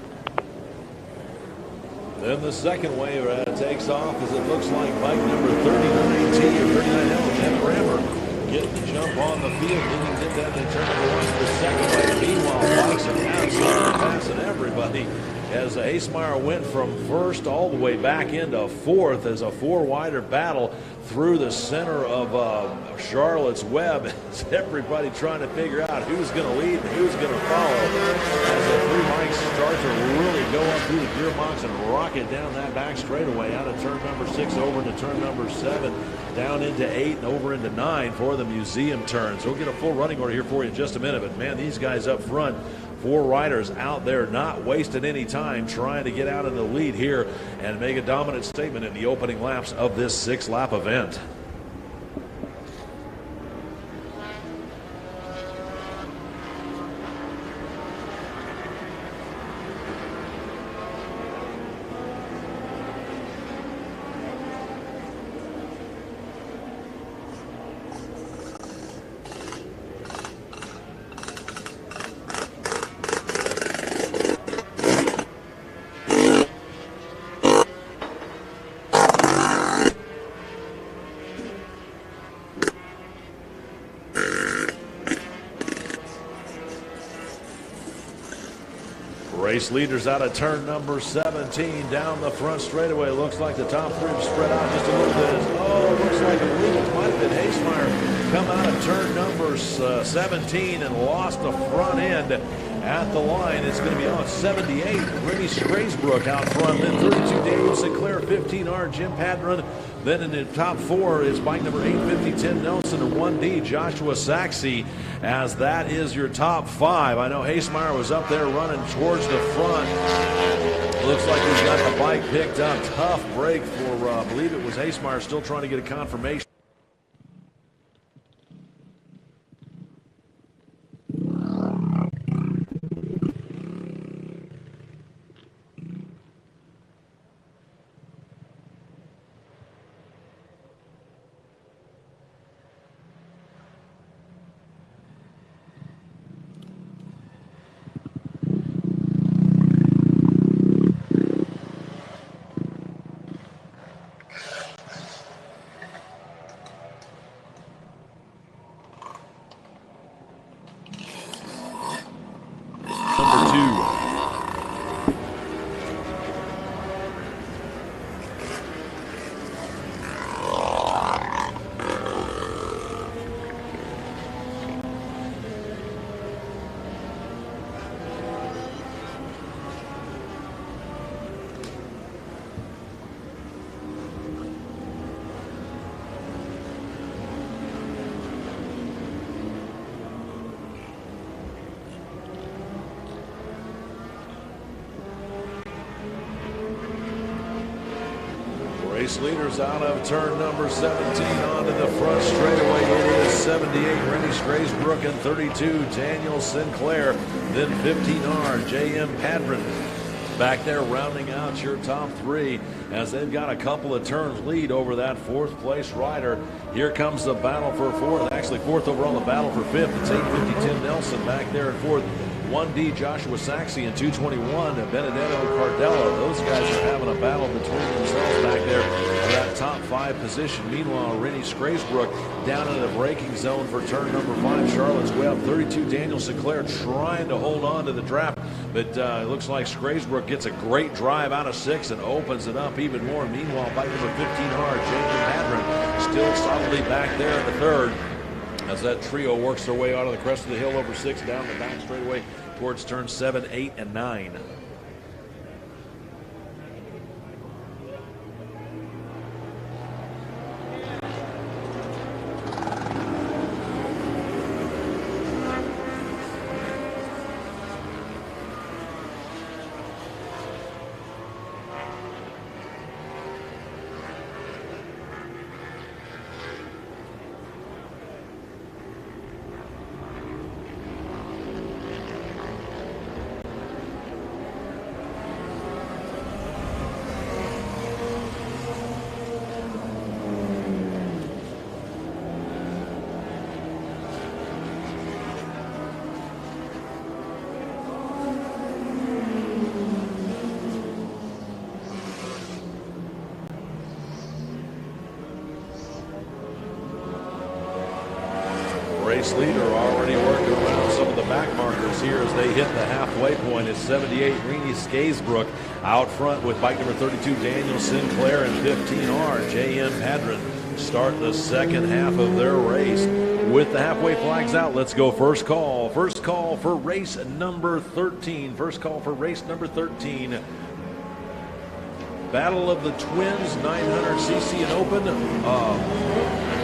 Then the second wave takes off as it looks like bike number 39T or 39L, AHRMA getting the jump on the field. Didn't get that in turn number 1 for the second wave. Meanwhile, bikes are absolutely passing everybody as Hasemeyer went from first all the way back into fourth as a four-wider battle through the center of Charlotte's Web. Everybody trying to figure out who's going to lead and who's going to follow as the three bikes start to really go up through the gearbox and rocket down that back straightaway out of turn number 6 over into turn number 7, down into 8 and over into 9 for the museum turn. So we'll get a full running order here for you in just a minute. But man, these guys up front, 4 riders out there not wasting any time trying to get out in the lead here and make a dominant statement in the opening laps of this 6-lap event. Race leaders out of turn number 17 down the front straightaway. Looks like the top 3 have spread out just a little bit. Oh, looks like I believe it might have been Hasemeyer come out of turn number 17 and lost the front end at the line. It's going to be on 78. Rennie Scraysbrook out front. Then 32 Daniel Sinclair, 15R Jim Padron. Then in the top 4 is bike number 850 Tim Nelson and 1D Joshua Saxey, as that is your top 5. I know Hasemeyer was up there running towards the front. Looks like he's got the bike picked up. Tough break for, I believe it was Hasemeyer, still trying to get a confirmation. Race leaders out of turn number 17 onto the front straightaway. It is 78 Rennie Scraysbrook and 32 Daniel Sinclair. Then 15R J.M. Padron back there rounding out your top 3 as they've got a couple of turns lead over that 4th place rider. Here comes the battle for 4th, actually 4th overall, the battle for 5th. It's 850 Tim Nelson back there in 4th. 1D Joshua Saxey and 221 Benedetto Cardella. Those guys are having a battle between themselves back there for that top 5 position. Meanwhile, Rennie Scraysbrook down in the braking zone for turn number 5. Charlotte's Web. 32 Daniel Sinclair trying to hold on to the draft, but it looks like Scraysbrook gets a great drive out of 6 and opens it up even more. Meanwhile, bike number 15R Jacob Hadron still solidly back there in the 3rd. As that trio works their way out of the crest of the hill over 6 down the back straightaway towards turns 7, 8, and 9. race leader already working around some of the back markers here as they hit the halfway point. It's 78 Rennie Skaysbrook out front with bike number 32 Daniel Sinclair and 15R J.M. Padron start the second half of their race. With the halfway flags out, let's go first call. First call for race number 13. First call for race number 13. Battle of the Twins, 900cc and open.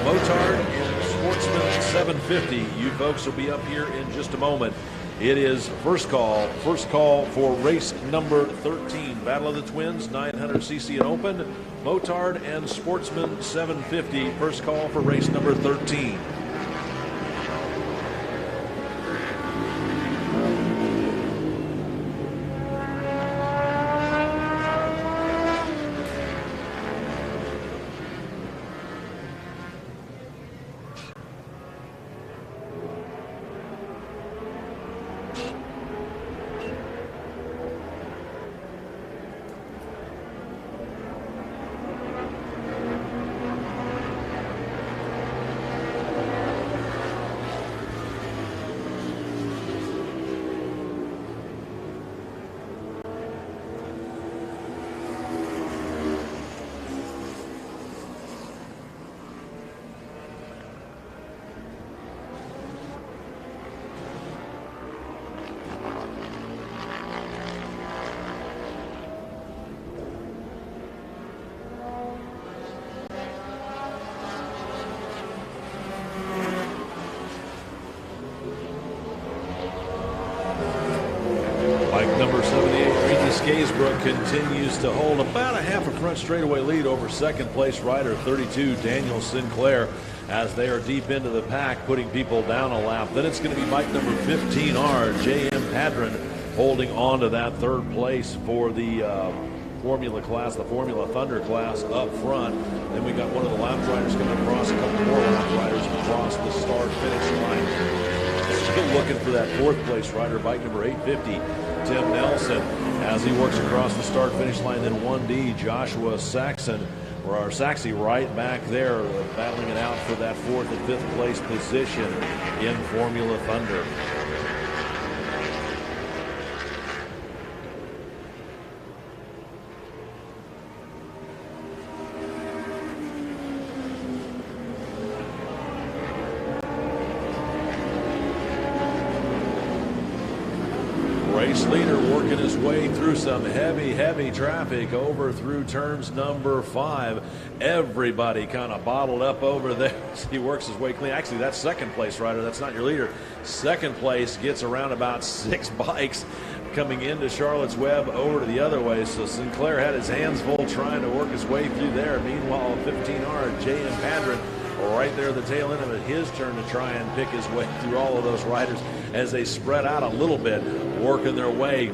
Motard and Sportsman 750. You folks will be up here in just a moment. It is first call for race number 13. Battle of the Twins, 900cc and open. Motard and Sportsman 750. First call for race number 13. Number 78, Rennie Skaysbrook continues to hold about a half a front straightaway lead over second place rider 32 Daniel Sinclair as they are deep into the pack, putting people down a lap. Then it's going to be bike number 15R J.M. Padron holding on to that third place for the Formula class, the Formula Thunder class up front. Then we got one of the lap riders coming across, a couple more lap riders across the start finish line. Still looking for that fourth place rider, bike number 850. Tim Nelson as he works across the start finish line. Then 1D Joshua Saxon or Saxey right back there battling it out for that fourth and fifth place position in Formula Thunder. Race leader working his way through some heavy traffic over through turns number 5. Everybody kind of bottled up over there as he works his way clean. Actually, that's second place rider. That's not your leader. Second place gets around about 6 bikes coming into Charlotte's Web over to the other way. So Sinclair had his hands full trying to work his way through there. Meanwhile, 15R J.M. Padron right there at the tail end of it, his turn to try and pick his way through all of those riders as they spread out a little bit, working their way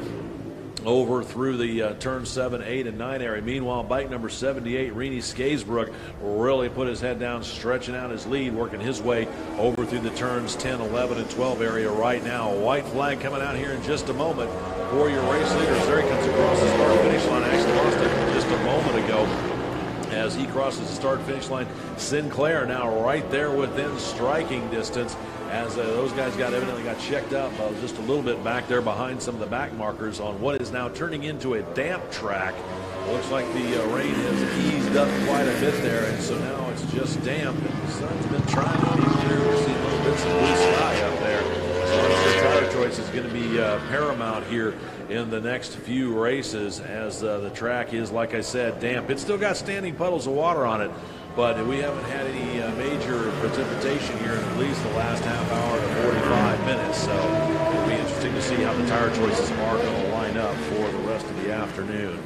over through the turn 7, 8, and 9 area. Meanwhile, bike number 78, Rennie Skaysbrook, really put his head down, stretching out his lead, working his way over through the turns 10, 11, and 12 area right now. A white flag coming out here in just a moment for your race leaders. There he comes across the start finish line. I actually lost it just a moment ago as he crosses the start finish line. Sinclair now right there within striking distance as those guys evidently got checked up just a little bit back there behind some of the back markers on what is now turning into a damp track. Looks like the rain has eased up quite a bit there, and so now it's just damp, and the sun's been trying to peek through. We're seeing little bits of blue sky up there. So the tire choice is going to be paramount here in the next few races as the track is, like I said, damp. It's still got standing puddles of water on it, but we haven't had any major precipitation here in at least the last half hour to 45 minutes. So it'll be interesting to see how the tire choices are going to line up for the rest of the afternoon.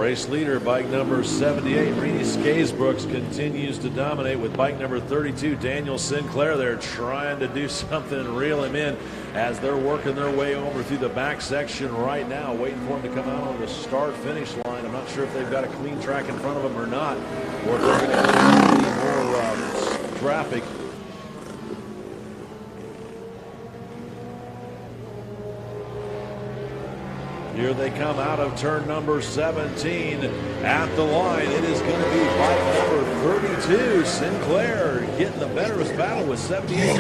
race leader, bike number 78, Renee Skaysbrooks, continues to dominate with bike number 32, Daniel Sinclair. They're trying to do something and reel him in as they're working their way over through the back section right now, waiting for him to come out on the start-finish line. I'm not sure if they've got a clean track in front of them or not, or if they're going to get more traffic. Here they come out of turn number 17 at the line. It is going to be bike number 32, Sinclair, getting the better of his battle with 78.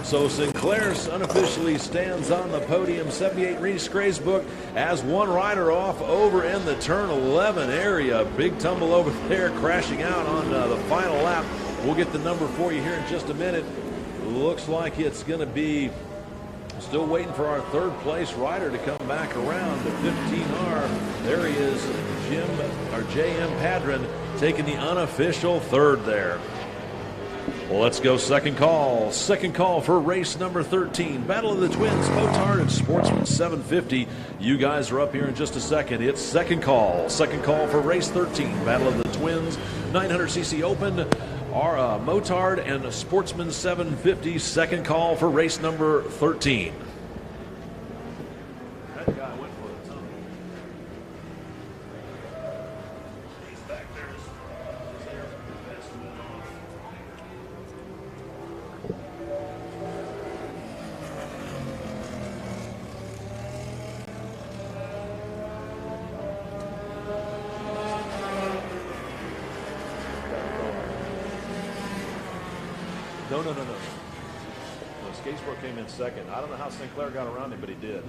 So Sinclair unofficially stands on the podium. 78 Reese Graysbook as one rider off over in the turn 11 area. Big tumble over there, crashing out on the final lap. We'll get the number for you here in just a minute. Looks like it's going to be still waiting for our third place rider to come back around. The 15R, there he is, J.M. Padron, taking the unofficial third there. Well, let's go second call. Second call for race number 13. Battle of the Twins, Motard and Sportsman 750. You guys are up here in just a second. It's second call. Second call for race 13. Battle of the Twins, 900cc Open. Our Motard and Sportsman 750. Second call for race number 13. That guy went for it, huh? He's back there. His air vest went off. No. Skatesbrook came in second. I don't know how Sinclair got around him, but he did.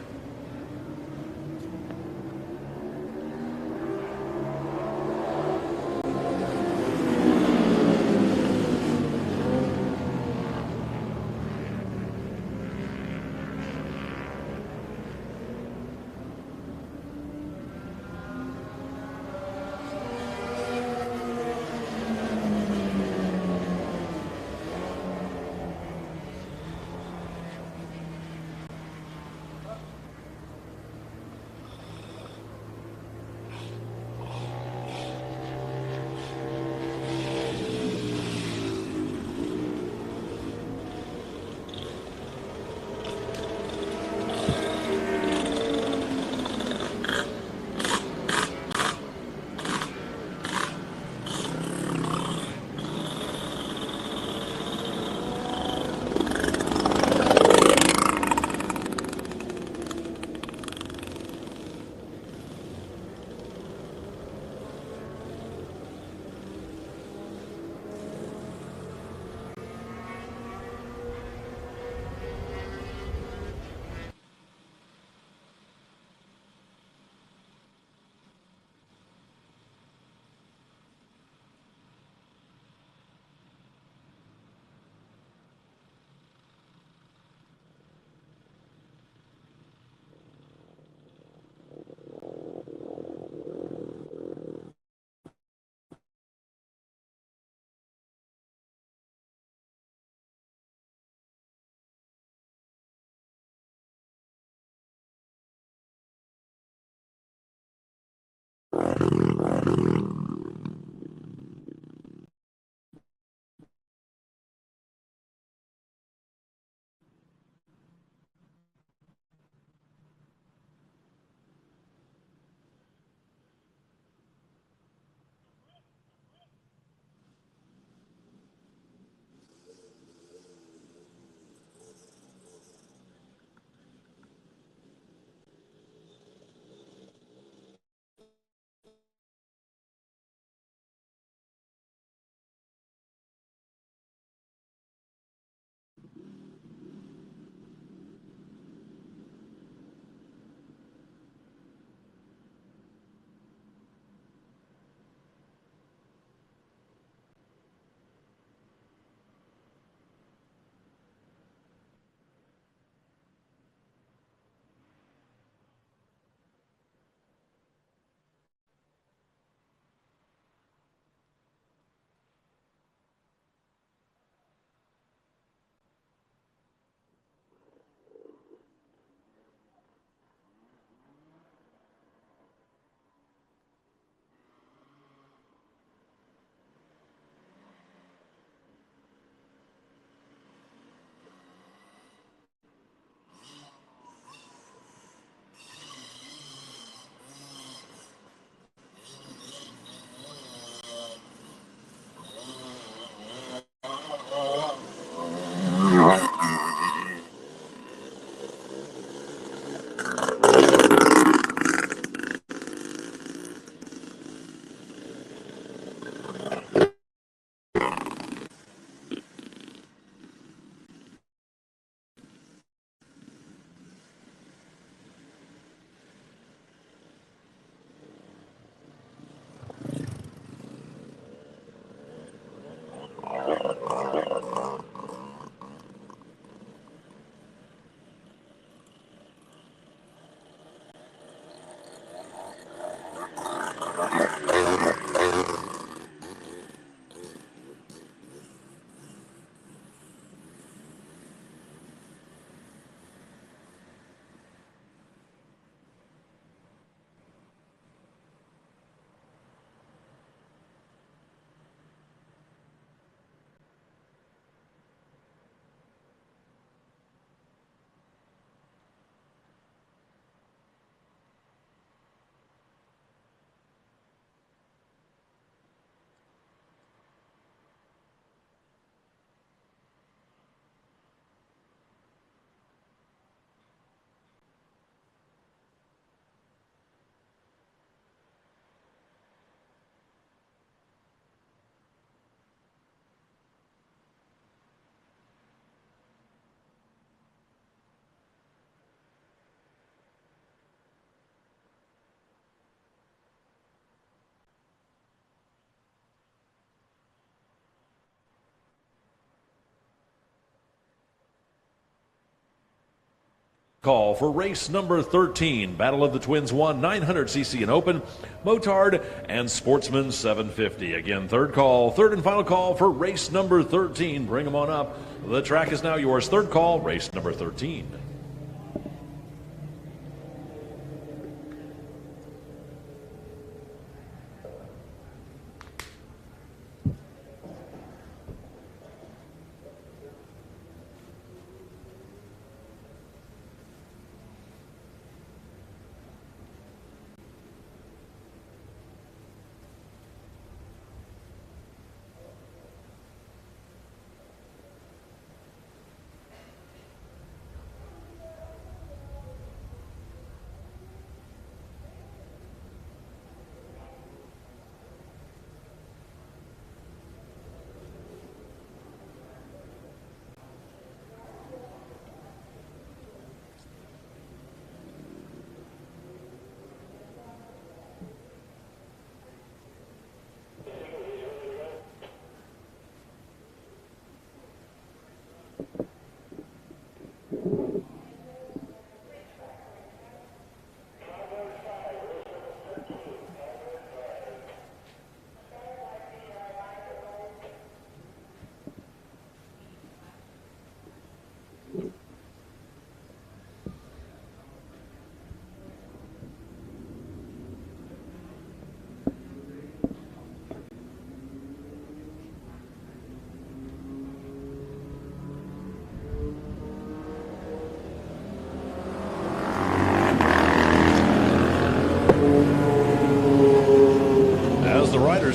Call for race number 13, Battle of the Twins 1, 900cc and open, Motard and Sportsman 750. Again, third and final call for race number 13. Bring them on up. The track is now yours. Third call, race number 13.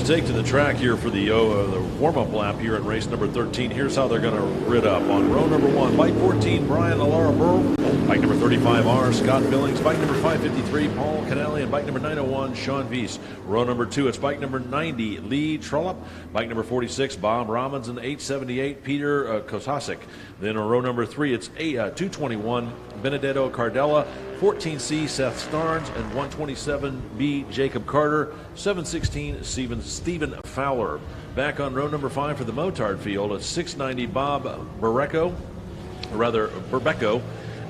Take to the track here for the warm-up lap here at race number 13. Here's how they're going to rid up. On row number 1, bike 14, Brian Alara Burrow. Bike number 35R, Scott Billings. Bike number 553, Paul Canale. And bike number 901, Sean Weiss. Row number 2, it's bike number 90, Lee Trollope. Bike number 46, Bob Robinson. 878, Peter Kosasik. Then on row number 3, it's 221, Benedetto Cardella. 14C, Seth Starnes, and 127B, Jacob Carter. 716, Stephen Fowler. Back on row number 5 for the Motard field, it's 690, Bob Berbecco.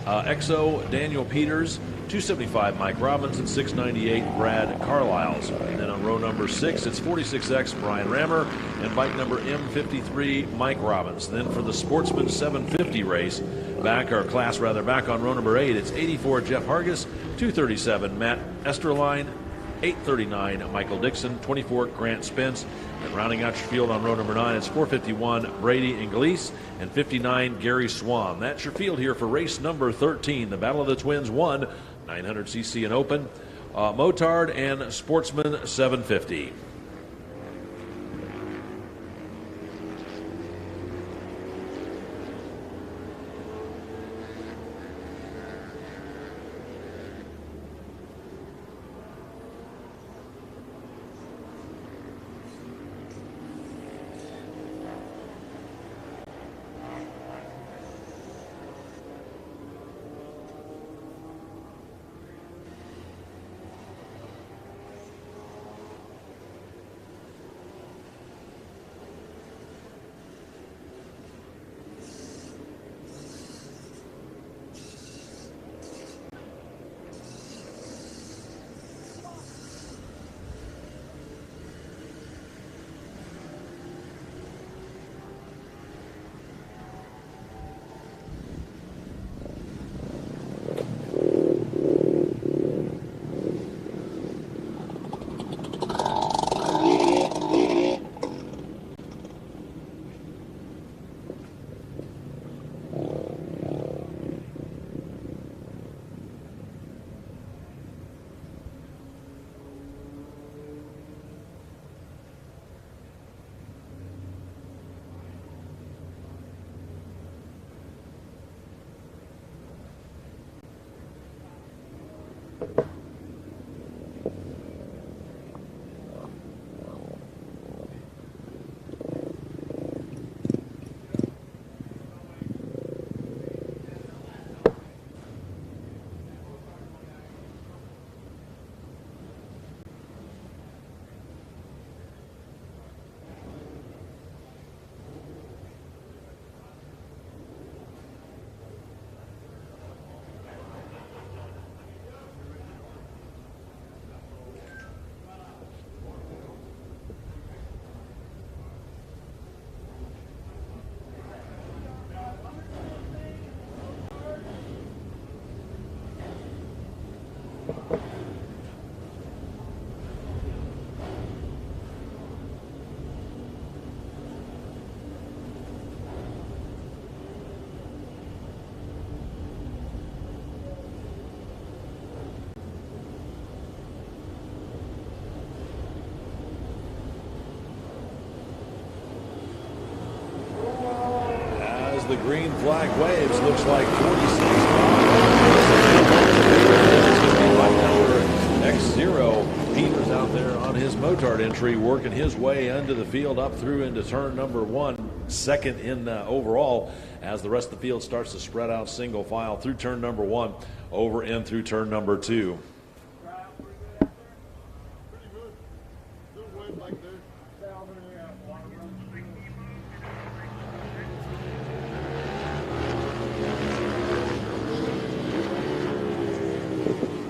XO, Daniel Peters. 275, Mike Robinson. 698, Brad Carlisles. And then on row number 6, it's 46X, Brian Rammer. And bike number M53, Mike Robbins. Then for the Sportsman 750 race, back on row number 8, it's 84, Jeff Hargis. 237, Matt Esterline. 839, Michael Dixon. 24, Grant Spence. And rounding out your field on row number 9, it's 451, Brady Inglis. And 59, Gary Swan. That's your field here for race number 13, the Battle of the Twins 1, 900cc and open, Motard and Sportsman 750. the green flag waves, looks like 46. X0 Peters out there on his Motard entry, working his way into the field up through into turn number 1, second in overall, as the rest of the field starts to spread out single file through turn number 1, over and through turn number 2.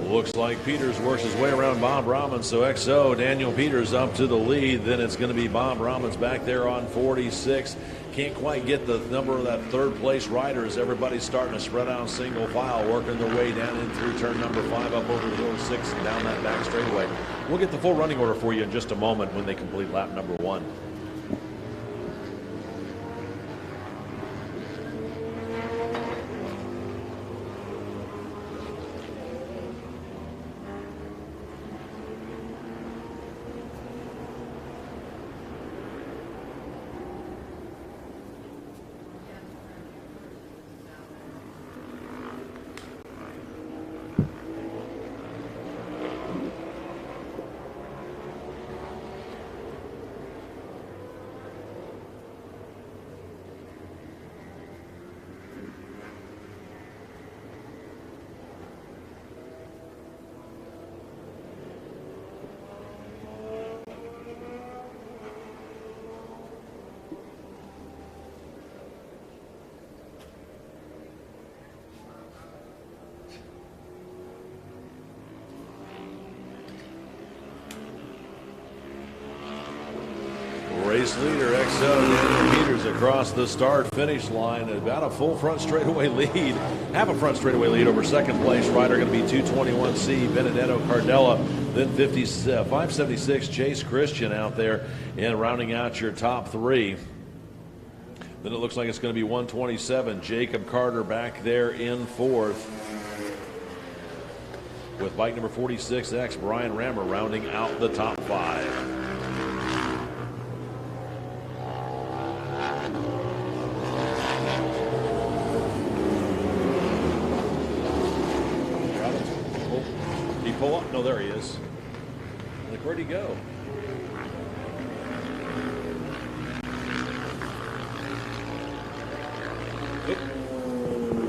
Looks like Peters works his way around Bob Robbins, so XO, Daniel Peters up to the lead. Then it's going to be Bob Robbins back there on 46. Can't quite get the number of that third place rider as everybody's starting to spread out single file, working their way down in through turn number 5, up over the hill 6 and down that back straightaway. We'll get the full running order for you in just a moment when they complete lap number 1. Race leader XO Daniel Peters across the start-finish line, about a full front straightaway lead, half a front straightaway lead over second place rider, going to be 221C Benedetto Cardella, then 576 Chase Christian out there, and rounding out your top 3. Then it looks like it's going to be 127 Jacob Carter back there in 4th, with bike number 46X Brian Rammer rounding out the top 5. Pull up. No, there he is. Like, where'd he go? Oop.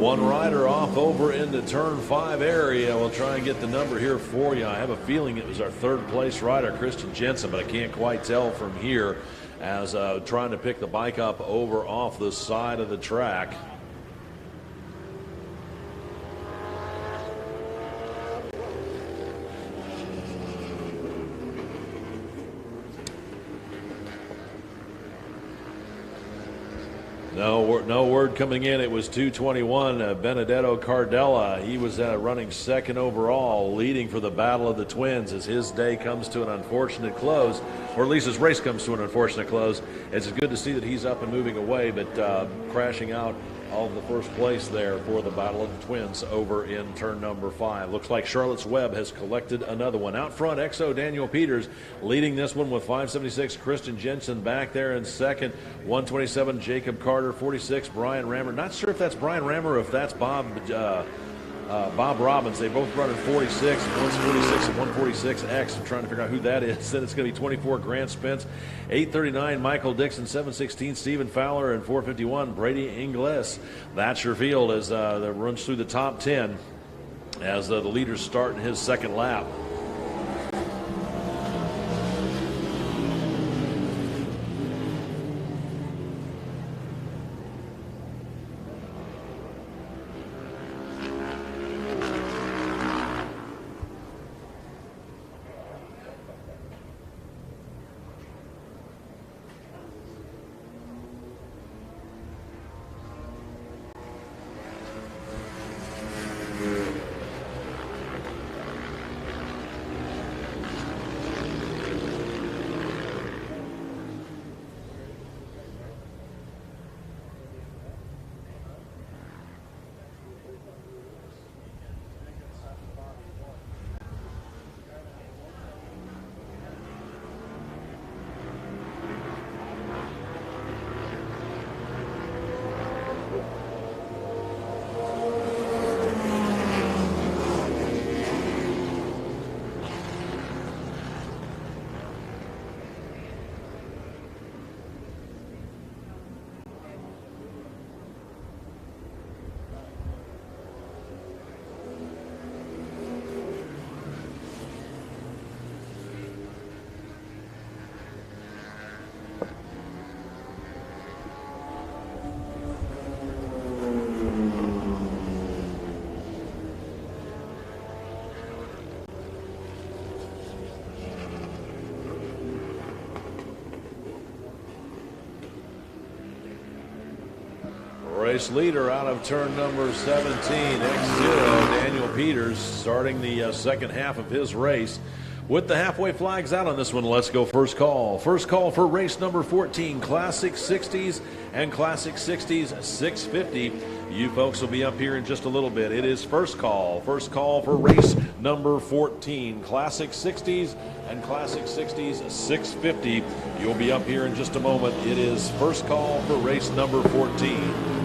One rider off over into turn 5 area. We'll try and get the number here for you. I have a feeling it was our third place rider, Christian Jensen, but I can't quite tell from here, as trying to pick the bike up over off the side of the track. No word coming in. It was 221 Benedetto Cardella. He was running second overall, leading for the Battle of the Twins, as his day comes to an unfortunate close, or at least his race comes to an unfortunate close. It's good to see that he's up and moving away, but crashing out of the first place there for the Battle of the Twins over in turn number 5. Looks like Charlotte's Web has collected another one. Out front, XO Daniel Peters leading this one with 576 Christian Jensen back there in second. 127 Jacob Carter, 46 Brian Rammer. Not sure if that's Brian Rammer or if that's Bob Robbins. They both run in 46, one's 46 and 146X. I'm trying to figure out who that is. Then it's going to be 24 Grant Spence, 839 Michael Dixon, 716 Stephen Fowler, and 451 Brady Ingles. That's your field as that runs through the top 10 as the leaders start in his second lap. Race leader out of turn number 17, X0, Daniel Peters, starting the second half of his race. With the halfway flags out on this one, let's go first call. First call for race number 14, Classic 60s and Classic 60s 650. You folks will be up here in just a little bit. It is first call. First call for race number 14, Classic 60s and Classic 60s 650. You'll be up here in just a moment. It is first call for race number 14.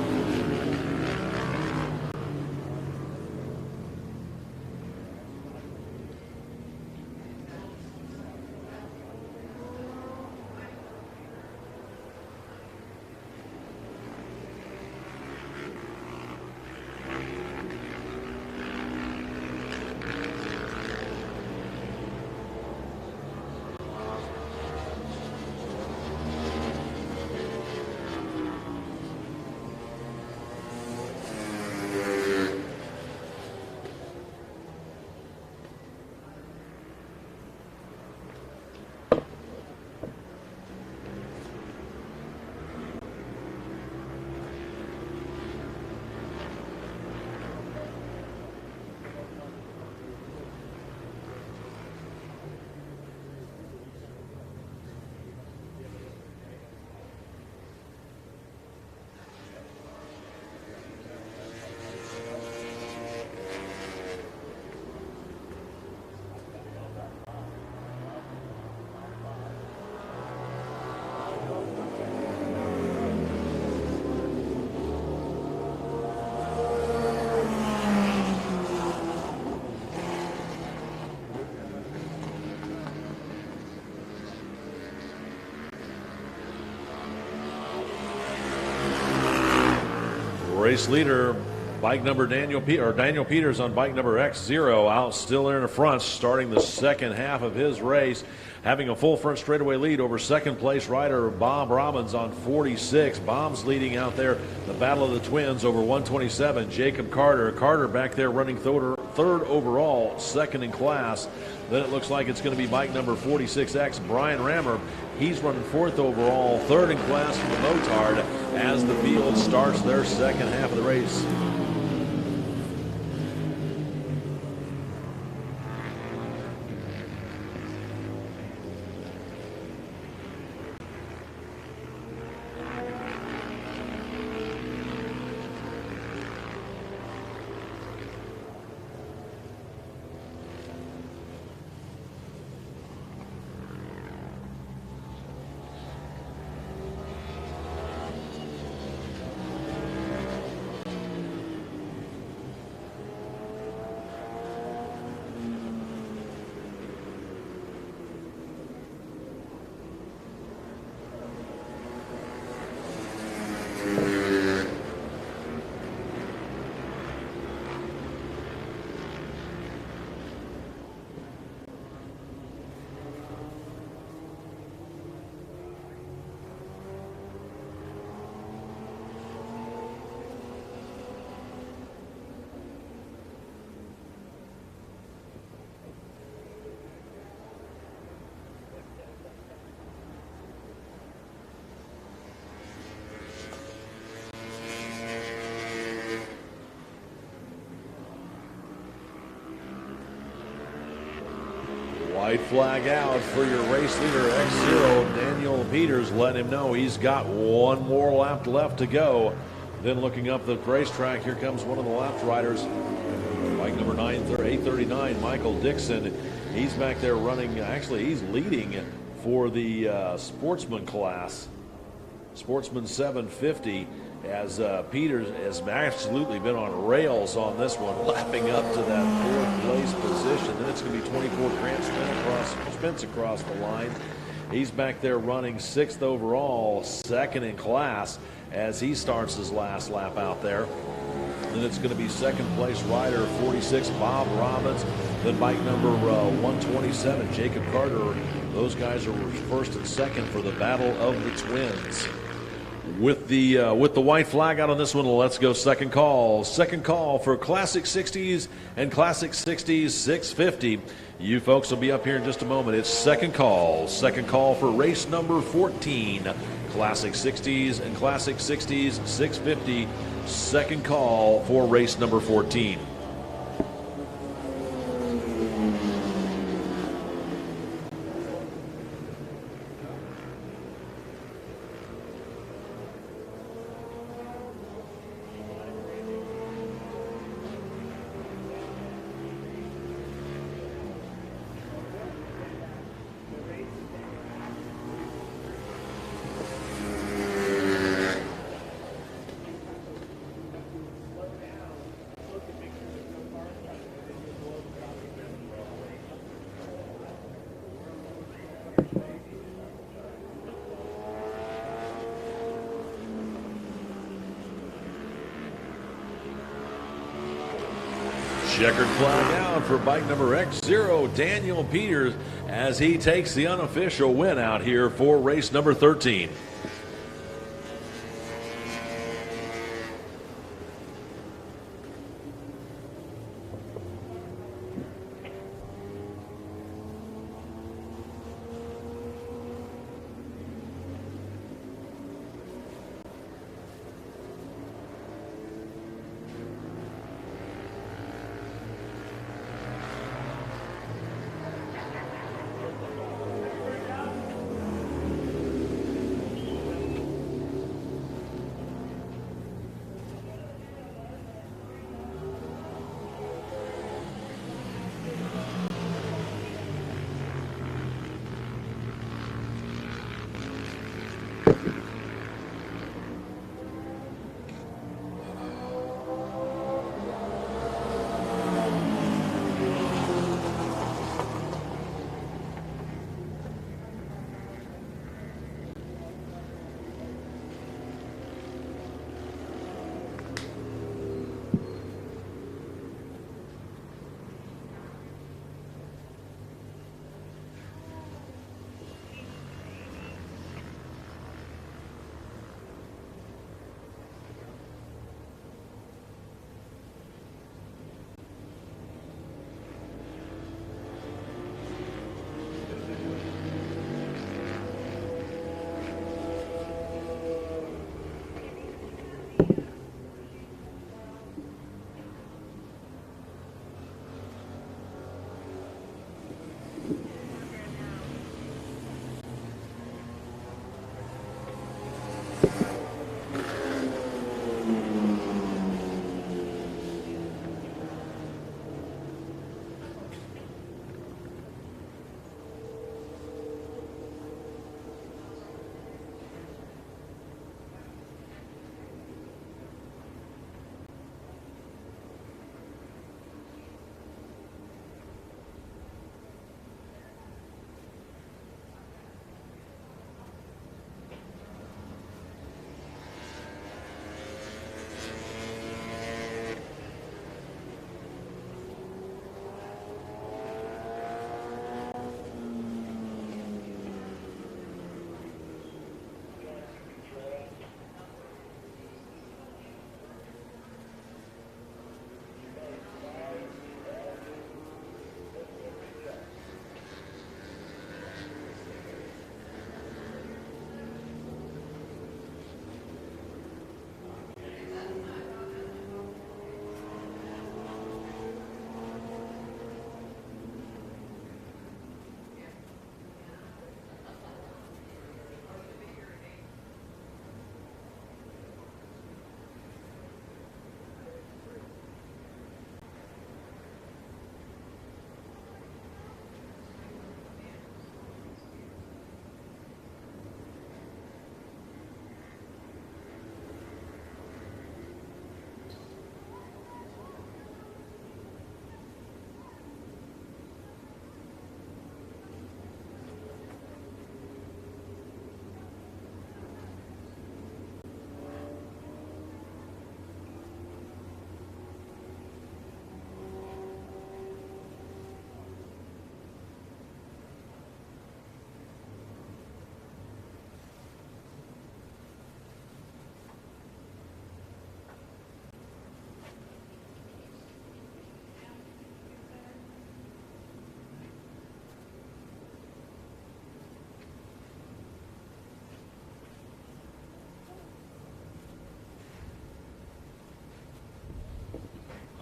Race leader, bike number Daniel Peters on bike number X0, out still there in the front, starting the second half of his race, having a full front straightaway lead over second place rider Bob Robbins on 46. Bob's leading out there the battle of the twins over 127. Jacob Carter back there running third overall, second in class. Then it looks like it's going to be bike number 46X, Brian Rammer. He's running fourth overall, third in class from the Motard as the field starts their second half of the race. White flag out for your race leader, X0, Daniel Peters. Let him know he's got one more lap left to go. Then looking up the racetrack, here comes one of the lap riders, bike number 839, Michael Dixon. He's back there running, actually he's leading for the sportsman class, sportsman 750. As Peters has absolutely been on rails on this one, lapping up to that fourth place position. Then it's going to be 24 cramps spins across the line. He's back there running sixth overall, second in class as he starts his last lap out there. Then it's going to be second place rider 46, Bob Robbins. Then bike number 127, Jacob Carter. Those guys are first and second for the battle of the twins. With the white flag out on this one, let's go second call. Second call for Classic 60s and Classic 60s 650. You folks will be up here in just a moment. It's second call. Second call for race number 14. Classic 60s and Classic 60s 650. Second call for race number 14. Checkered flag out for bike number X0, Daniel Peters, as he takes the unofficial win out here for race number 13.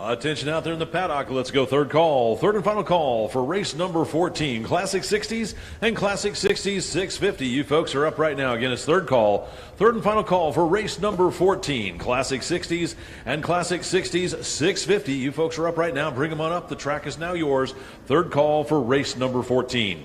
Attention out there in the paddock. Let's go third call. Third and final call for race number 14. Classic 60s and Classic 60s 650. You folks are up right now. Again, it's third call. Third and final call for race number 14. Classic 60s and Classic 60s 650. You folks are up right now. Bring them on up. The track is now yours. Third call for race number 14.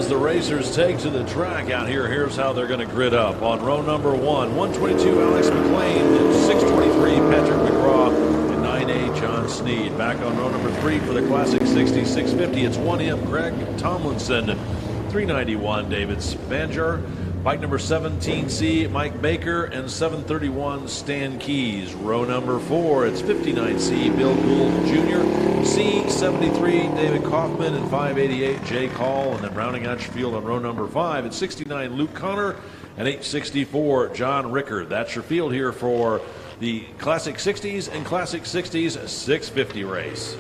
As the racers take to the track out here, here's how they're going to grid up. On row number 1, 122 Alex McLean, 623 Patrick McGraw, and 9A John Sneed. Back on row number 3 for the Classic 60 650, it's 1M Greg Tomlinson, 391 David Spanjar. Bike number 17C, Mike Baker, and 731 Stan Keys. Row number 4, it's 59C, Bill Gould Jr., C73 David Kaufman, and 588 Jay Call. And then rounding out your field on row number 5, it's 69 Luke Connor, and 864 John Rickard. That's your field here for the Classic 60s and Classic 60s 650 race.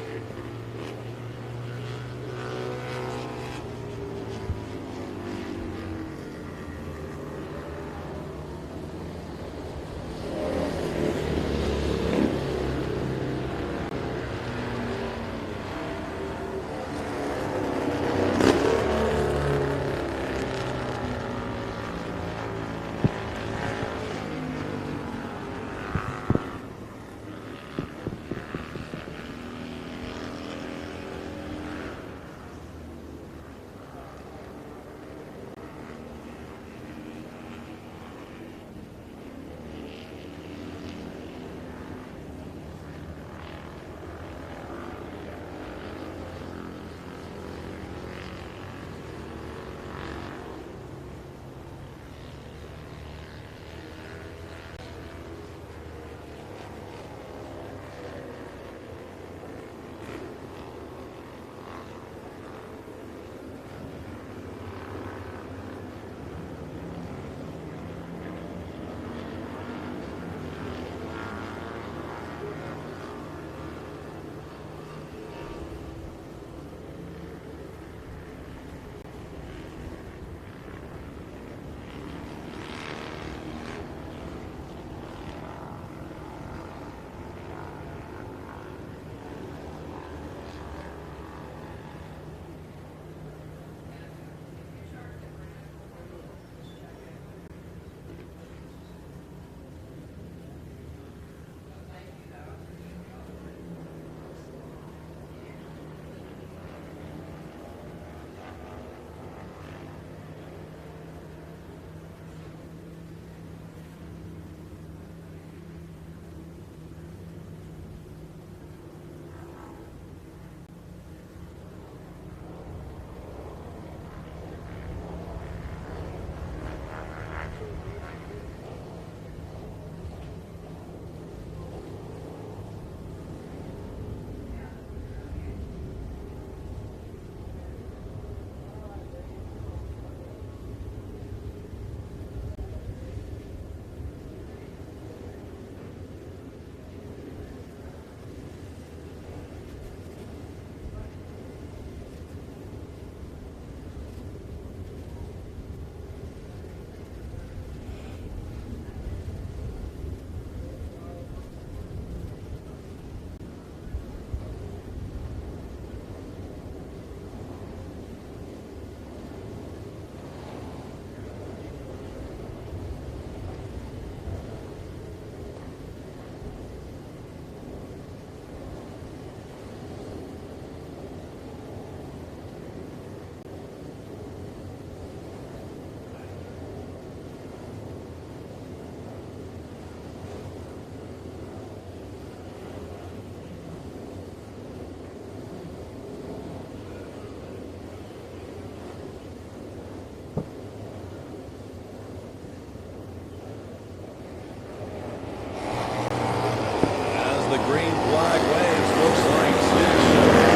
green flag waves. Looks like 623.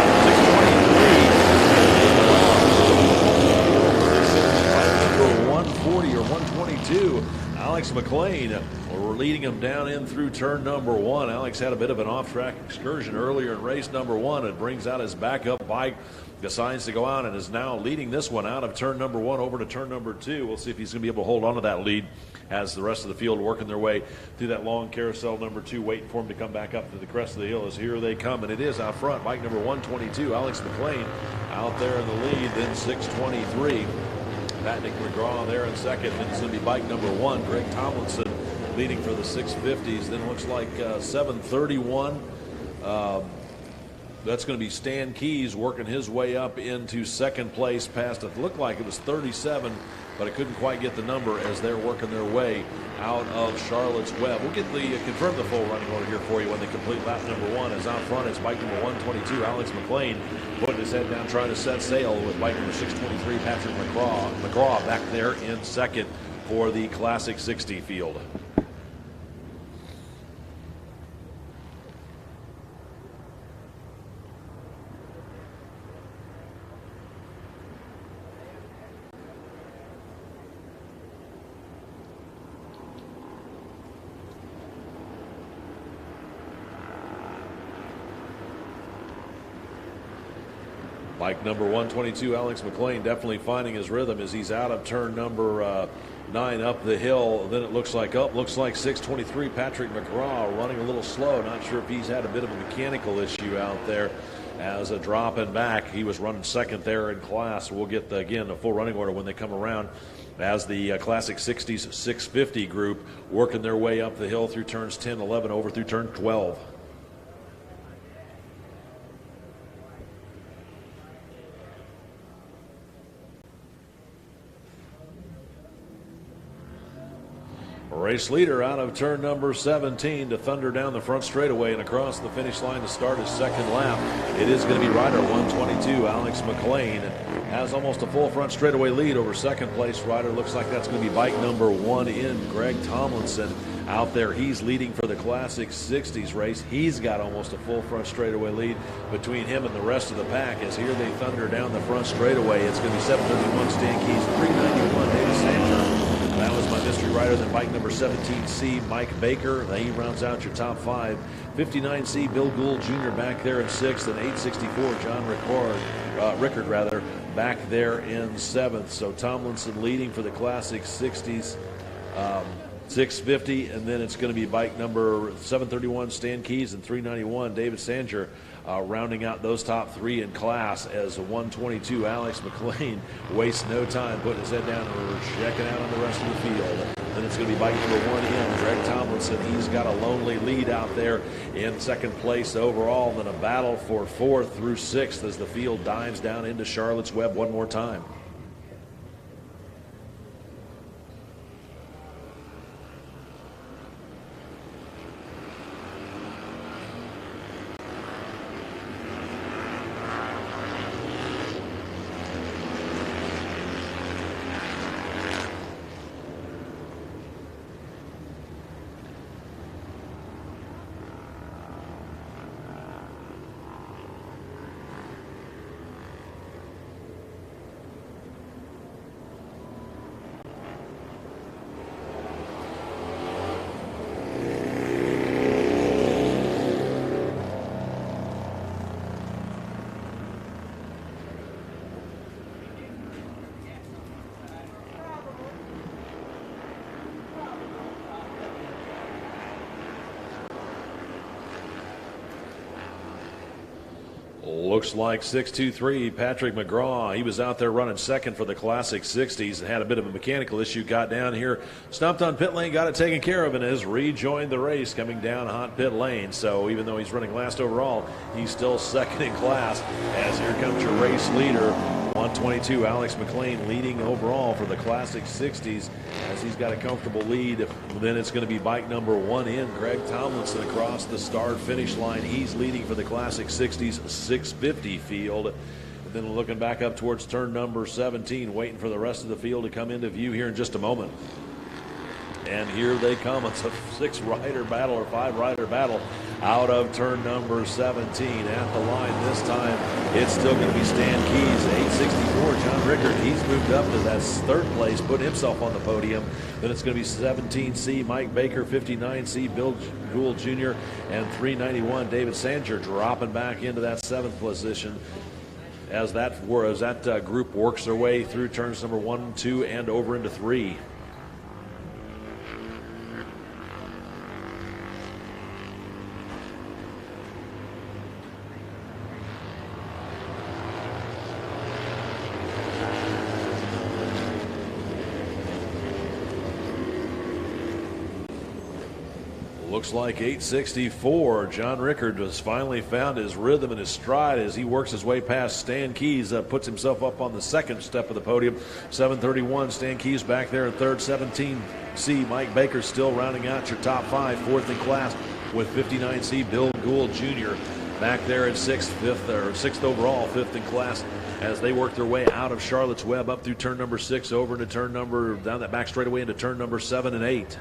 Number 140 or 122. Alex McLean, we're leading him down in through turn number 1. Alex had a bit of an off-track excursion earlier in race number 1 and brings out his backup bike, decides to go out and is now leading this one out of turn number 1 over to turn number 2. We'll see if he's going to be able to hold on to that lead as the rest of the field working their way through that long carousel number 2, waiting for him to come back up to the crest of the hill. As here they come, and it is out front. Bike number 122, Alex McLean, out there in the lead. Then 623, Patrick McGraw there in second. Then it's going to be bike number 1, Greg Tomlinson, leading for the 650s. Then it looks like 731. That's going to be Stan Keys working his way up into second place past, it looked like it was 37, but I couldn't quite get the number as they're working their way out of Charlotte's Web. We'll get confirm the full running order here for you when they complete lap number 1. As out front, it's bike number 122, Alex McLean, putting his head down trying to set sail with bike number 623, Patrick McGraw back there in second for the Classic 60 field. Bike number 122, Alex McLean, definitely finding his rhythm as he's out of turn number 9 up the hill. Then it looks like 623, Patrick McGraw running a little slow. Not sure if he's had a bit of a mechanical issue out there as a dropping back. He was running second there in class. We'll get, again, a full running order when they come around as the Classic 60s 650 group working their way up the hill through turns 10, 11, over through turn 12. Race leader out of turn number 17 to thunder down the front straightaway and across the finish line to start his second lap. It is going to be rider 122, Alex McLean. Has almost a full front straightaway lead over second place rider. Looks like that's going to be bike number 1 in, Greg Tomlinson. Out there, he's leading for the Classic 60s race. He's got almost a full front straightaway lead between him and the rest of the pack. As here they thunder down the front straightaway. It's going to be 731 Stan Keys, 391 David Sanger. That was my mystery rider. Then bike number 17C, Mike Baker. He rounds out your top 5. 59C, Bill Gould Jr. back there in 6th. And 864, John Rickard, back there in 7th. So Tomlinson leading for the Classic 60s. 650, and then it's going to be bike number 731, Stan Keys, and 391, David Sanger, rounding out those top 3 in class as 122, Alex McLean, wastes no time putting his head down and checking out on the rest of the field. Then it's going to be bike number 1 in, Greg Tomlinson. He's got a lonely lead out there in second place overall. Then a battle for 4th through 6th as the field dives down into Charlotte's Web one more time. Looks like 623, Patrick McGraw. He was out there running second for the Classic 60s and had a bit of a mechanical issue. Got down here, stomped on pit lane, got it taken care of, and has rejoined the race coming down hot pit lane. So even though he's running last overall, he's still second in class. As here comes your race leader, 122, Alex McLean, leading overall for the Classic 60s as he's got a comfortable lead. Then it's going to be bike number 1 in, Greg Tomlinson, across the start finish line. He's leading for the Classic 60s 650 field. And then looking back up towards turn number 17, waiting for the rest of the field to come into view here in just a moment. And here they come. It's a 6-rider battle or 5-rider battle out of turn number 17. At the line this time, it's still going to be Stan Keys, 864. John Rickard, he's moved up to that 3rd place, put himself on the podium. Then it's going to be 17C, Mike Baker, 59C, Bill Gould Jr., and 391, David Sanger, dropping back into that 7th position as that group works their way through turns number 1, 2, and over into 3. Looks like 864. John Rickard has finally found his rhythm and his stride as he works his way past Stan Keys, puts himself up on the 2nd step of the podium. 731, Stan Keys back there in 3rd. 17C, Mike Baker still rounding out your top 5. 4th in class with 59C, Bill Gould Jr. back there at 6th overall, 5th in class as they work their way out of Charlotte's Web up through turn number 6 over into down that back straightaway into turn number 7 and 8.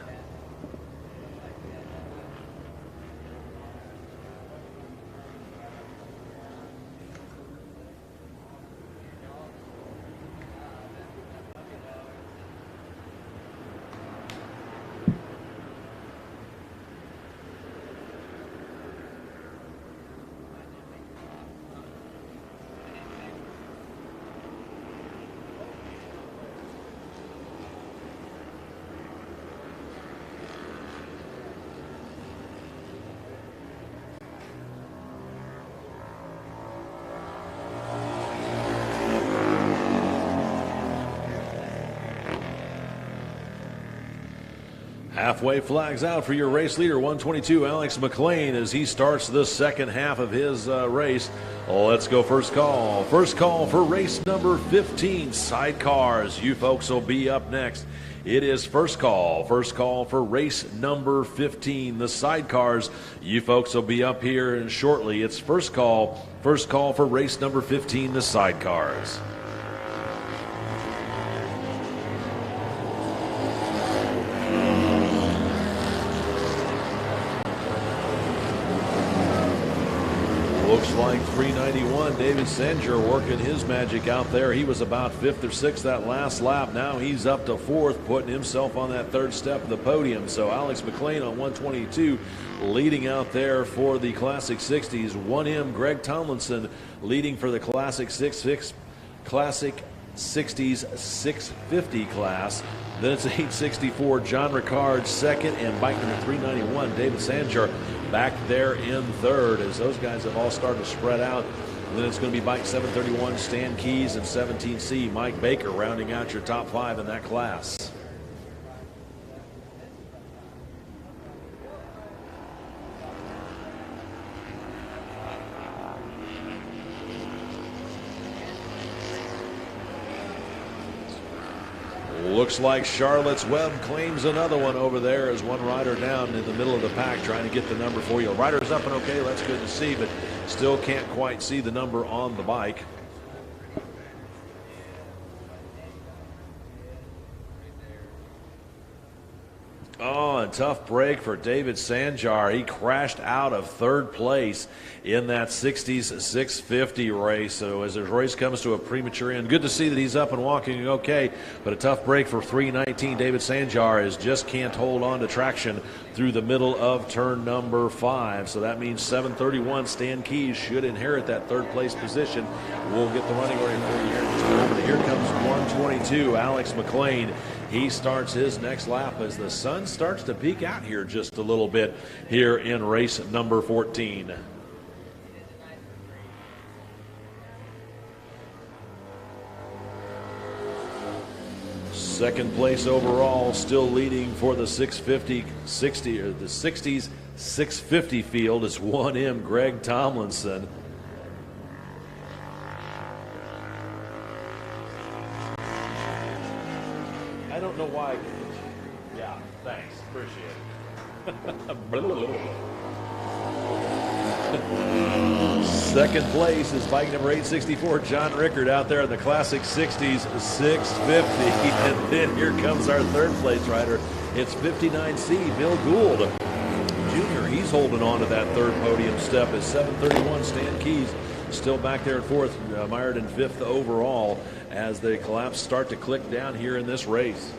Halfway flags out for your race leader, 122, Alex McLean, as he starts the 2nd half of his race. Let's go first call. First call for race number 15, sidecars. You folks will be up next. It is first call. First call for race number 15, the sidecars. You folks will be up here and shortly. It's first call. First call for race number 15, the sidecars. Looks like 391, David Sanger working his magic out there. He was about 5th or 6th that last lap. Now he's up to 4th, putting himself on that 3rd step of the podium. So Alex McLean on 122 leading out there for the Classic 60s. 1M, Greg Tomlinson leading for the Classic 60s 650 class. Then it's 864, John Rickard 2nd, and bike number 391, David Sanger back there in 3rd as those guys have all started to spread out. And then it's going to be bike 731, Stan Keys, and 17C, Mike Baker rounding out your top 5 in that class. Looks like Charlotte's Web claims another one over there as one rider down in the middle of the pack trying to get the number for you. Rider's up and okay, that's good to see, but still can't quite see the number on the bike. Oh, a tough break for David Sanjar. He crashed out of 3rd place in that 60s 650 race. So as his race comes to a premature end, good to see that he's up and walking okay, but a tough break for 319. David Sanjar is just can't hold on to traction through the middle of turn number 5. So that means 731 Stan Keys should inherit that 3rd place position. We'll get the running order for you here in just a moment. Here comes 122, Alex McLean. He starts his next lap as the sun starts to peek out here just a little bit here in race number 14. Second place overall, still leading for the 60 or the 60s 650 field is 1M Greg Tomlinson. I don't know why. Yeah, thanks. Appreciate it. Second place is bike number 864, John Rickard, out there in the Classic 60s 650. And then here comes our 3rd place rider, It's 59C, Bill Gould Jr. He's holding on to that third podium step at 7:31. Stan Keys still back there at fourth, mired in fifth overall as the collapse start to click down here in this race.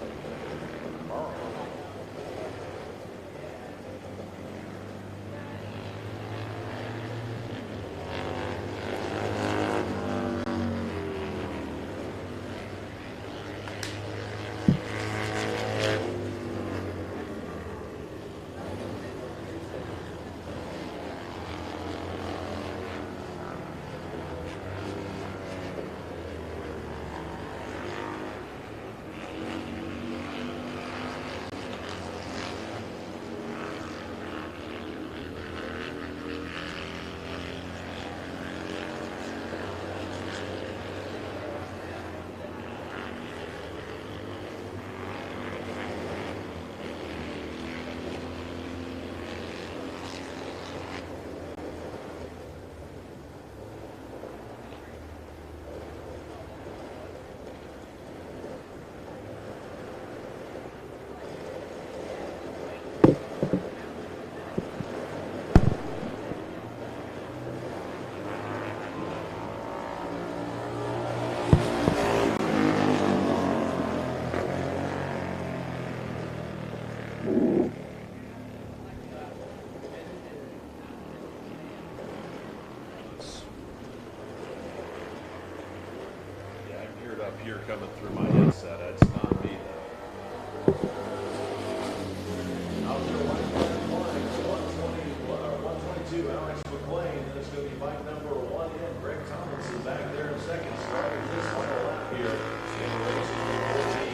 Here coming through my headset. That's not me though. Out there, 122, Alex McLean. Then it's going to be bike number 1 in. Greg Tomlinson back there in second, starting this final lap here in race number 14.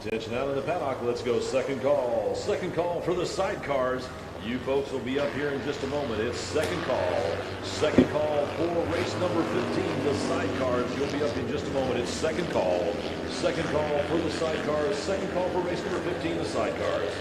Attention out in the paddock. Let's go second call. Second call for the sidecars. You folks will be up here in just a moment. It's second call. Second call for race number 15, the sidecars. You'll be up in just a moment. It's second call. Second call for the sidecars. Second call for race number 15, the sidecars.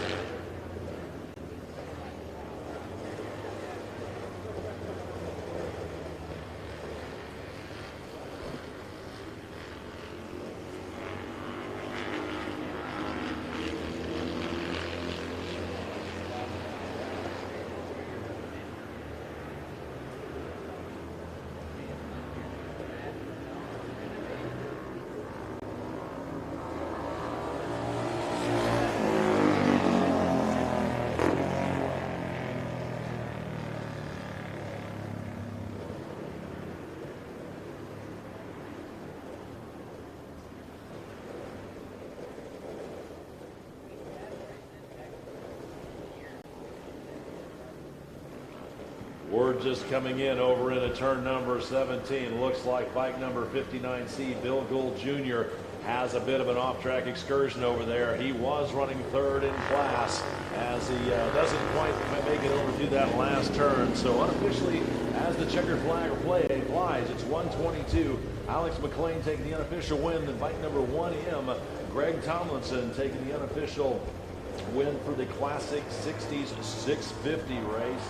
Word just coming in over into turn number 17. Looks like bike number 59C, Bill Gould Jr., has a bit of an off-track excursion over there. He was running third in class as he doesn't quite make it over to that last turn. So unofficially, as the checkered flag flies, it's 122. Alex McLean taking the unofficial win. Then bike number 1M, Greg Tomlinson taking the unofficial win for the Classic 60s 650 race.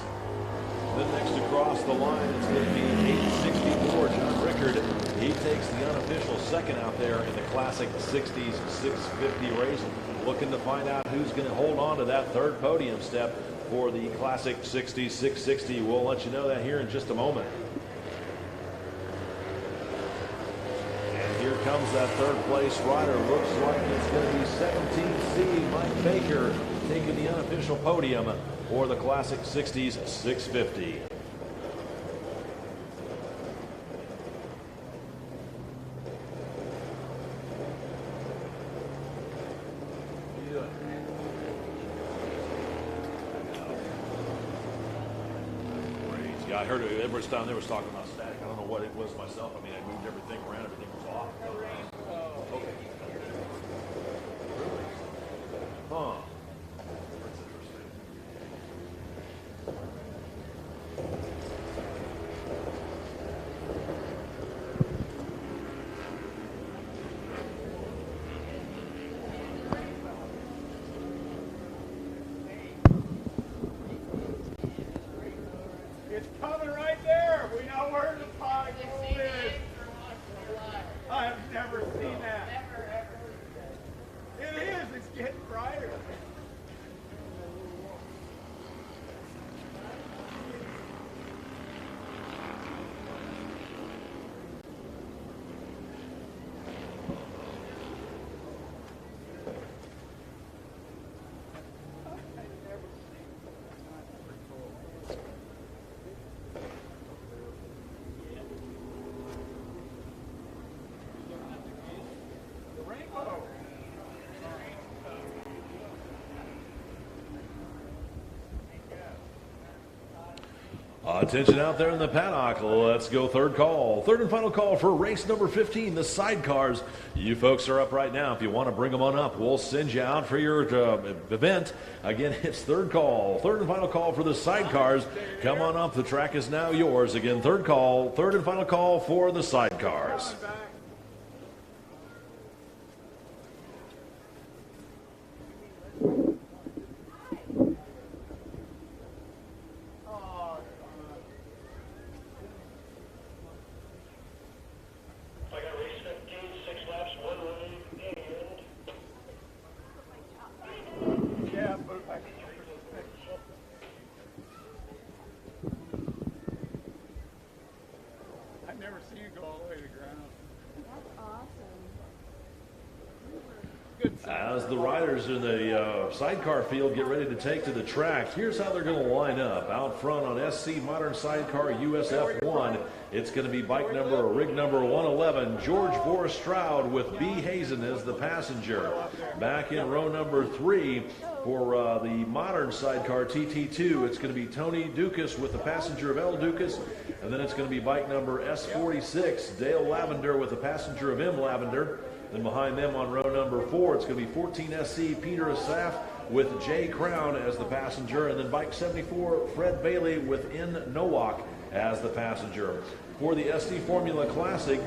Then next across the line, it's going to be 864. John Rickard, he takes the unofficial second out there in the Classic 60s 650 race. Looking to find out who's going to hold on to that third podium step for the Classic 60s 660. We'll let you know that here in just a moment. And here comes that third place rider. Looks like it's going to be 17C, Mike Baker, taking the unofficial podium for the Classic 60s 650. I heard it, everybody's down there was talking about static. I don't know what it was myself. I mean, I moved everything around. Everything was off. Okay. Really? Huh. That's interesting.
It's coming right there. We know where the pie hole is. I have never seen that. It is. It's getting brighter.
Attention out there in the paddock. Let's go third call. Third and final call for race number 15, the sidecars. You folks are up right now. If you want to bring them on up, we'll send you out for your event. Again, it's third call. Third and final call for the sidecars. Come on up. The track is now yours. Again, third call. Third and final call for the sidecars.
I've never seen it go all the way to the ground.
That's awesome.
As the riders in the sidecar field get ready to take to the track, here's how they're going to line up. Out front on SC Modern Sidecar USF1, it's going to be rig number 111, George Boris Stroud with B. Hazen as the passenger. Back in row number 3 for the Modern Sidecar TT2, it's going to be Tony Dukas with the passenger of L. Dukas. And then it's going to be bike number S46, Dale Lavender with the passenger of M. Lavender. Then behind them on row number 4, it's going to be 14SC Peter Asaf with Jay Crown as the passenger. And then bike 74, Fred Bailey with N. Nowak as the passenger. For the SC Formula Classic,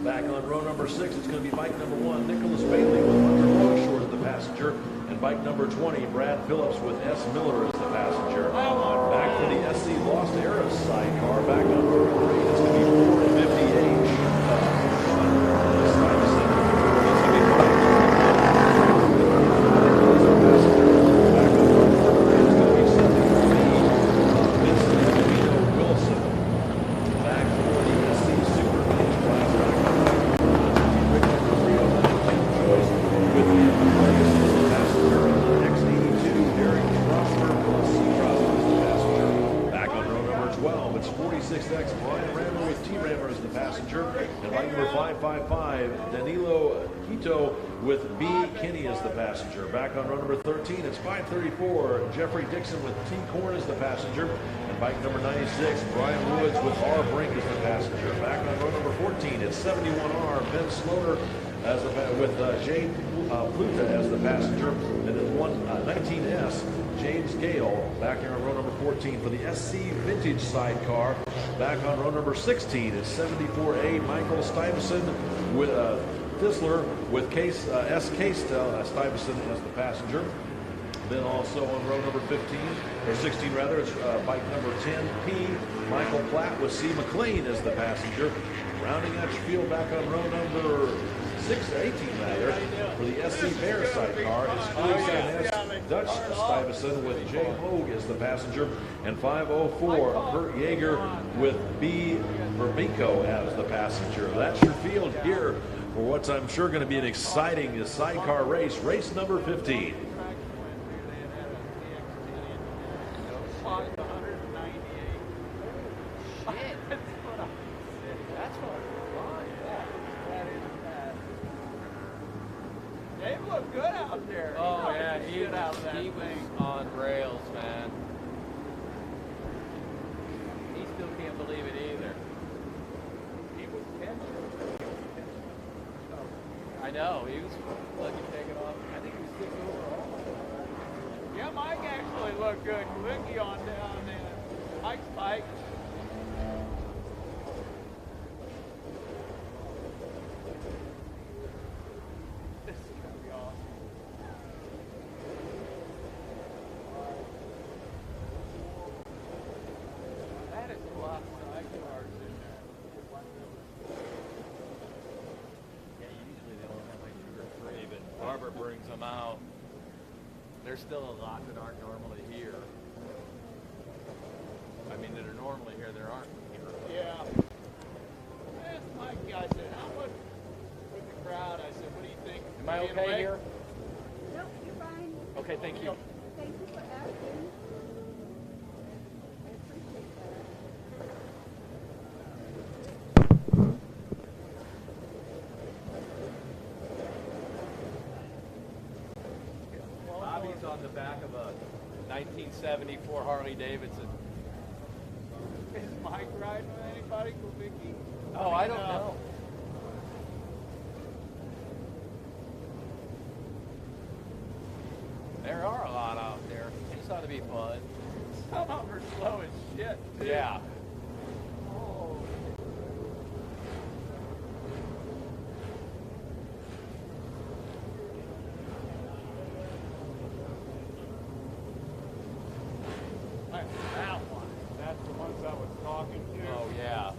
back on row number 6, it's going to be bike number 1, Nicholas Bailey with Hunter Longshore as the passenger. And bike number 20, Brad Phillips with S. Miller as the passenger. Back for the SC Lost Eras sidecar, back on row 3, it's going to be Ford 58. With B. Kinney as the passenger. Back on row number 13, it's 534, Jeffrey Dixon with T. Korn as the passenger. And bike number 96, Brian Woods with R. Brink as the passenger. Back on row number 14, it's 71R, Ben Sloter with Jay Pluta as the passenger. And then 19S, James Gale. Back here on row number 14 for the SC Vintage sidecar. Back on row number 16 is 74A, Michael Stuyvesant with Thisler with S. Case Stuyvesant as the passenger. Then also on row number 15, or 16 rather, it's bike number 10P, Michael Platt with C. McLean as the passenger. Rounding out your field back on row number 18 rather, for the SC Bear sidecar, it's 47S Dutch Stuyvesant with J. Hogue as the passenger. And 504, Kurt Yeager with B. Vermico as the passenger. That's your field here for what's I'm sure going to be an exciting sidecar race, race number 15.
Dave looked good out there.
Oh, yeah, he
was
on rails, man. He's know. He was lucky taking off. I think he was 6 overall.
Yeah, Mike actually looked good. Quicky on down there. Mike's bike. This is going to be awesome. That is a lot of sidecars in there.
Yeah, usually they only have like 2 or 3, but Barber brings them out. There's still a lot that aren't normally here. I mean, that are normally here, there aren't here.
Yeah. I asked Mike, I said, how much with the crowd? I said, what do you think?
Am I okay here?
Nope, you're fine.
Okay, thank you.
Thank you for asking. I appreciate that.
Bobby's on the back of a 1974 Harley Davidson.
Is Mike riding with anybody? Vicky?
Oh, I don't know. There are a lot out there. These ought to be fun.
Some of them are slow as shit, too.
Yeah.
Oh. Like that one. That's the ones I was talking to.
Oh, yeah.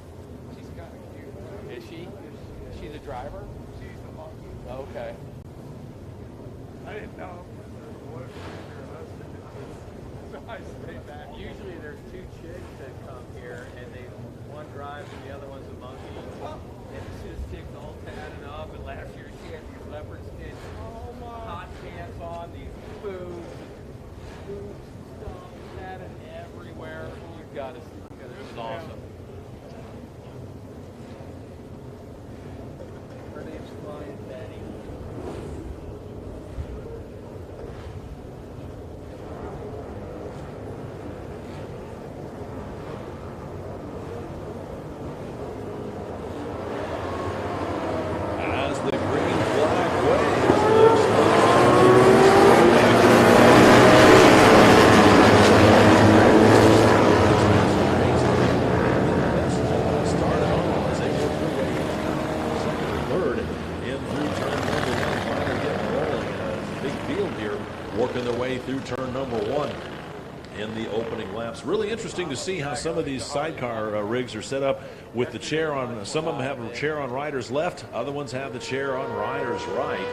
She's kind of cute.
Is she? Is she the driver?
She's the monkey.
Okay.
I didn't know if her husband. So I stayed back.
Usually there's 2 chicks that come here, and one drives and the other one's a monkey. And this chick's all tatted up, and last year she had these leopard skin hot pants on, these boobs and stuff tatted everywhere. You've got to see it. It's awesome. Her name's Flying Betty.
As the green flag waves, looks started on as they go through second or third in through turn number 1, finally getting rolling. Big field here, working their way through turn number 1 in the opening laps. Really interesting to see how some of these sidecar rigs are set up with the chair on. Some of them have a chair on rider's left, other ones have the chair on rider's right.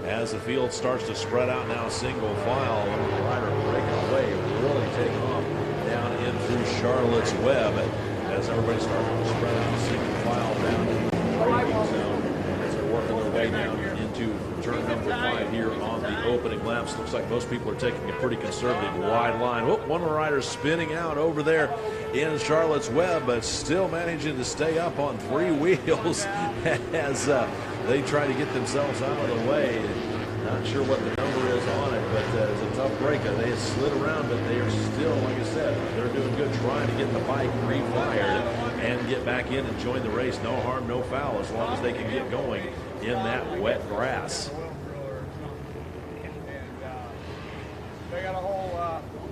As the field starts to spread out now, single file, the rider breaking away, really taking off down in through Charlotte's Web as everybody starts to spread out single file down in the braking zone as they're working their way down into turn number 5 here on the opening laps. Looks like most people are taking a pretty conservative wide line. Whoop, one of the riders spinning out over there in Charlotte's Web, but still managing to stay up on 3 wheels as they try to get themselves out of the way. Not sure what the number is on it, but it's a tough break. They have slid around, but they are still, like I said, they're doing good trying to get the bike refired and get back in and join the race. No harm, no foul, as long as they can get going in that wet grass.
They got a whole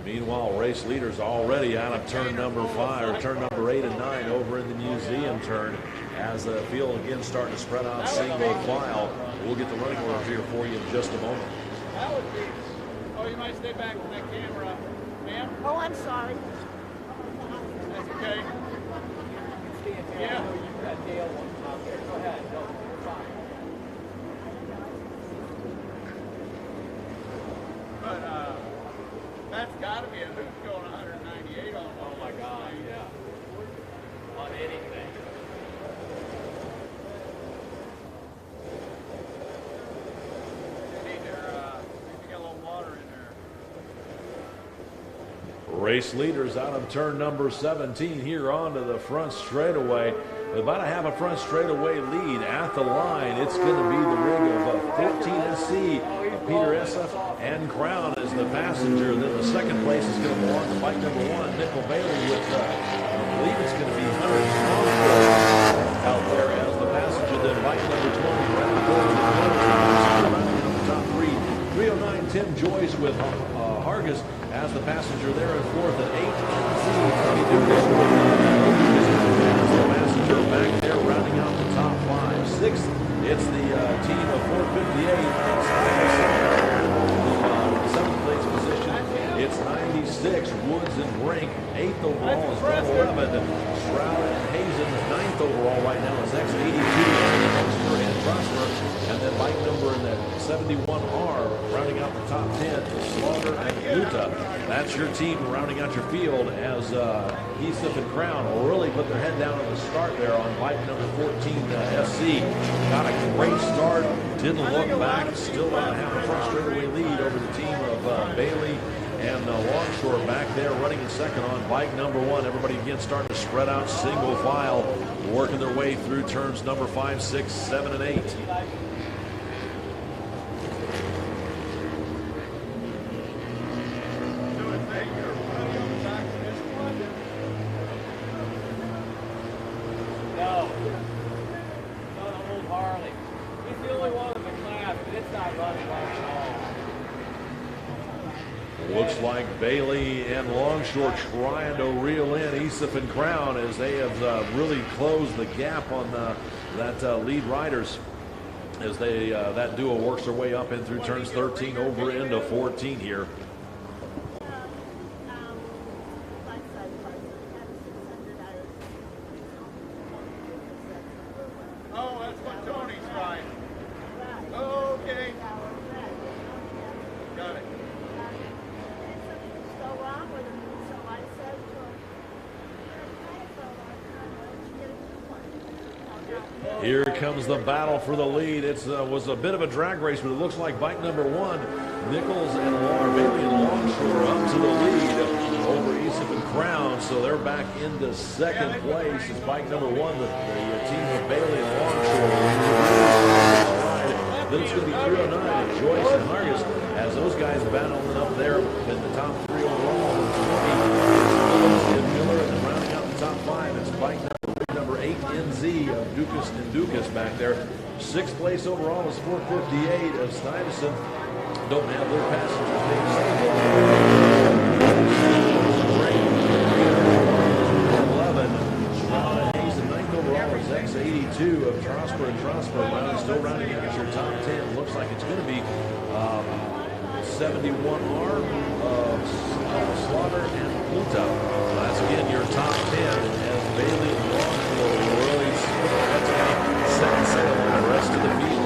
Meanwhile, race leaders already out of turn number 5, or turn number 8 and 9 over in the museum turn as the field again starting to spread out single file. We'll get the running order here for you in just a moment.
That would be. Oh, you might stay back from that camera, ma'am.
Oh, I'm sorry.
That's okay. Yeah.
You've got Dale out there. Go ahead. No, you're fine.
But that's got to be a who's going 198 on.
Oh my God, yeah. On anything.
They need to get a little water in there.
Race leaders out of turn number 17 here onto the front straightaway. About to have a front straightaway lead at the line. It's going to be the rig of 14SC, Peter Essa and Crown as the passenger. Then the second place is going to belong to bike number 1, Nickel Bailey, with I believe it's going to be Hunter Strongfield out there as the passenger. Then bike number 20, Brown Ford. 8th overall is 12-11. Stroud and Hazen, 9th overall right now is X82 and Prosper. And then bike number in that 71R, rounding out the top 10, Slaughter and Luta. That's your team rounding out your field as Heathcliff and Crown really put their head down at the start there on bike number 14, SC. Got a great start, didn't look back, still have a front straightaway lead over the team of Bailey and Longshore back there running in second on bike number 1. Everybody again starting to spread out single file, working their way through turns number 5, 6, 7, and 8. Looks like Bailey and Longshore trying to reel in Heathcliff and Crown as they have really closed the gap on that lead riders as they that duo works their way up in through turns 13 over into 14 here.
Oh, that's what Tony's trying. Oh, okay. Got it.
Here comes the battle for the lead. It was a bit of a drag race, but it looks like bike number 1, Nichols and Bailey and Longshore up to the lead over Heathcliff and Crown. So they're back into second place. It's bike number 1, the team of Bailey and Longshore. Then it's going to be 309 and Joyce and Hargis as those guys battling up there in the top 3 overall. And Miller, and then rounding out the top 5, it's bike number 8, NZ of Dukas and Dukas back there. 6th place overall is 458 of Stuyvesant. Don't have their passengers named Sable. 11. Stroud and Hazen, 9th overall is X82 of Trosper and Trosper. Still rounding out your top 10. Looks like it's going to be 71R of Slaughter and Pluto. That's again your top 10 as Bailey and Longshore really set sail on the rest of the field.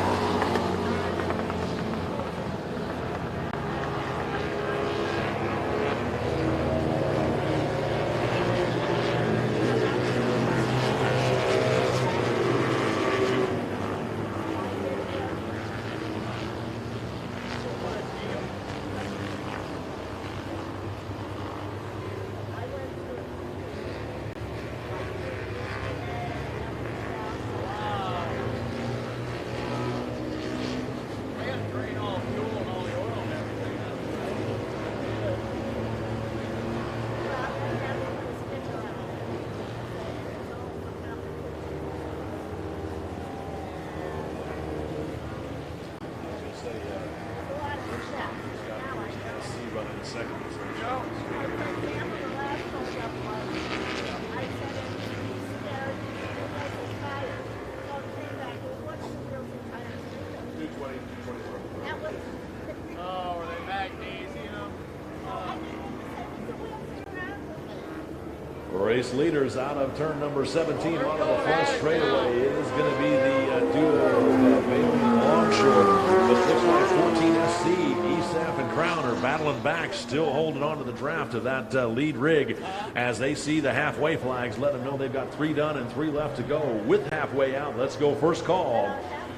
Race leaders out of turn number 17 on the front straightaway. It is going to be the duo of Bailey and Longshore. But it looks like 14 SC, ESAF and Crown are battling back, still holding on to the draft of that lead rig as they see the halfway flags, let them know they've got 3 done and 3 left to go with halfway out. Let's go first call.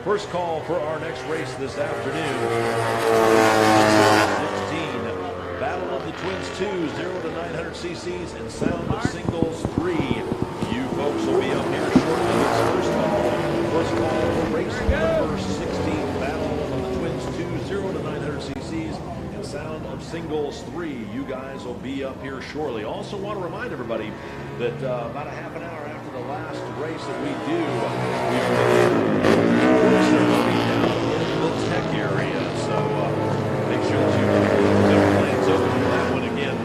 First call for our next race this afternoon. 16. Battle of the Twins 2, 0 to 900 cc's and sound of singles 3. You folks will be up here shortly. It's first call. First call for race number 16. Battle of the Twins 2, 0 to 900 cc's and sound of singles 3. You guys will be up here shortly. Also want to remind everybody that about a half an hour after the last race that we do, in the tech area. So make sure that you have plans open for that one again.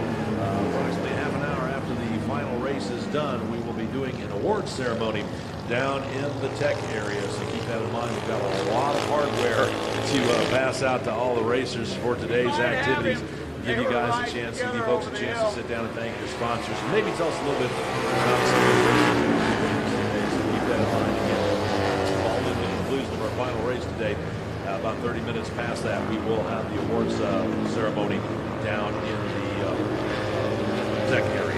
Approximately half an hour after the final race is done, we will be doing an awards ceremony down in the tech area. So keep that in mind. We've got a lot of hardware to pass out to all the racers for today's activities. give you guys a chance, give you folks a chance to sit down and thank your sponsors. And maybe tell us a little bit about some of the races today. So keep that in mind. Again, following the conclusion of our final race today, about 30 minutes past that, we will have the awards ceremony down in the deck area.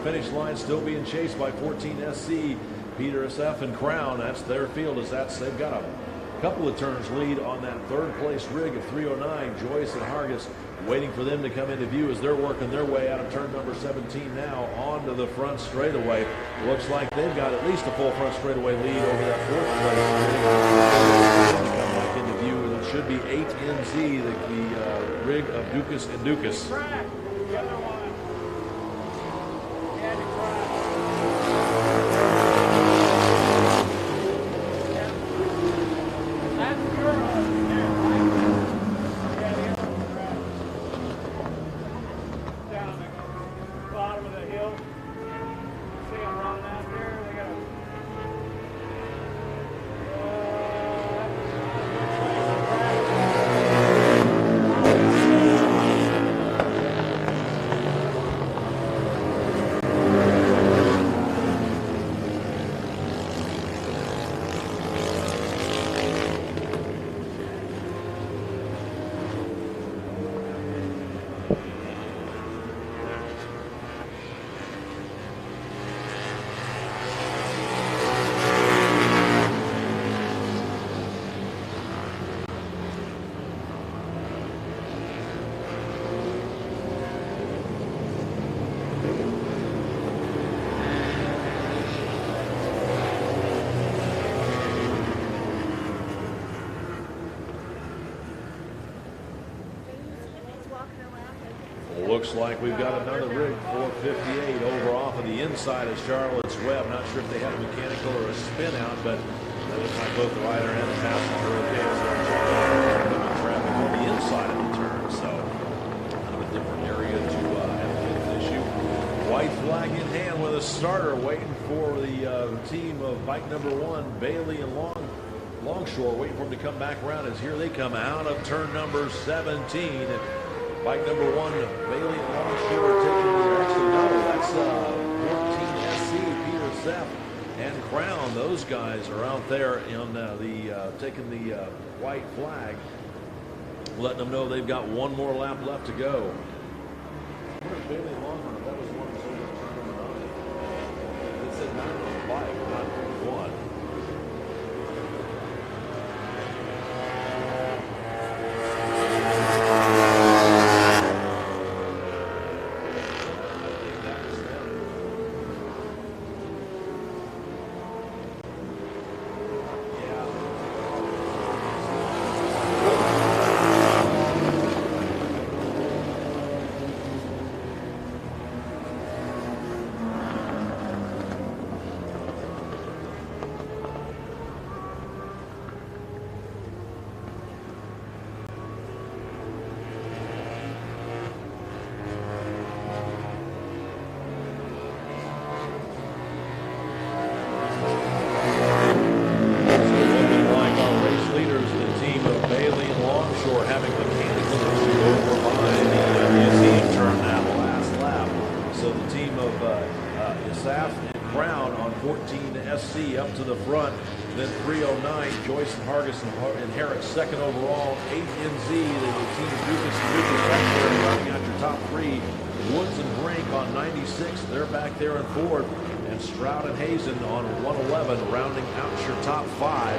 Finish line still being chased by 14 SC, Peter SF and Crown. That's their field, as they've got a couple of turns lead on that third place rig of 309. Joyce and Hargis waiting for them to come into view as they're working their way out of turn number 17 now onto the front straightaway. Looks like they've got at least a full front straightaway lead over that fourth place rig. Come back into view, and it should be 8NZ, the rig of Dukas and Dukas. Looks like we've got another rig, 458, over off of the inside of Charlotte's Web. Not sure if they had a mechanical or a spin out, but that looks like both the rider and the passenger are okay. So traffic on the inside of the turn, so kind of a different area to have an issue. White flag in hand with a starter waiting for the team of bike number 1, Bailey and Longshore, waiting for them to come back around as here they come out of turn number 17. Bike number 1, Bailey and Longshore taking the, actually no, that's 14 SC, Peter Sepp and Crown. Those guys are out there in taking the white flag, letting them know they've got one more lap left to go. Where's Bailey and Longshore? That was one that's over turn number 9. It said 9 on the bike, not 1. Up to the front, then 309, Joyce and Hargis and Harris second overall, 8NZ, the team of Dukas and Dukas back there running out your top 3. Woods and Brink on 96, they're back there in fourth, and Stroud and Hazen on 111, rounding out your top 5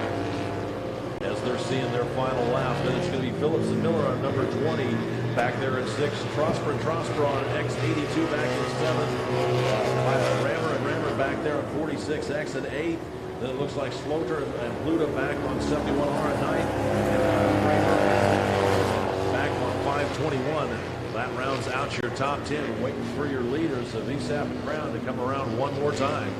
as they're seeing their final lap. Then it's going to be Phillips and Miller on number 20 back there in 6th. Trosper and Trosper on X82 back in 7th. Rammer and Rammer back there on 46, X and 8. Then it looks like Sloter and Pluto back on 71R at 9th. And back on 521. That rounds out your top 10. Waiting for your leaders of ESAP and Crown to come around one more time.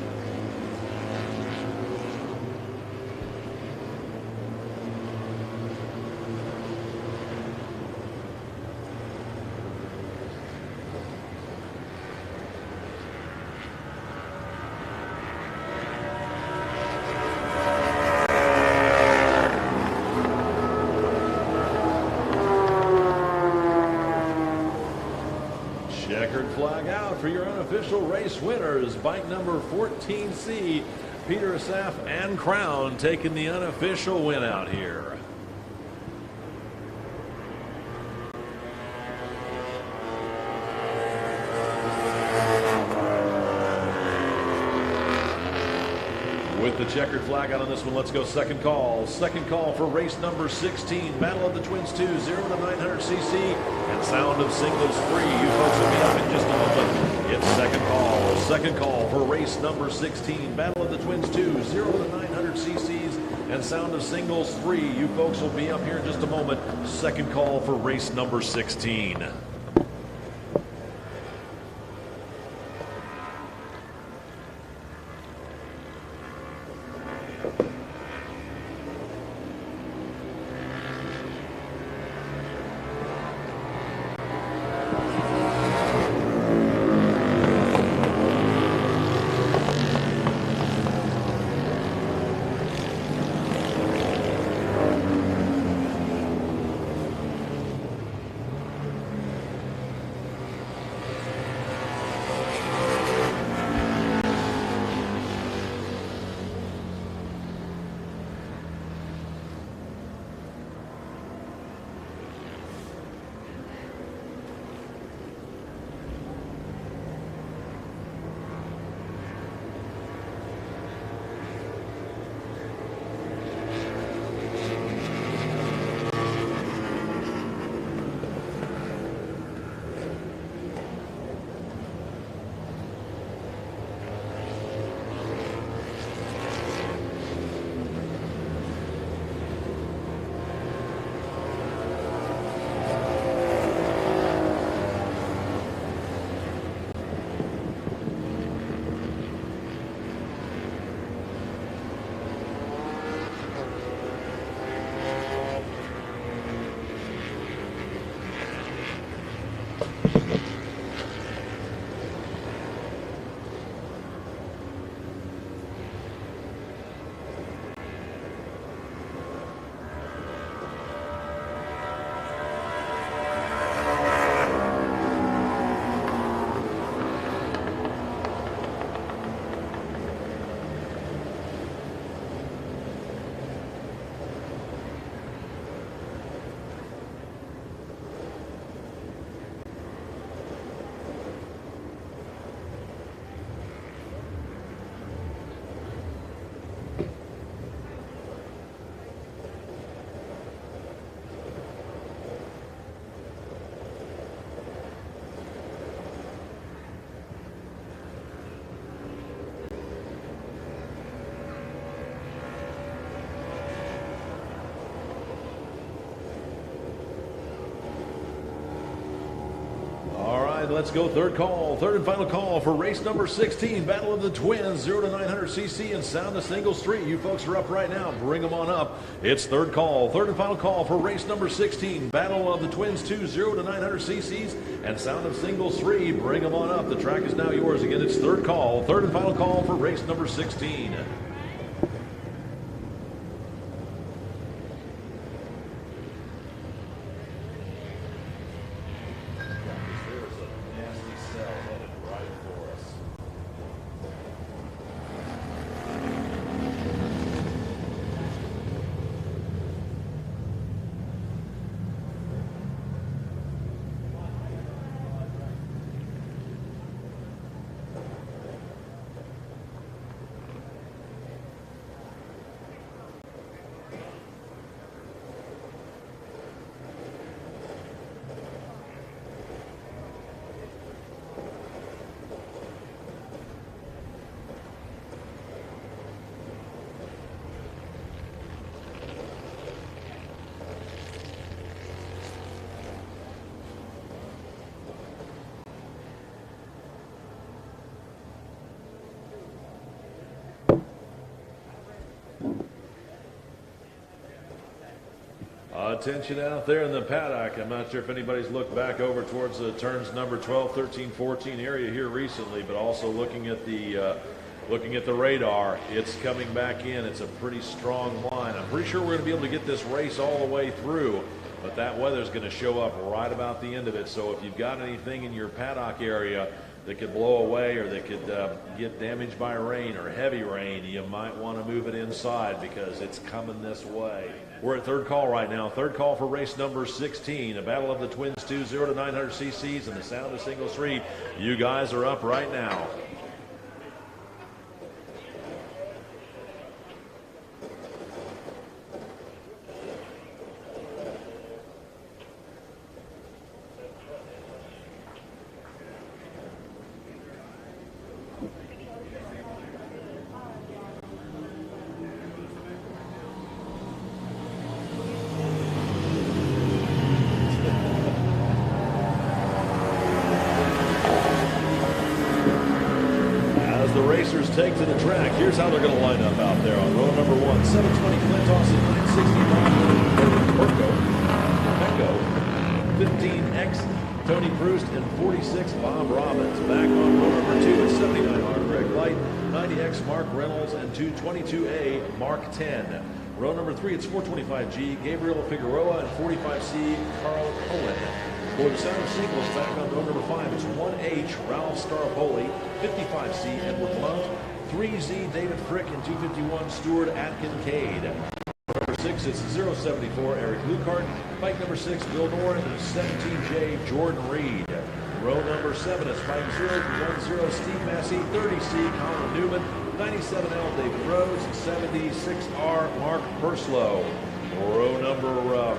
Checkered flag out for your unofficial race winners. Bike number 14C, Peter Asaf and Crown taking the unofficial win out here. With the checkered flag out on this one, let's go second call. Second call for race number 16, Battle of the Twins 2, 0 to 900cc, and Sound of Singles 3. You folks will be up in just a moment. It's second call. Second call for race number 16, Battle of the Twins 2, 0 to 900cc's, and Sound of Singles 3. You folks will be up here in just a moment. Second call for race number 16. Let's go third call, third and final call for race number 16, Battle of the Twins, 0 to 900cc and Sound of Singles 3. You folks are up right now. Bring them on up. It's third call, third and final call for race number 16, Battle of the Twins 2, 0 to 900cc's and Sound of Singles 3. Bring them on up. The track is now yours. Again, it's third call, third and final call for race number 16. lot of tension out there in the paddock. I'm not sure if anybody's looked back over towards the turns number 12, 13, 14 area here recently, but also looking at the radar. It's coming back in. It's a pretty strong line. I'm pretty sure we're going to be able to get this race all the way through, but that weather's going to show up right about the end of it. So if you've got anything in your paddock area that could blow away or that could get damaged by rain or heavy rain, you might want to move it inside because it's coming this way. We're at third call right now. Third call for race number 16, a battle of the Twins 2, 0 to 900 cc's and the sound of singles 3. You guys are up right now. Take to the track. Here's how they're going to line up out there on row number 1. 720 Clint Austin, 965 Pecco, 15X Tony Proust, and 46 Bob Robbins. Back on row number 2 at 79 Hard Greg Light, 90X Mark Reynolds, and 222A Mark 10. Row number 3, it's 425G Gabriel Figueroa and 45C Carl Cohen. For the sound of singles, back on row number 5, it's 1H Ralph Staropoli, 55C Edward Blunt, 3Z David Frick, and 251 Stuart Atkin Cade. Number 6, it's 074 Eric Lucart, bike number 6 Bill Noren, and 17J Jordan Reed. Row number 7, it's 5010 Steve Massey, 30C Colin Newman, 97L David Rhodes, 76R Mark Perslow. Row number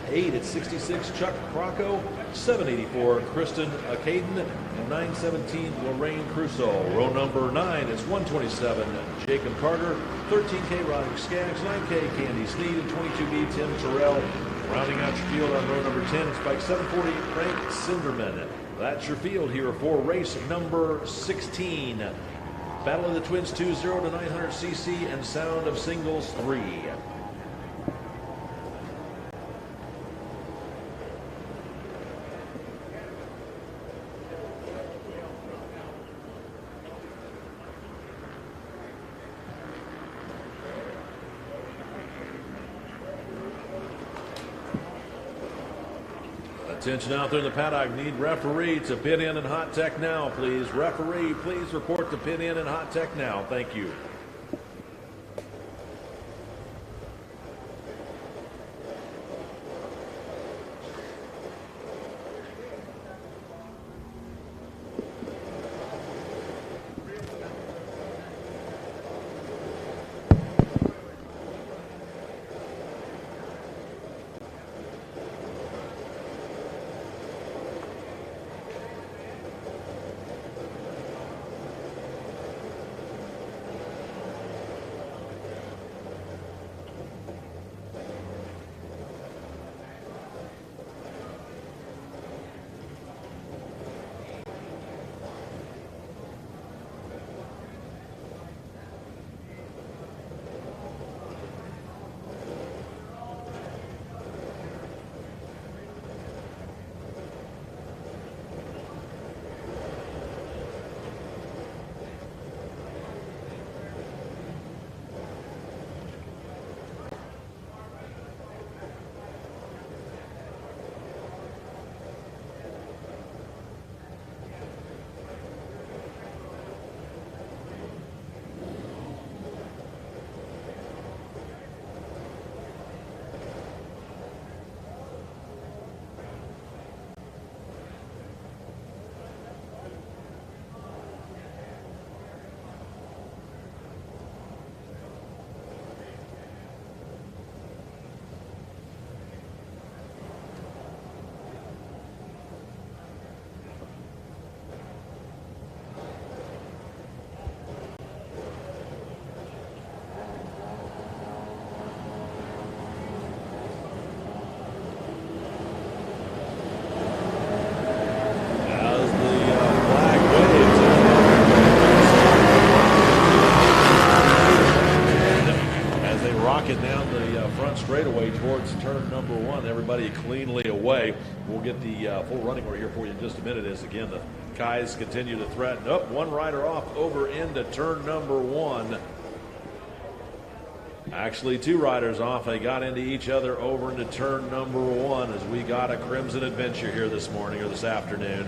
8, it's 66 Chuck Crocco, 784 Kristen Caden, and 917 Lorraine Crusoe. Row number 9, it's 127 Jacob Carter, 13K Roderick Skaggs, 9K Candy Sneed, and 22B Tim Terrell. Rounding out your field on row number 10, it's bike 740 Frank Sinderman. That's your field here for race number 16. Battle of the Twins 2, 0 to 900 cc, and sound of singles 3. Attention out there in the paddock. Need referee to pit in and hot tech now, please. Referee, please report to pit in and hot tech now. Thank you. get the full running order here for you in just a minute as, again, the Kais continue to threaten. Up, one rider off over into turn number 1. Actually, 2 riders off. They got into each other over into turn number 1 as we got a Crimson adventure here this morning or this afternoon.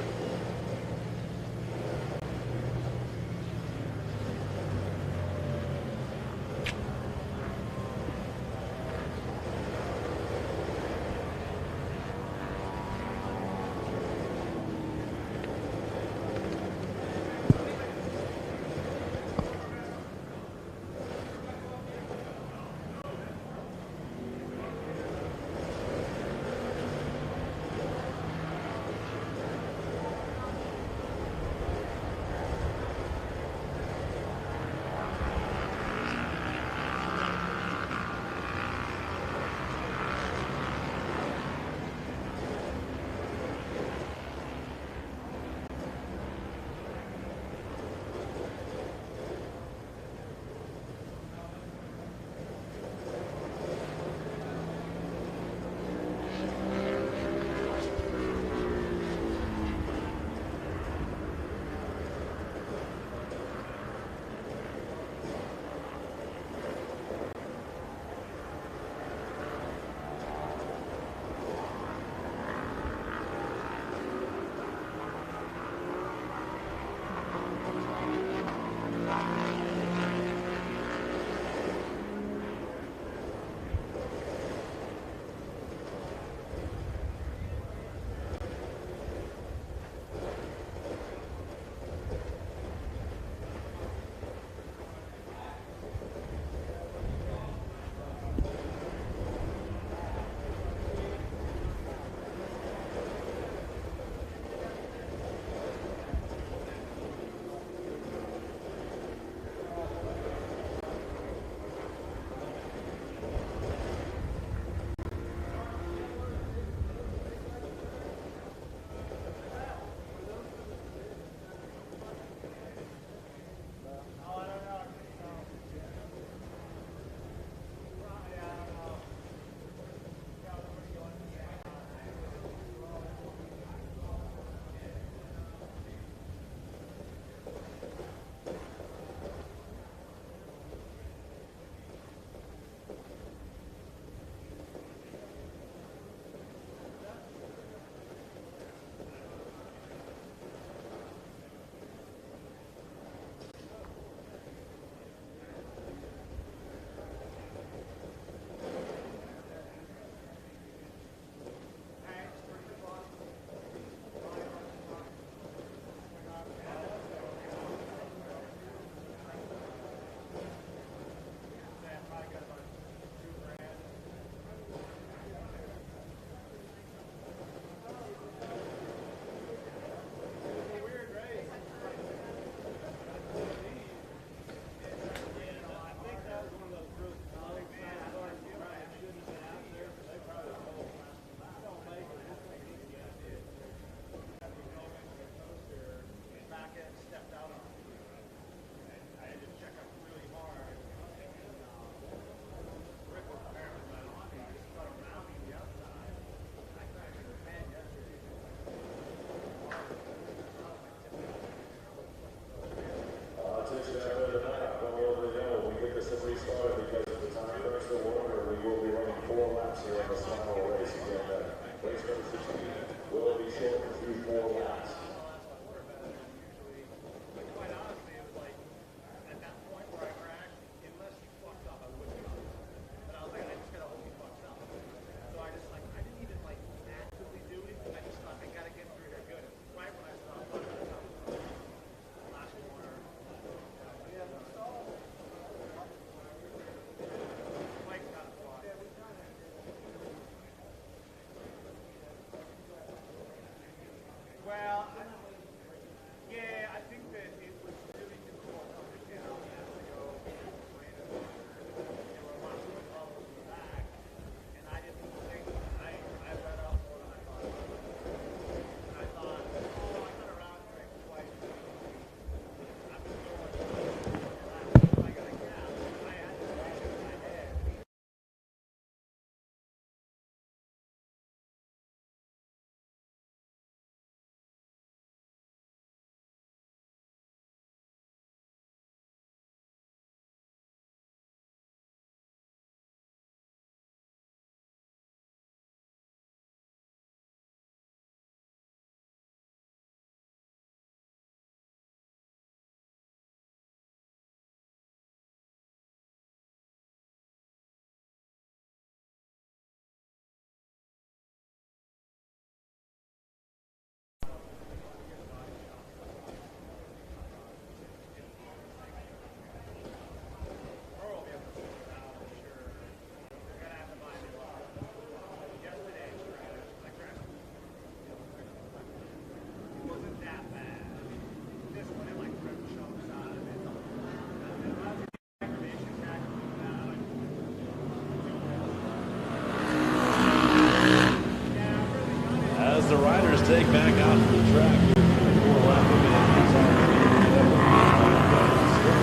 take back out to the track here. 4-lap event. It's on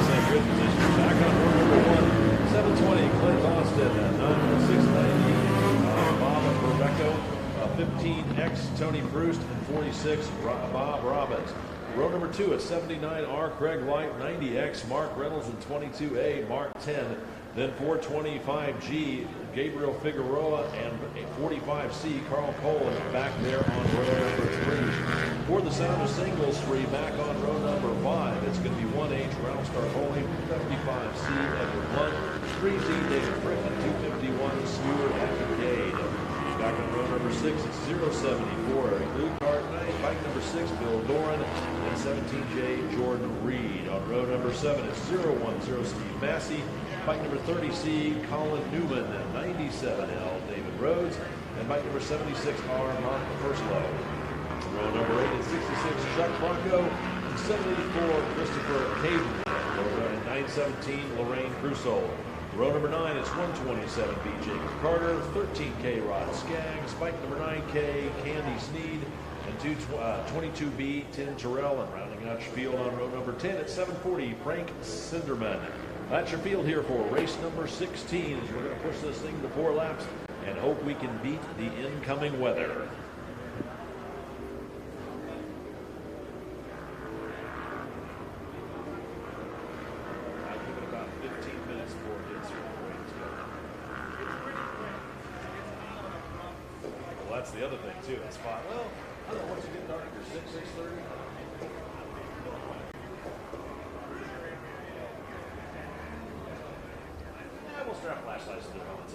the good position. Back on row number 1. 720, Clint Austin. 91690, Bob Berbeco. 15X, Tony Proust. And 46, Bob Robbins. Row number 2 at 79R, Craig Light. 90X, Mark Reynolds. And 22A, Mark 10. Then 425G, Gabriel Figueroa, and 45C, Carl Cole back there on row number 3. For the Sound of Singles 3, back on row number 5, it's going to be 1H, Round Star Holy, 55C, Edward Blunt, 3Z, David Frick, and 251, Stewart Acade. Back on row number 6, it's 074, Eric Lukart, bike number 6, Bill Doran, and 17J, Jordan Reed. On row number 7, it's 010, Steve Massey, bike number 30C, Colin Newman, and 97L, David Rhodes, and bike number 76R, Mark Perslow. Row number 8 is 66, Chuck Bronco, and 74, Christopher Hayden, and 917, Lorraine Crusoe. Row number 9 is 127, B. Jacob Carter, 13K, Rod Skaggs, bike number 9K, Candy Sneed, and 22B, Tim Terrell, and rounding out your field on row number 10 at 740, Frank Sinderman. That's your field here for race number 16 as we're going to push this thing to 4 laps and hope we can beat the incoming weather. I'll give it about 15 minutes before it gets here. Well, that's the other thing too. It's 5. Well, I don't know what you get dark after 6:30. We'll strap flashlights to the helmets.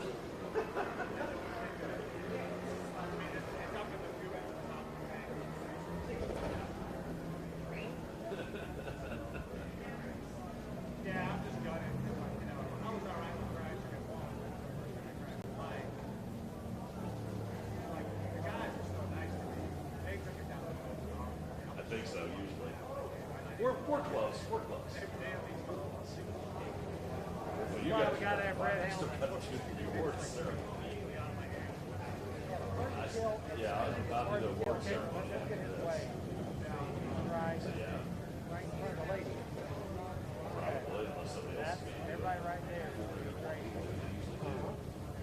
Yeah, I'm just gutted. I was all right with crashing at one. Like, the guys are so nice to me. They took it down.
I think so, usually. We're close. We're close. Well, you guys
got that red
still got to do the awards ceremony. Yeah, I was about to do the awards ceremony after this.
Right.
So, yeah,
Right in front of the lady.
probably, unless somebody else is going to do it.
Everybody right there. Great.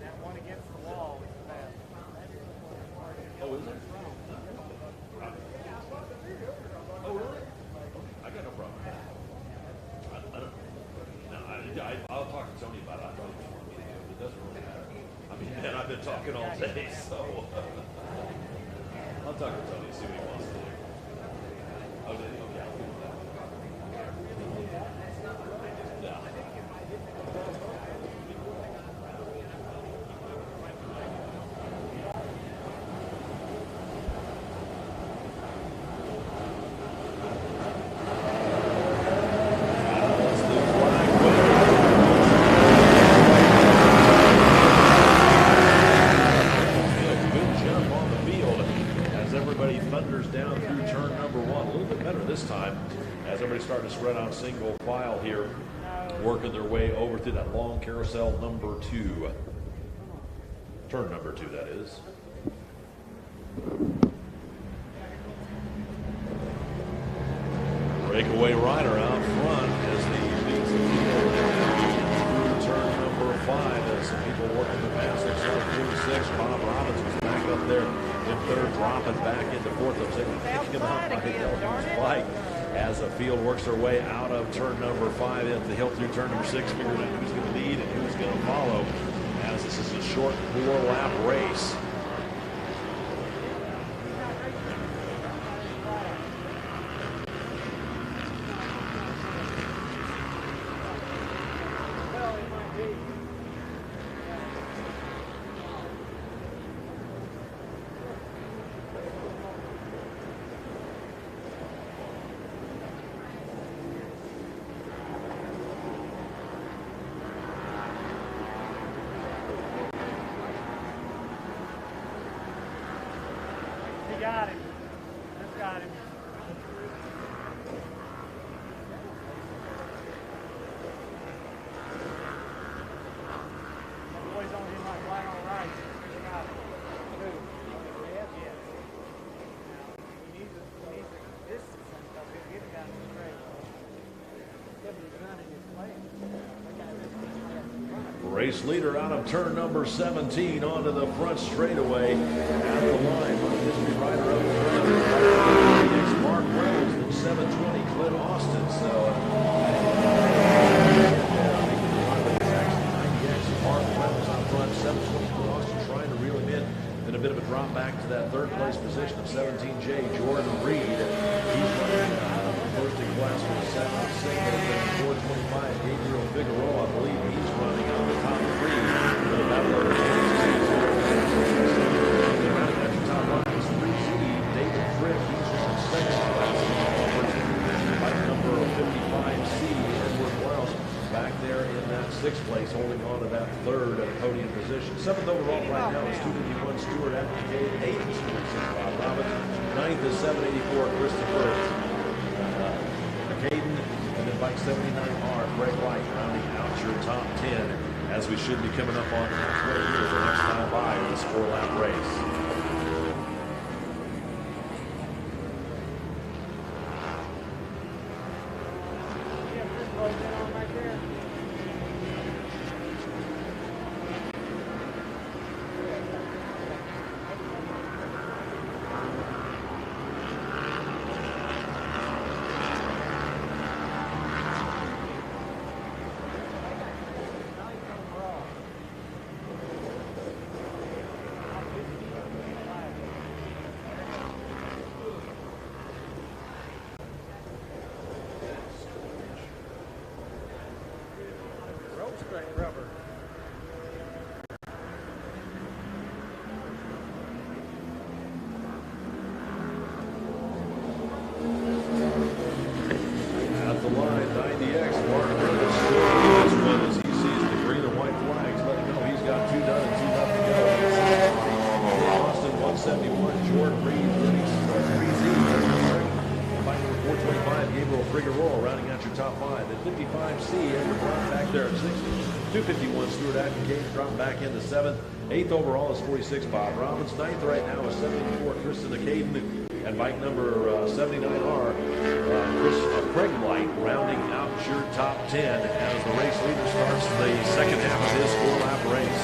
That one against the wall is the best.
Oh, is it? Oh, really? I got no problem. I don't. No, I'll talk to Tony about it. I probably just want me to do it. It doesn't really matter. I mean, man, I've been talking all day, so I'll talk to Tony and see what he wants to do. Oh, did he? Okay, I'll do that. Yeah. Starting to spread out single file here, working their way over through that long carousel number 2. Turn number 2, that is. Breakaway rider out front as he leads the field through turn number 5 as some people working to pass themselves through 6. Bob Robbins was back up there in 3rd, dropping back into 4th. Looks like picking up Mike Elton's bike as the field works their way out of turn number 5 into the hill through turn number 6, figuring out who's going to lead and who's going to follow as this is a short 4-lap race.
Got him. Just got him. The boys on him like right on right. Got him. Yes, yes.
Race leader out of turn number 17 onto the front straightaway at the line. History rider up the Mark Reynolds from 720 Clint Austin. So Mark Reynolds out front, 720 Clint Austin trying to reel him in. Then a bit of a drop back to that third place position of 17J Jordan Reed. He's running first in class for the second single. 425 Gabriel Figueroa, I believe he's running on the top three for the battle of the top line is 3Z. David Fripp, he's running second class. Bike number 55C, Edward Wells, back there in that sixth place, holding on to that third podium position. Seventh overall right now is 251 Stewart Applegate, 8th is 265 Robbins, 9th is 784 Christopher McCaden, and then bike 79R, Greg White, rounding out your top 10 as we should be coming up on halfway here for the next time by in this 4-lap race.
Rubber.
At the line, 90X, Mark Reynolds still leading this one as he sees the green and white flags, letting him know he's got 2 done and 2 left to go. Austin 171, Jordan Reed, 3Z, bike number 425, Gabriel Figueroa, rounding out your top 5. At 55C, Edward Brown back there at 60. 251, Stewart Applegate dropped back into 7th. 8th overall is 46, Bob Robbins. 9th right now is 74, Kristen Caden. And bike number 79R, Craig White, rounding out your top 10 as the race leader starts the second half of his 4-lap race.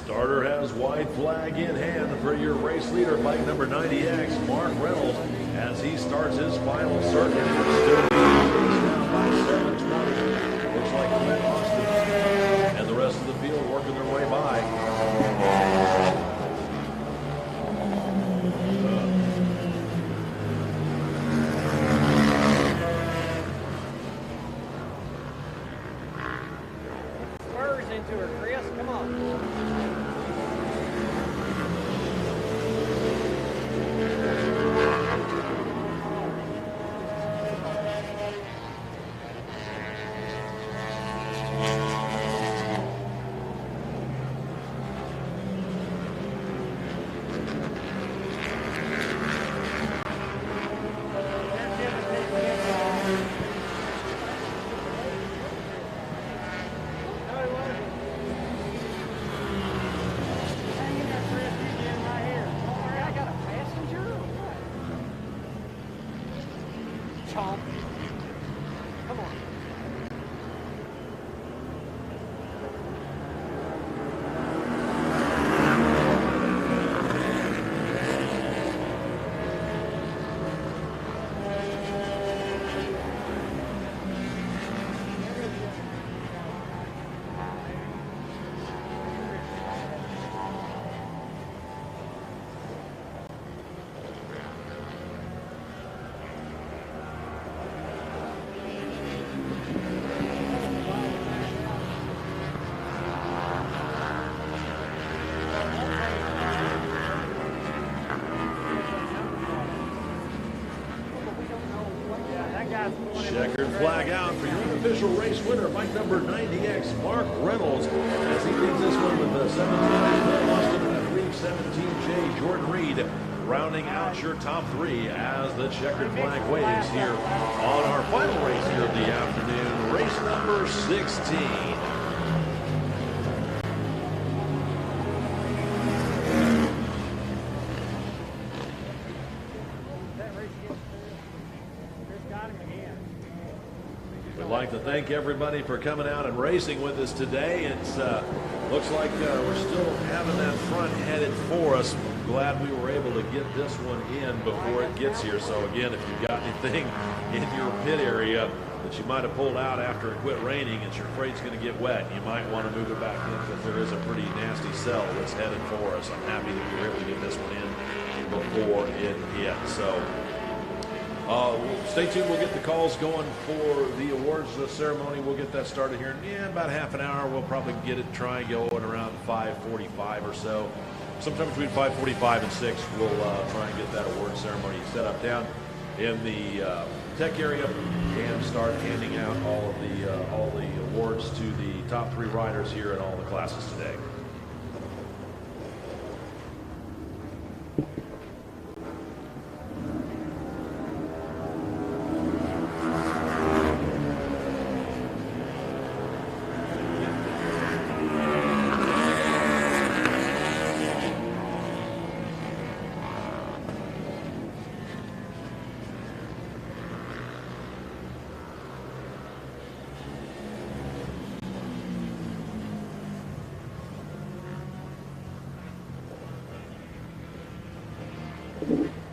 Starter has white flag in hand for your race leader, bike number 90X, Mark Reynolds, as he starts his final circuit. Still being chased down by 720. Looks like Clint Austin and the rest of the field working their way by.
Spurs into her, Chris. Come on. Chomp. Come on.
Checkered flag out for your unofficial race winner, bike number 90X, Mark Reynolds, as he leads this one with the 17 Austin and a 317J Jordan Reed, rounding out your top three as the checkered flag waves here on our final race here of the afternoon, race number 16. We'd like to thank everybody for coming out and racing with us today. It's looks like we're still having that front headed for us. Glad we were able to get this one in before it gets here. So again, if you've got anything in your pit area that you might have pulled out after it quit raining and you're afraid it's going to get wet, you might want to move it back in because there is a pretty nasty cell that's headed for us. I'm happy that we were able to get this one in before it hit. So stay tuned. We'll get the calls going for the awards ceremony. We'll get that started here in about half an hour. We'll probably get it going around 5:45 or so. Sometime between 5:45 and 6, we'll try and get that award ceremony set up down in the tech area and start handing out all the awards to the top three riders here in all the classes today.
Thank you.